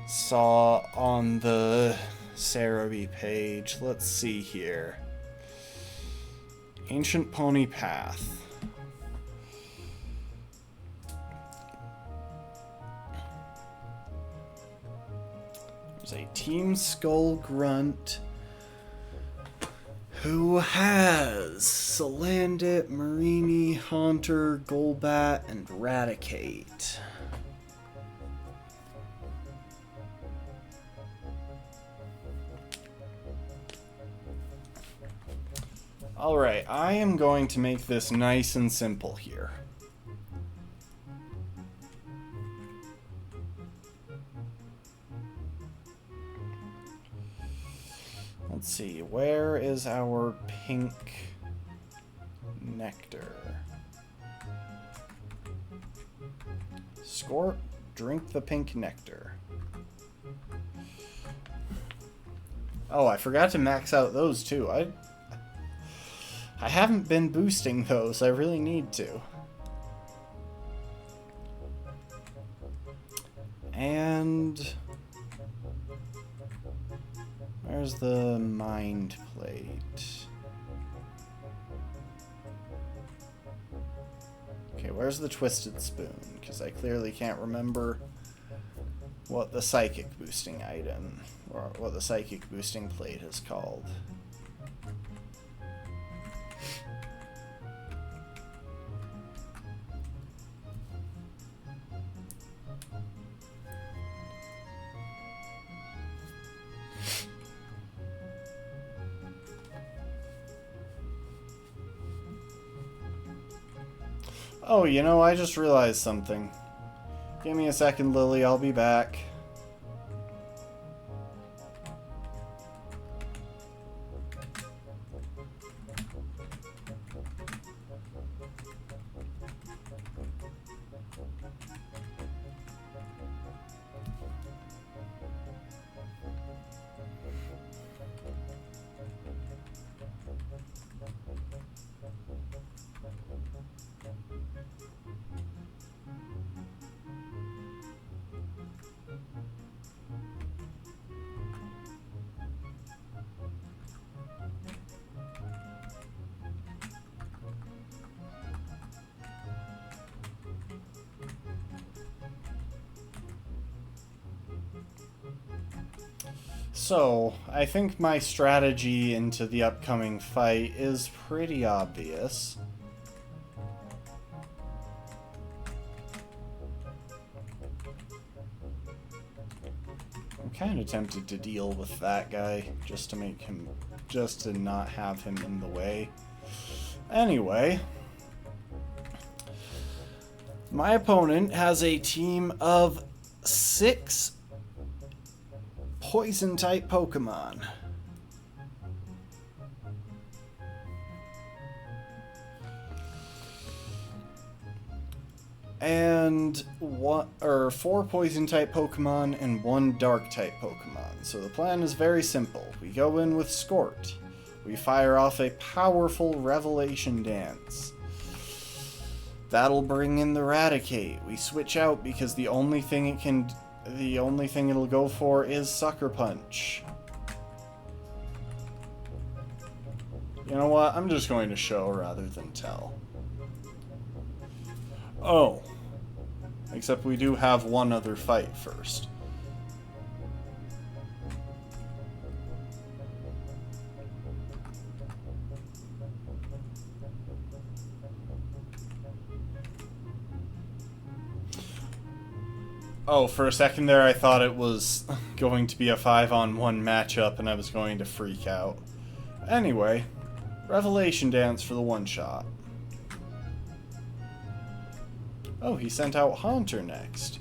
saw on the Cerebi page. Let's see here. Ancient Pony Path. There's a Team Skull Grunt who has Salandit, Marini, Haunter, Golbat, and Raticate. Alright, I am going to make this nice and simple here. Let's see, where is our pink nectar? Scorp, drink the pink nectar. Oh, I forgot to max out those too. I haven't been boosting those. I really need to. And where's the mind plate? Okay, where's the twisted spoon? Because I clearly can't remember what the psychic boosting item, or what the psychic boosting plate is called. Oh, you know, I just realized something. Give me a second, Lily, I'll be back. So, I think my strategy into the upcoming fight is pretty obvious. I'm kind of tempted to deal with that guy, just to not have him in the way. Anyway, my opponent has a team of 6 Poison-type Pokemon. And 4 Poison-type Pokemon and 1 Dark-type Pokemon. So the plan is very simple. We go in with Scort. We fire off a powerful Revelation Dance. That'll bring in the Raticate. We switch out because the only thing it'll go for is Sucker Punch. You know what? I'm just going to show rather than tell. Oh. Except we do have one other fight first. Oh, for a second there I thought it was going to be a 5-on-1 matchup and I was going to freak out. Anyway, Revelation Dance for the one-shot. Oh, he sent out Haunter next.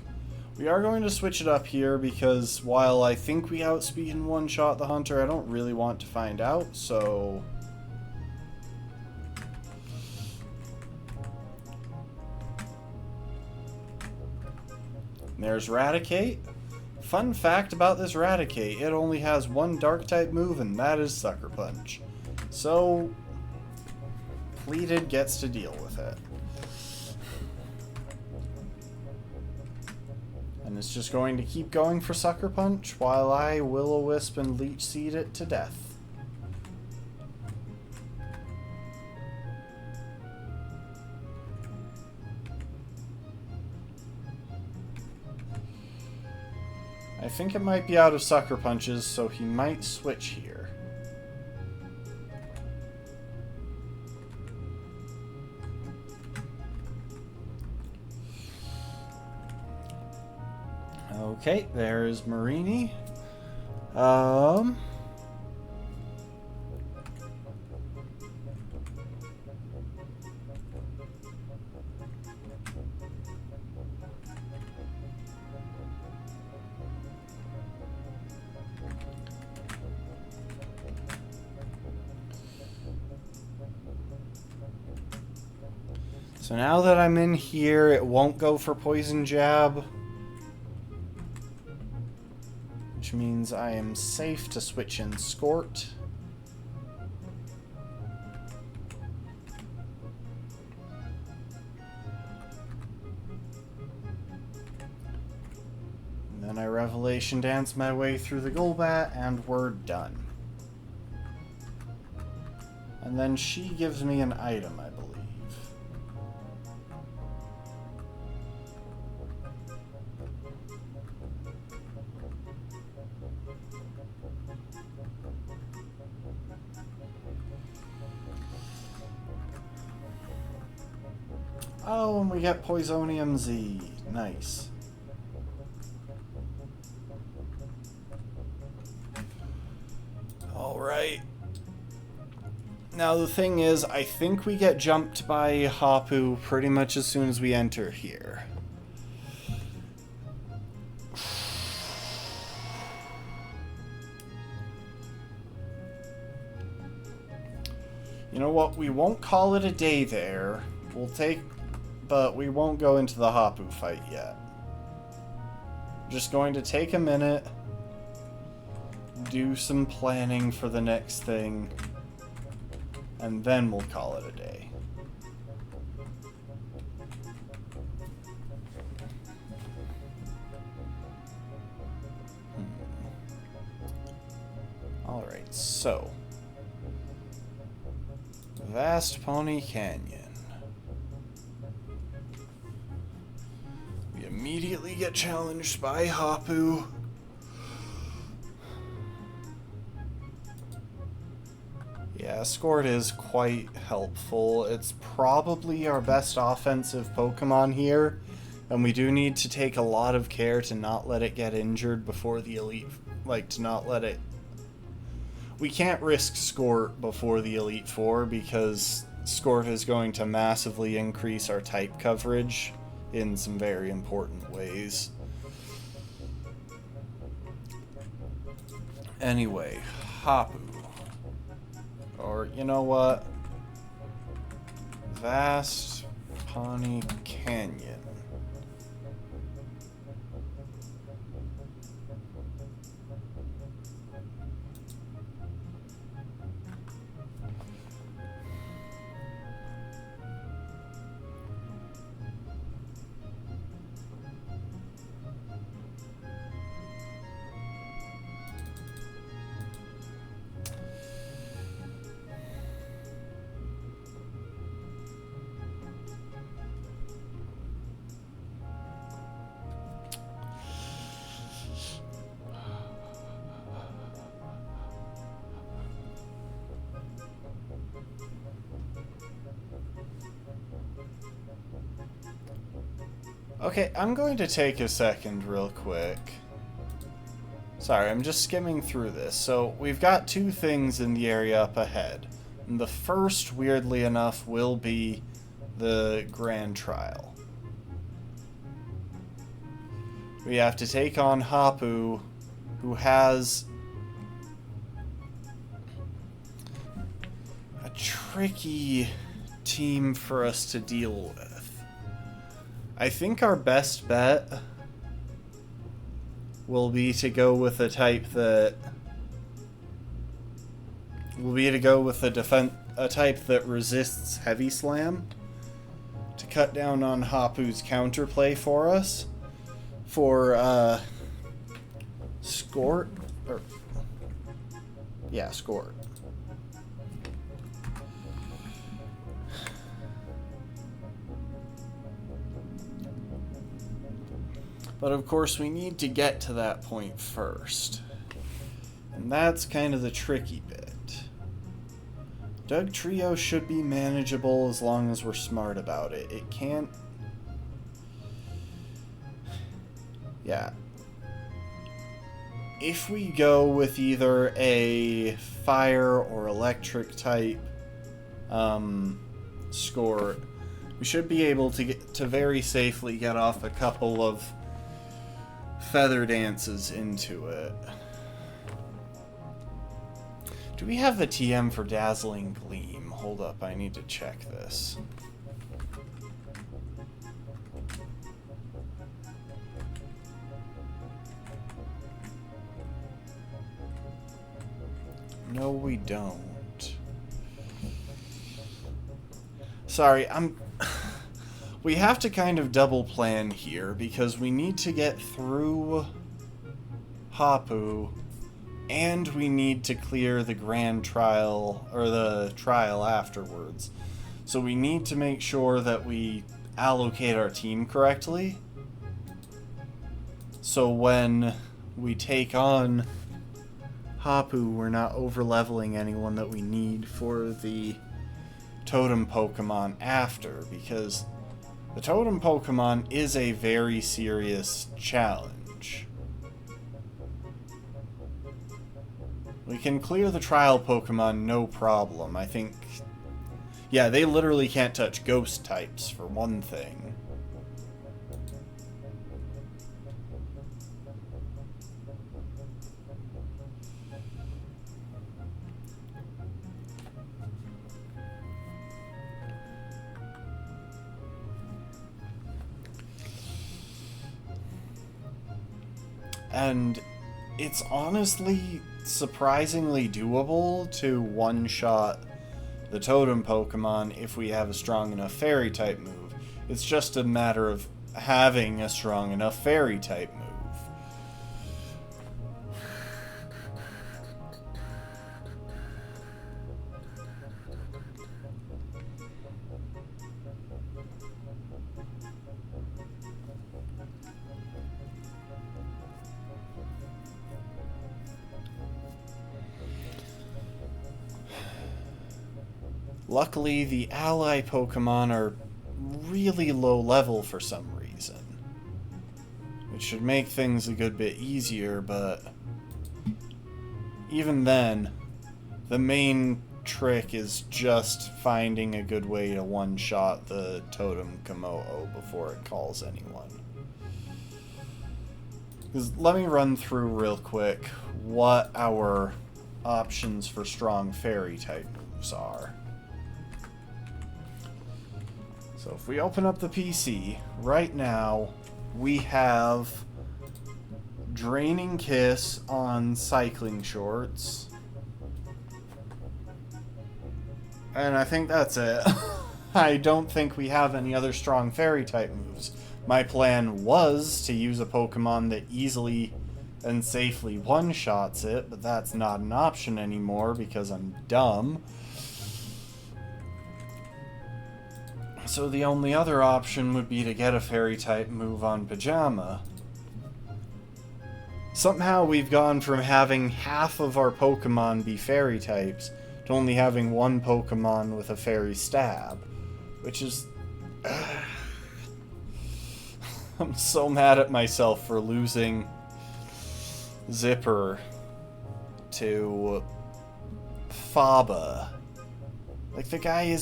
We are going to switch it up here because while I think we outspeed and one-shot the Haunter, I don't really want to find out, so... There's Raticate. Fun fact about this Raticate, it only has 1 Dark-type move, and that is Sucker Punch. So, Pleated gets to deal with it. And it's just going to keep going for Sucker Punch, while I Will-O-Wisp and Leech Seed it to death. I think it might be out of Sucker Punches, so he might switch here. Okay, there's Marini. So now that I'm in here, it won't go for Poison Jab. Which means I am safe to switch in Scort. And then I Revelation Dance my way through the Golbat, and we're done. And then she gives me an item, I believe. Oh, and we get Poisonium Z. Nice. Alright. Now the thing is, I think we get jumped by Hapu pretty much as soon as we enter here. You know what? We won't call it a day there. But we won't go into the Hapu fight yet. Just going to take a minute, do some planning for the next thing, and then we'll call it a day. Alright, so Vast Pawnee Canyon. We immediately get challenged by Hapu. Yeah, Escort is quite helpful. It's probably our best offensive Pokemon here, and we do need to take a lot of care to not let it get injured before the Elite... Like, to not let it... We can't risk Scort before the Elite Four, because Scort is going to massively increase our type coverage in some very important ways. Anyway, Hapu. Or, you know what? Vast Pawnee Canyon. Okay, I'm going to take a second real quick. Sorry, I'm just skimming through this. So, we've got two things in the area up ahead. And the first, weirdly enough, will be the Grand Trial. We have to take on Hapu, who has a tricky team for us to deal with. I think our best bet will be to go with a type that a type that resists Heavy Slam to cut down on Hapu's counterplay for us. For Scort, or yeah, Scort. But of course we need to get to that point first. And that's kind of the tricky bit. Doug Trio should be manageable as long as we're smart about it. It can't... Yeah. If we go with either a fire or electric type Scort, we should be able to very safely get off a couple of feather dances into it. Do we have the TM for Dazzling Gleam? Hold up, I need to check this. No, we don't. Sorry, we have to kind of double plan here, because we need to get through Hapu, and we need to clear the Grand Trial, or the trial afterwards. So we need to make sure that we allocate our team correctly, so when we take on Hapu, we're not over-leveling anyone that we need for the Totem Pokemon after, because the Totem Pokemon is a very serious challenge. We can clear the trial Pokemon no problem. I think... Yeah, they literally can't touch ghost types, for one thing. And it's honestly surprisingly doable to one-shot the Totem Pokemon if we have a strong enough Fairy-type move. It's just a matter of having a strong enough Fairy-type move. Luckily, the ally Pokemon are really low level for some reason, which should make things a good bit easier, but even then, the main trick is just finding a good way to one-shot the Totem Pokémon before it calls anyone. Let me run through real quick what our options for strong fairy type moves are. So if we open up the PC, right now we have Draining Kiss on Cycling Shorts. And I think that's it. I don't think we have any other strong fairy type moves. My plan was to use a Pokemon that easily and safely one-shots it, but that's not an option anymore because I'm dumb. So the only other option would be to get a fairy type move on Pajama. Somehow we've gone from having half of our Pokemon be fairy types to only having one Pokemon with a fairy stab, which is... I'm so mad at myself for losing Zipper to Faba. Like, the guy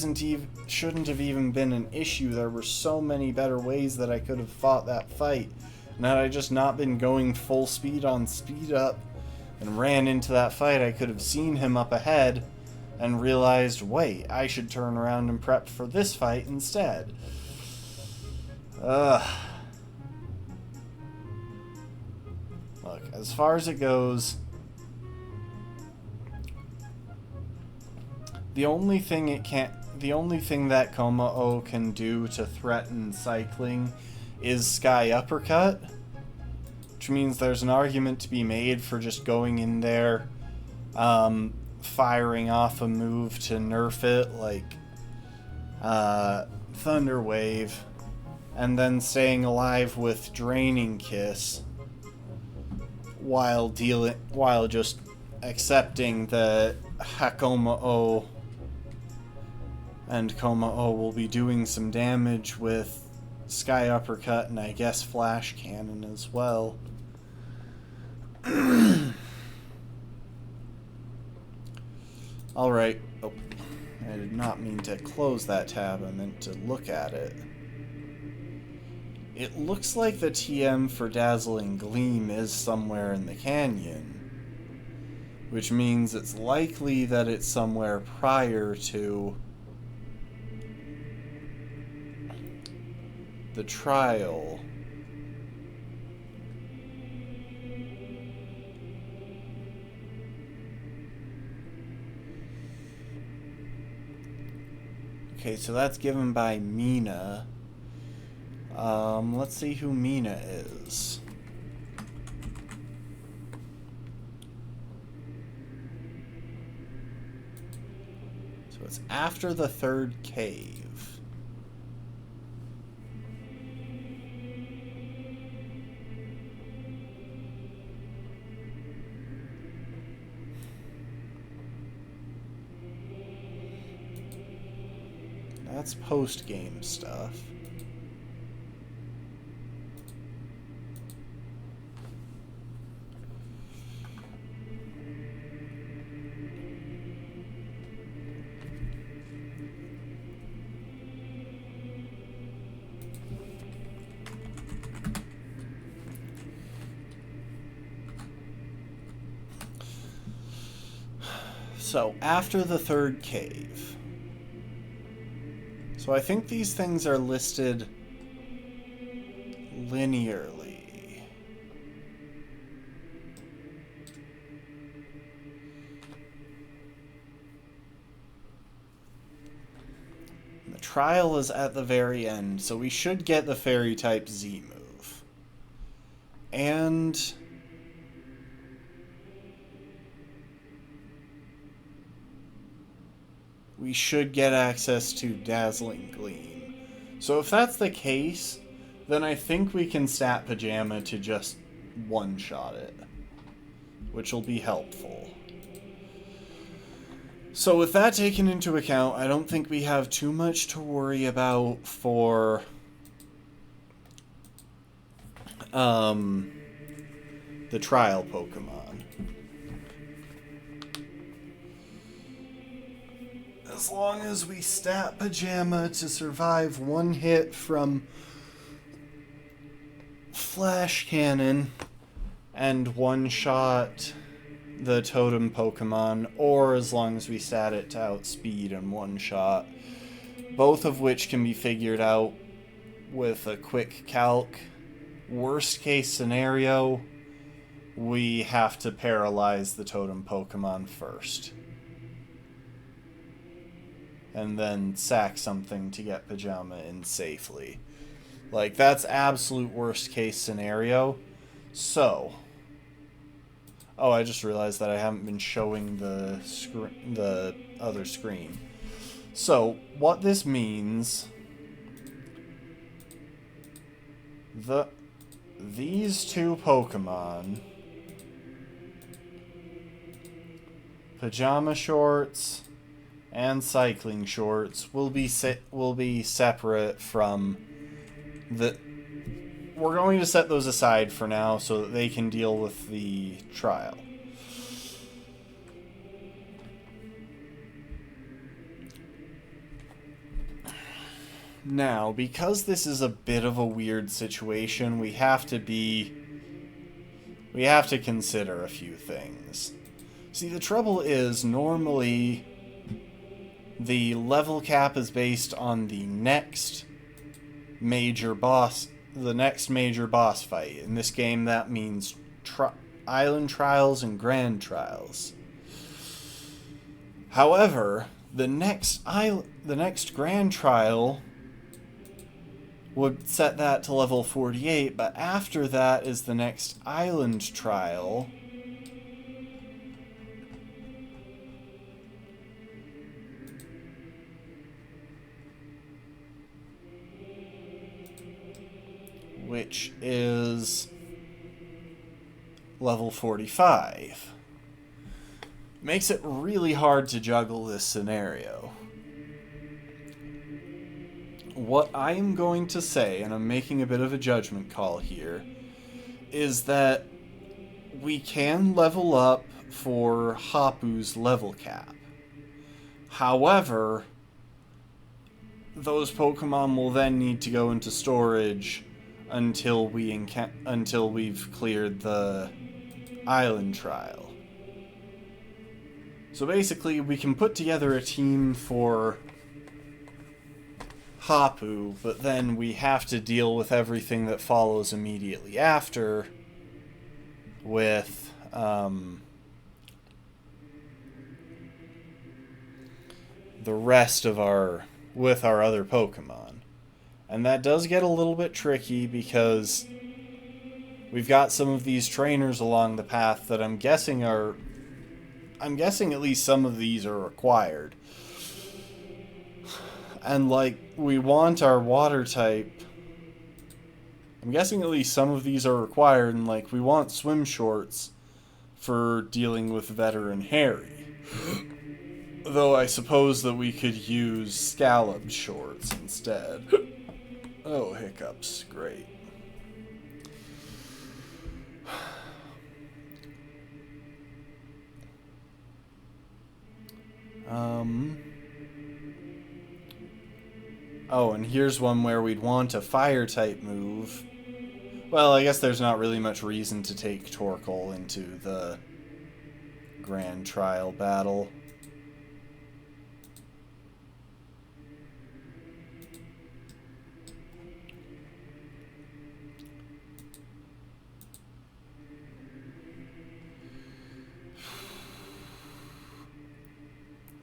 shouldn't have even been an issue. There were so many better ways that I could have fought that fight. And had I just not been going full speed on speed up and ran into that fight, I could have seen him up ahead and realized, wait, I should turn around and prep for this fight instead. Look, as far as it goes, the only thing that Kommo-o can do to threaten cycling is Sky Uppercut, which means there's an argument to be made for just going in there, firing off a move to nerf it, like Thunder Wave, and then staying alive with Draining Kiss, while just accepting that Hakomo-o and Kommo-o will be doing some damage with Sky Uppercut and I guess Flash Cannon as well. Alright. Oh, I did not mean to close that tab. I meant to look at it. It looks like the TM for Dazzling Gleam is somewhere in the canyon, which means it's likely that it's somewhere prior to the trial. Okay, so that's given by Mina. Let's see who Mina is. So it's after the third cave. That's post-game stuff. So, after the third cave. So I think these things are listed linearly. The trial is at the very end, so we should get the fairy type Z move. And we should get access to Dazzling Gleam. So if that's the case, then I think we can stat Pajama to just one-shot it, which will be helpful. So with that taken into account, I don't think we have too much to worry about for the trial Pokemon. As long as we stat Pajama to survive one hit from Flash Cannon and one shot the Totem Pokemon, or as long as we stat it to outspeed and one shot, both of which can be figured out with a quick calc. Worst case scenario, we have to paralyze the Totem Pokemon first. And then sack something to get Pajama in safely. Like, that's absolute worst case scenario. So, oh, I just realized that I haven't been showing the other screen. So, what this means, these two Pokemon, Pajama Shorts and Cycling Shorts, will be separate from the... We're going to set those aside for now so that they can deal with the trial. Now, because this is a bit of a weird situation, we have to consider a few things. See, the trouble is, normally the level cap is based on the next major boss fight. In this game, that means Island Trials and Grand Trials. However, the next Grand Trial would set that to level 48, but after that is the next Island Trial. Which is level 45. Makes it really hard to juggle this scenario. What I am going to say, and I'm making a bit of a judgment call here, is that we can level up for Hapu's level cap. However, those Pokemon will then need to go into storage until we've cleared the Island Trial. So basically, we can put together a team for Hapu, but then we have to deal with everything that follows immediately after with the rest of our other Pokemon. And that does get a little bit tricky because we've got some of these trainers along the path that I'm guessing at least some of these are required. And, like, we want our water type. I'm guessing at least some of these are required, and, like, we want swim shorts for dealing with Veteran Harry. Though I suppose that we could use scalloped shorts instead. Oh, hiccups. Great. Oh, and here's one where we'd want a fire-type move. Well, I guess there's not really much reason to take Torkoal into the Grand Trial battle.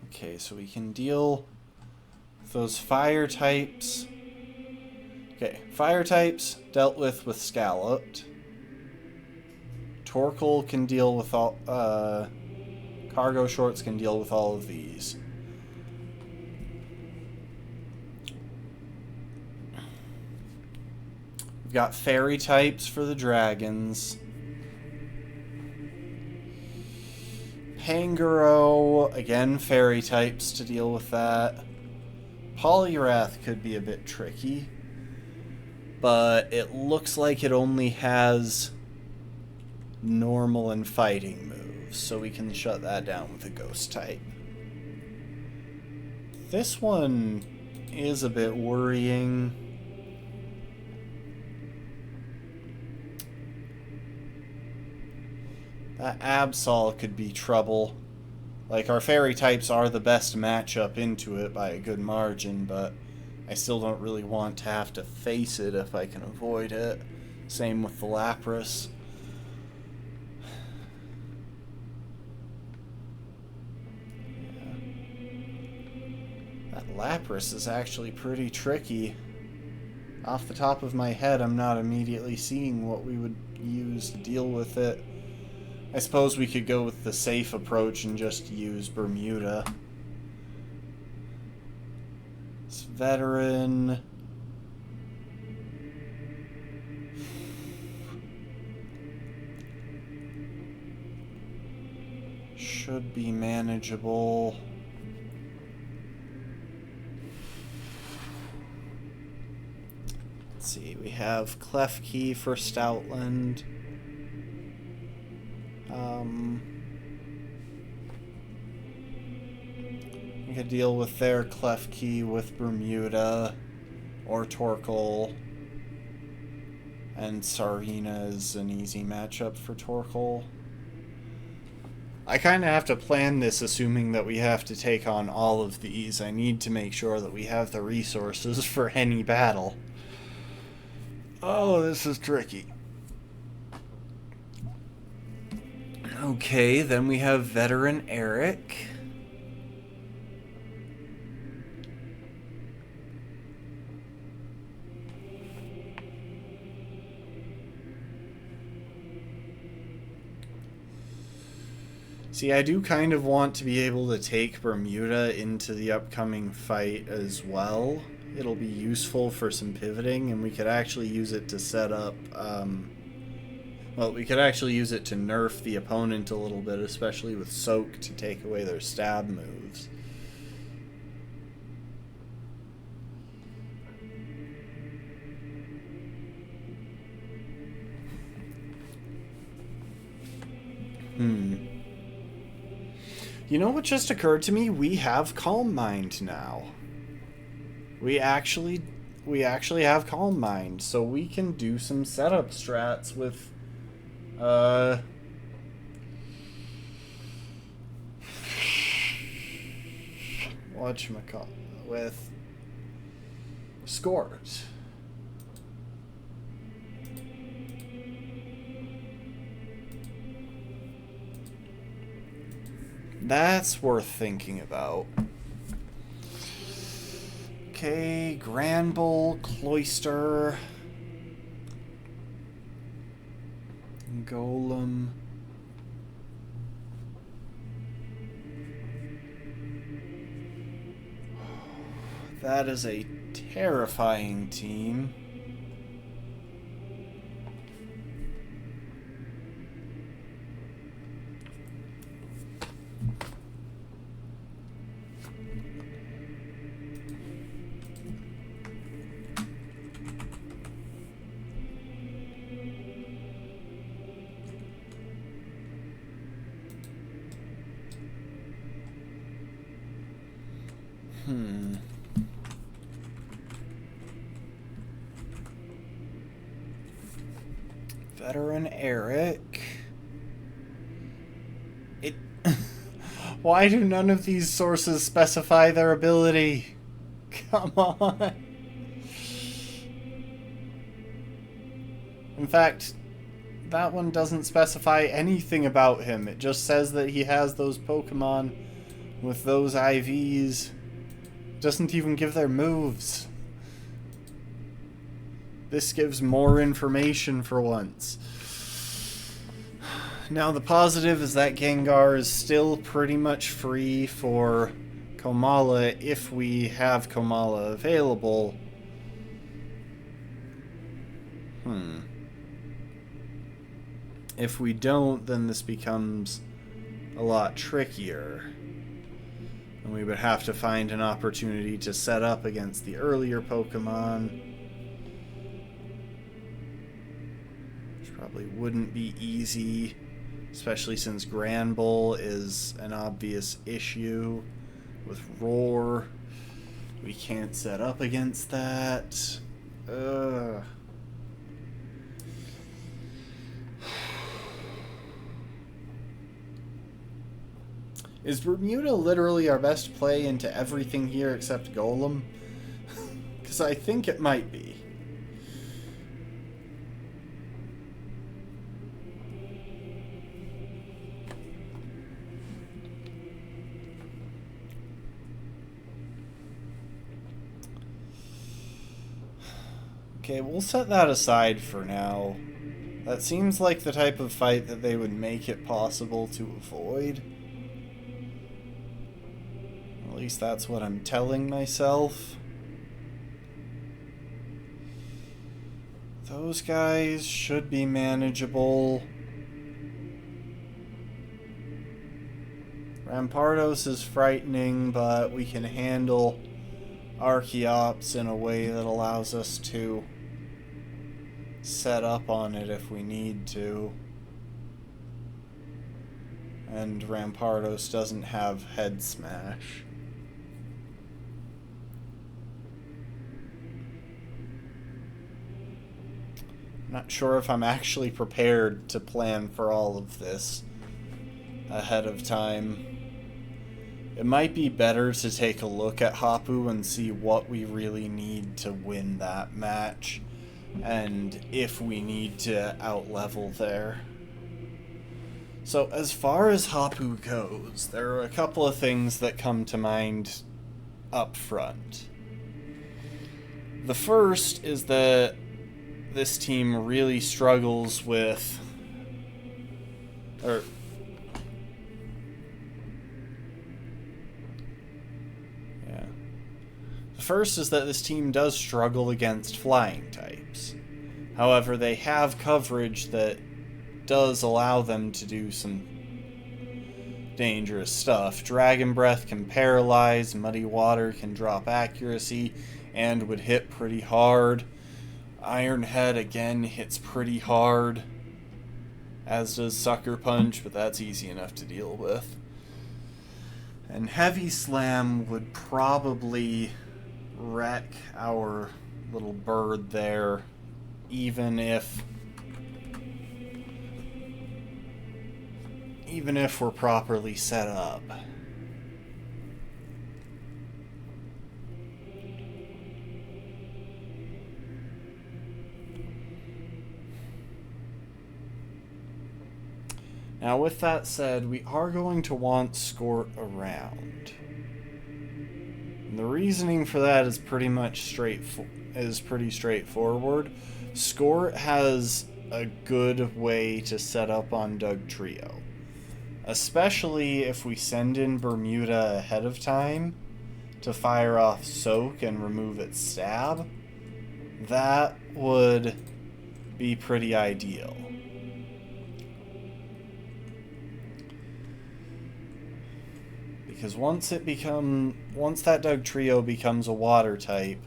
Okay, so we can deal with those fire types. Okay, fire types dealt with Scalloped. Torkoal can deal with all... Cargo Shorts can deal with all of these. We've got fairy types for the dragons. Tangoro, again, fairy types to deal with that. Poliwrath could be a bit tricky, but it looks like it only has normal and fighting moves, so we can shut that down with a ghost type. This one is a bit worrying. That Absol could be trouble. Like, our fairy types are the best matchup into it by a good margin, but I still don't really want to have to face it if I can avoid it. Same with the Lapras. That Lapras is actually pretty tricky. Off the top of my head, I'm not immediately seeing what we would use to deal with it. I suppose we could go with the safe approach and just use Bermuda. It's veteran. Should be manageable. Let's see, we have Klefki for Stoutland. We could deal with their Klefki with Bermuda or Torkoal. And Sarina is an easy matchup for Torkoal. I kind of have to plan this assuming that we have to take on all of these. I need to make sure that we have the resources for any battle. Oh, this is tricky. Okay, then we have veteran Eric. See, I do kind of want to be able to take Bermuda into the upcoming fight as well. It'll be useful for some pivoting, and we could actually use it to set up... well, we could actually use it to nerf the opponent a little bit, especially with Soak, to take away their stab moves. You know what just occurred to me? We have Calm Mind now. We actually have Calm Mind, so we can do some setup strats with whatchamacallit, with Scores. That's worth thinking about. Okay, Granbull, Cloyster, Golem. That is a terrifying team. Veteran Eric. Why do none of these sources specify their ability? Come on. In fact, that one doesn't specify anything about him. It just says that he has those Pokemon with those IVs. It doesn't even give their moves. This gives more information for once. Now the positive is that Gengar is still pretty much free for Komala if we have Komala available. If we don't, then this becomes a lot trickier. And we would have to find an opportunity to set up against the earlier Pokemon. Which probably wouldn't be easy, especially since Granbull is an obvious issue. With Roar, we can't set up against that. Ugh. Is Bermuda literally our best play into everything here except Golem? Because I think it might be. Okay, we'll set that aside for now. That seems like the type of fight that they would make it possible to avoid. At least that's what I'm telling myself. Those guys should be manageable. Rampardos is frightening, but we can handle Archeops in a way that allows us to set up on it if we need to. And Rampardos doesn't have Head Smash. Not sure if I'm actually prepared to plan for all of this ahead of time. It might be better to take a look at Hapu and see what we really need to win that match, and if we need to outlevel there. So as far as Hapu goes, there are a couple of things that come to mind up front. The first is that this team really struggles with, The first is that this team does struggle against flying types. However, they have coverage that does allow them to do some dangerous stuff. Dragon Breath can paralyze, Muddy Water can drop accuracy, and would hit pretty hard. Iron Head, again, hits pretty hard, as does Sucker Punch, but that's easy enough to deal with. And Heavy Slam would probably wreck our little bird there, even if we're properly set up. Now, with that said, we are going to want Skort around. And the reasoning for that is pretty straightforward. Skort has a good way to set up on Dugtrio, especially if we send in Bermuda ahead of time to fire off Soak and remove its stab. That would be pretty ideal. Because once that Dugtrio becomes a water type,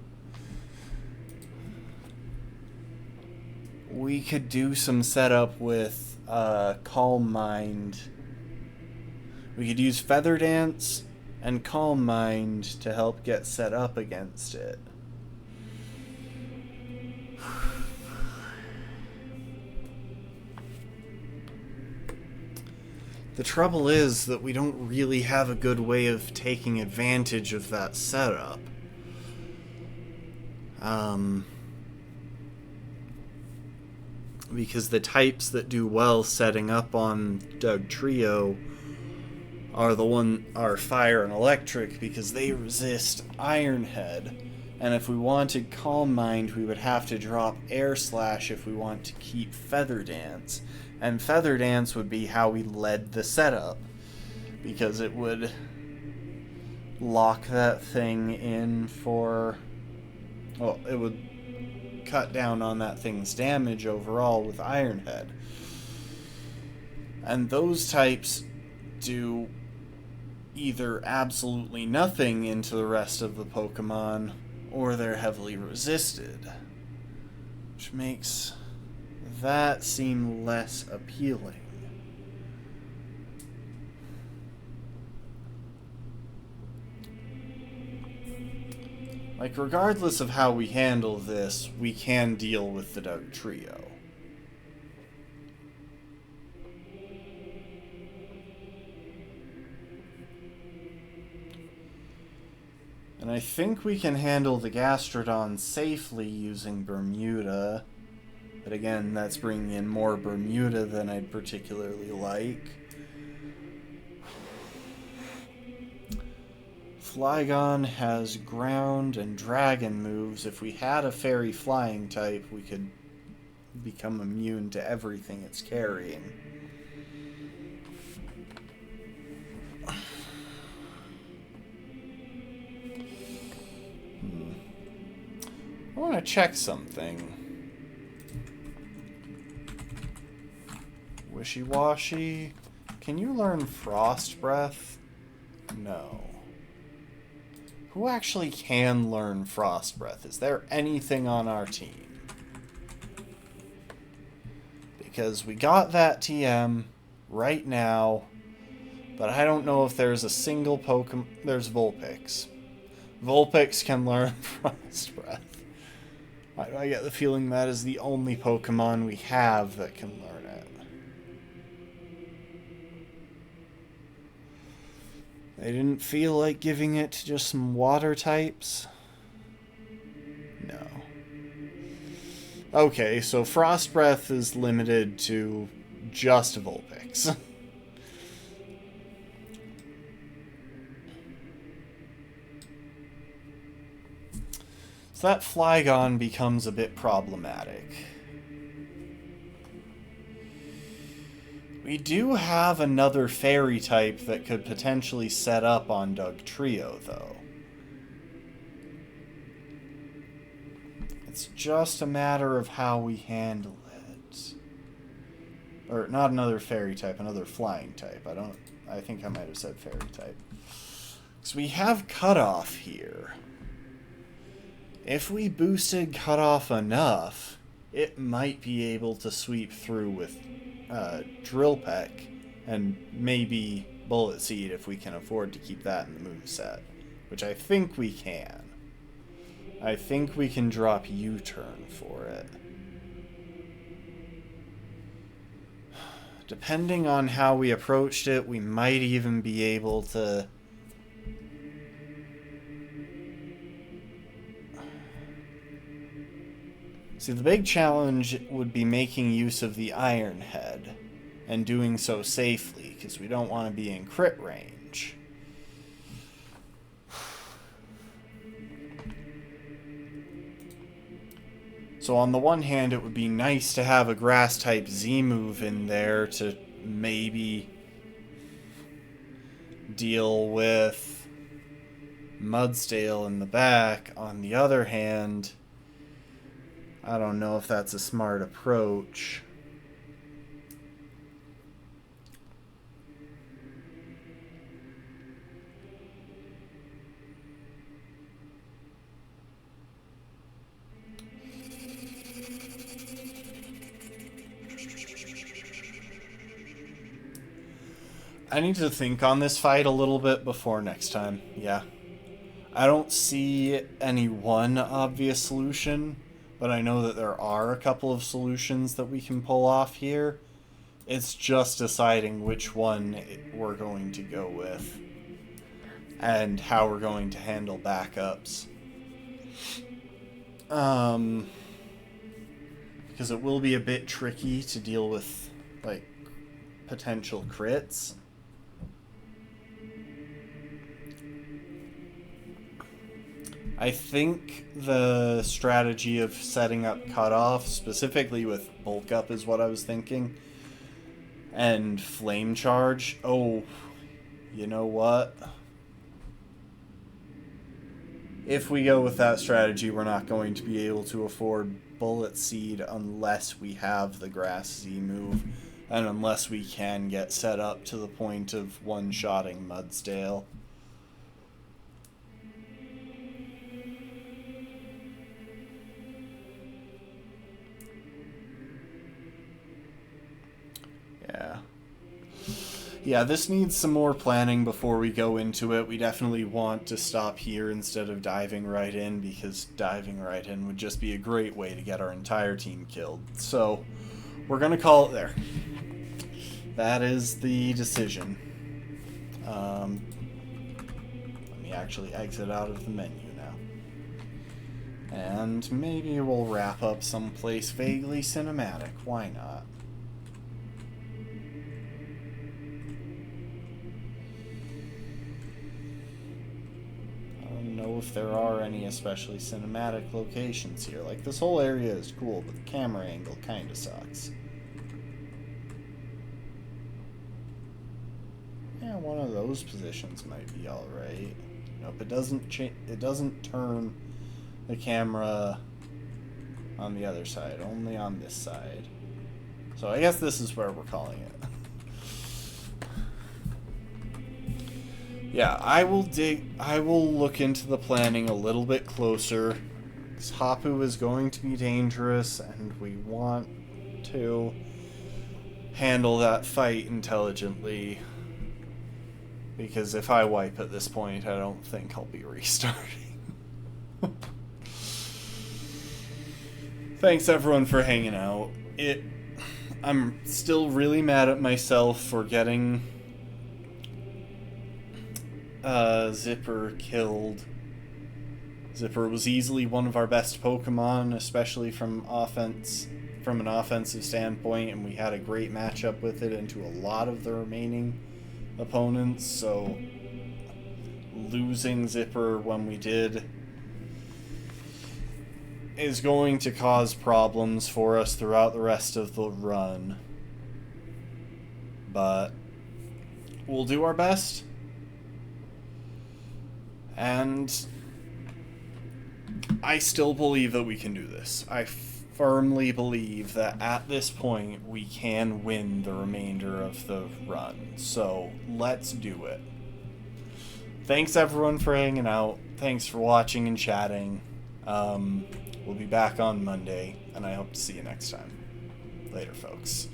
we could do some setup with Calm Mind. We could use Feather Dance and Calm Mind to help get set up against it. The trouble is that we don't really have a good way of taking advantage of that setup. Because the types that do well setting up on Dugtrio are Fire and Electric, because they resist Iron Head. And if we wanted Calm Mind, we would have to drop Air Slash if we want to keep Feather Dance. And Feather Dance would be how we led the setup, because it would lock that thing in for... well, it would cut down on that thing's damage overall with Iron Head. And those types do either absolutely nothing into the rest of the Pokemon, or they're heavily resisted, which makes that seem less appealing. Like, regardless of how we handle this, we can deal with the Doug Trio. And I think we can handle the Gastrodon safely using Bermuda. But again, that's bringing in more Bermuda than I'd particularly like. Flygon has ground and dragon moves. If we had a fairy flying type, we could become immune to everything it's carrying. I want to check something. Wishy-washy. Can you learn Frost Breath? No. Who actually can learn Frost Breath? Is there anything on our team? Because we got that TM right now, but I don't know if there's a single Pokemon... There's Vulpix. Vulpix can learn Frost Breath. Why do I get the feeling that is the only Pokemon we have that can learn it? They didn't feel like giving it to just some water types? No. Okay, so Frost Breath is limited to just Vulpix. So that Flygon becomes a bit problematic. We do have another fairy type that could potentially set up on Doug Trio, though. It's just a matter of how we handle it. Or, not another fairy type, another flying type. I think I might have said fairy type. So we have Cutoff here. If we boosted Cutoff enough, it might be able to sweep through with Drill Peck and maybe Bullet Seed if we can afford to keep that in the moveset, which I think we can. I think we can drop U-Turn for it. Depending on how we approached it, we might even be able to... See, the big challenge would be making use of the Iron Head, and doing so safely, because we don't want to be in crit range. So on the one hand, it would be nice to have a Grass-type Z-move in there to maybe deal with Mudsdale in the back. On the other hand... I don't know if that's a smart approach. I need to think on this fight a little bit before next time. Yeah. I don't see any one obvious solution. But I know that there are a couple of solutions that we can pull off here. It's just deciding which one we're going to go with. And how we're going to handle backups. Because it will be a bit tricky to deal with, like, potential crits. I think the strategy of setting up Cutoff, specifically with Bulk Up, is what I was thinking. And Flame Charge. Oh, you know what? If we go with that strategy, we're not going to be able to afford Bullet Seed unless we have the Grass Z move. And unless we can get set up to the point of one-shotting Mudsdale. Yeah, this needs some more planning before we go into it. We definitely want to stop here instead of diving right in, because diving right in would just be a great way to get our entire team killed. So, we're going to call it there. That is the decision. Let me actually exit out of the menu now. And maybe we'll wrap up someplace vaguely cinematic. Why not? Know if there are any especially cinematic locations here. Like, this whole area is cool, but the camera angle kinda sucks. Yeah, one of those positions might be alright. Nope, it doesn't turn the camera on the other side, only on this side. So I guess this is where we're calling it. Yeah, I will look into the planning a little bit closer. Because Hapu is going to be dangerous, and we want to handle that fight intelligently. Because if I wipe at this point, I don't think I'll be restarting. Thanks everyone for hanging out. I'm still really mad at myself for getting Zipper killed. Zipper was easily one of our best Pokemon, especially from an offensive standpoint, and we had a great matchup with it into a lot of the remaining opponents, so losing Zipper when we did is going to cause problems for us throughout the rest of the run. But we'll do our best. And I still believe that we can do this. I firmly believe that at this point we can win the remainder of the run. So let's do it. Thanks everyone for hanging out. Thanks for watching and chatting. We'll be back on Monday, and I hope to see you next time. Later, folks.